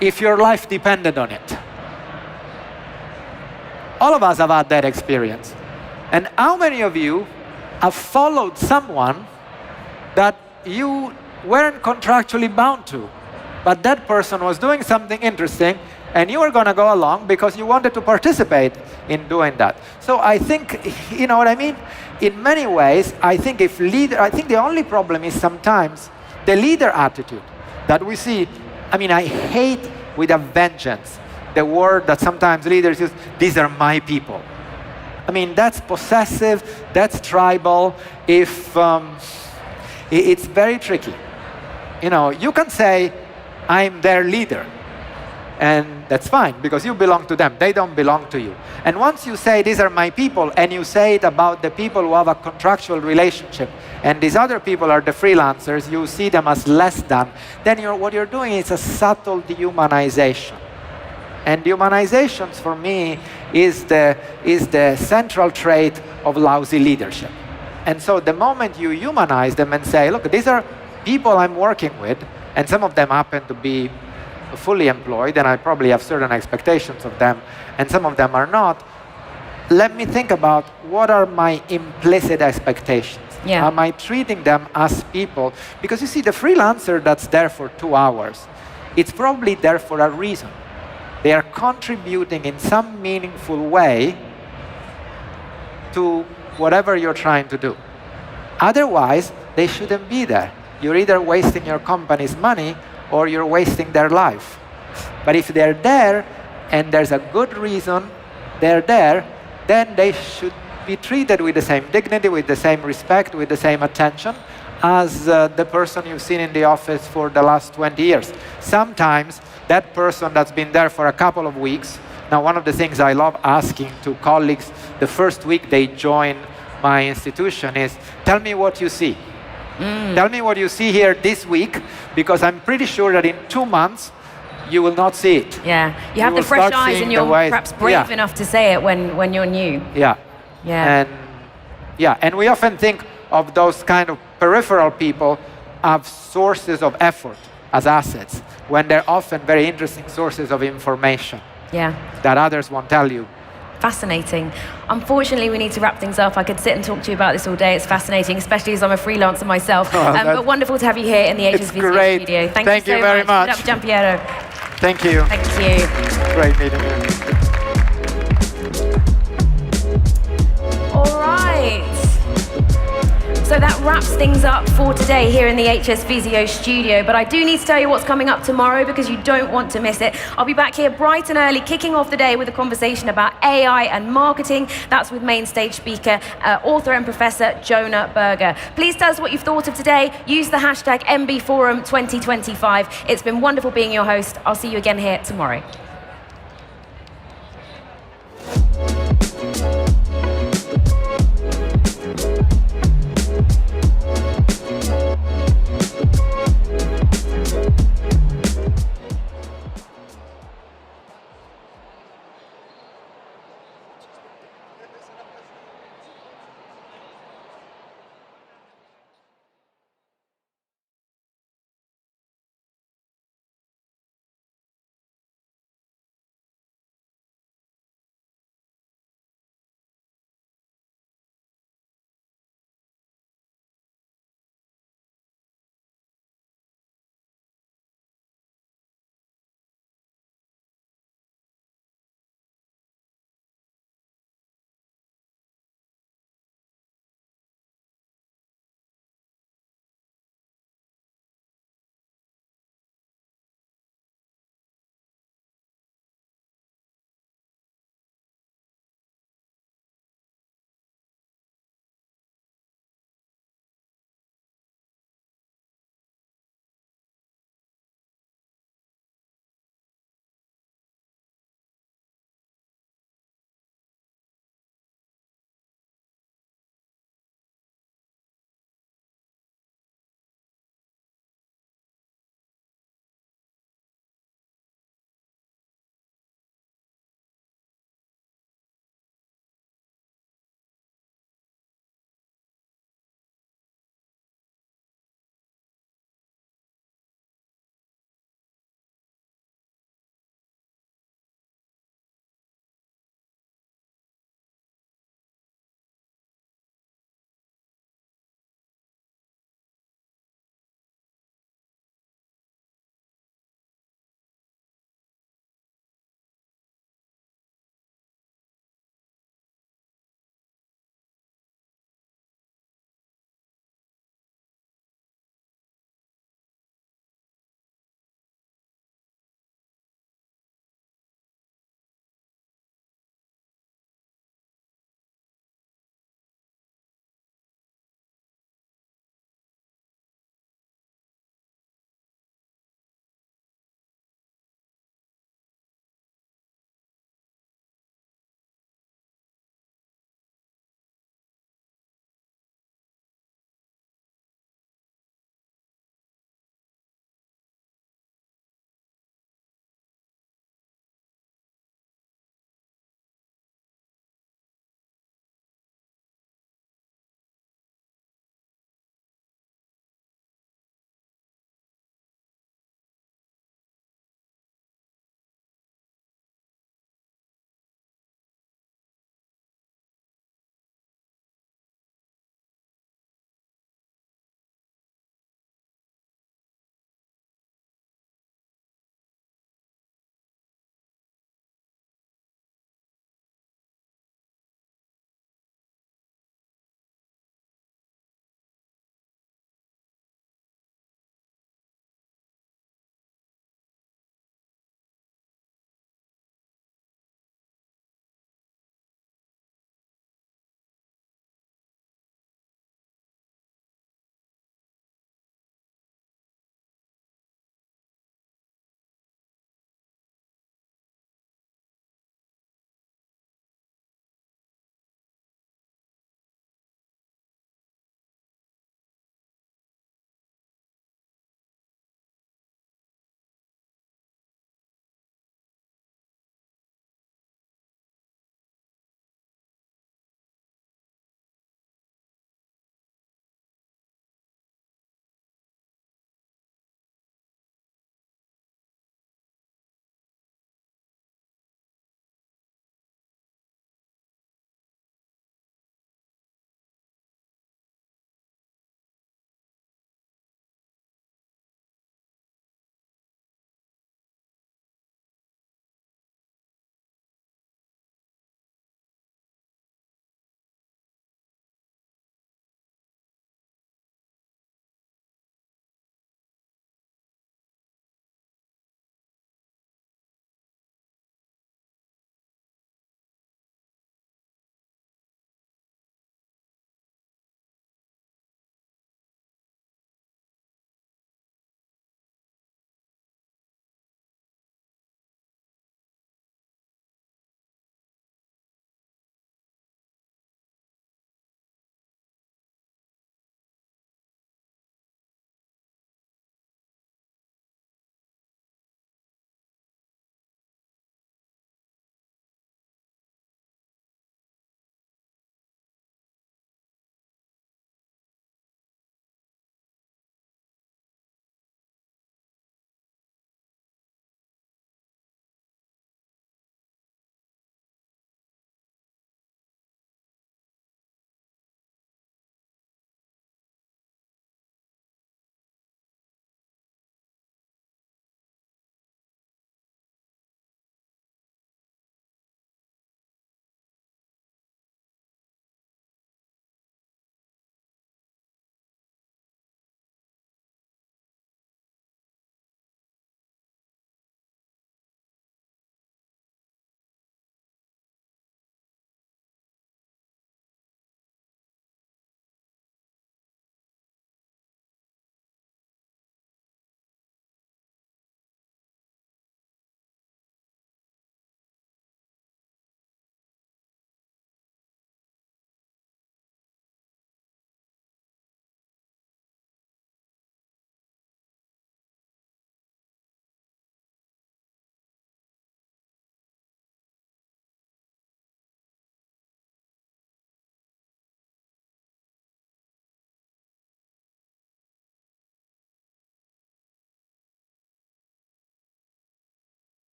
if your life depended on it. All of us have had that experience. And how many of you have followed someone that you weren't contractually bound to, but that person was doing something interesting, and you were going to go along because you wanted to participate in doing that? So I think, you know what I mean? In many ways, I think the only problem is sometimes the leader attitude that we see. I mean, I hate with a vengeance the word that sometimes leaders use, these are my people. I mean, that's possessive, that's tribal. It's very tricky. You know, you can say, I'm their leader. And that's fine, because you belong to them. They don't belong to you. And once you say, these are my people, and you say it about the people who have a contractual relationship, and these other people are the freelancers, you see them as less than, then what you're doing is a subtle dehumanization. And dehumanizations, for me, is the central trait of lousy leadership. And so the moment you humanize them and say, look, these are people I'm working with, and some of them happen to be fully employed, and I probably have certain expectations of them, and some of them are not, let me think about what are my implicit expectations. Yeah. Am I treating them as people? Because you see, the freelancer that's there for 2 hours, it's probably there for a reason. They are contributing in some meaningful way to whatever you're trying to do. Otherwise, they shouldn't be there. You're either wasting your company's money or you're wasting their life. But if they're there and there's a good reason they're there, then they should be treated with the same dignity, with the same respect, with the same attention as the person you've seen in the office for the last 20 years. Sometimes that person that's been there for a couple of weeks, now one of the things I love asking to colleagues the first week they join my institution is, tell me what you see. Tell me what you see here this week, because I'm pretty sure that in 2 months, you will not see it. Yeah, you have the fresh eyes and you're perhaps brave enough to say it when you're new. Yeah. Yeah. And we often think of those kind of peripheral people as sources of effort, as assets, when they're often very interesting sources of information. Yeah. That others won't tell you. Fascinating. Unfortunately, we need to wrap things up. I could sit and talk to you about this all day. It's fascinating, especially as I'm a freelancer myself. But wonderful to have you here in the HS Visio Studio. Thank you so very much. Giampiero. Thank you. Thank you. Great meeting you. All right. So that wraps things up for today here in the HS Visio Studio. But I do need to tell you what's coming up tomorrow, because you don't want to miss it. I'll be back here bright and early, kicking off the day with a conversation about AI and marketing. That's with main stage speaker, author and professor Jonah Berger. Please tell us what you've thought of today. Use the hashtag nbforum2025. It's been wonderful being your host. I'll see you again here tomorrow.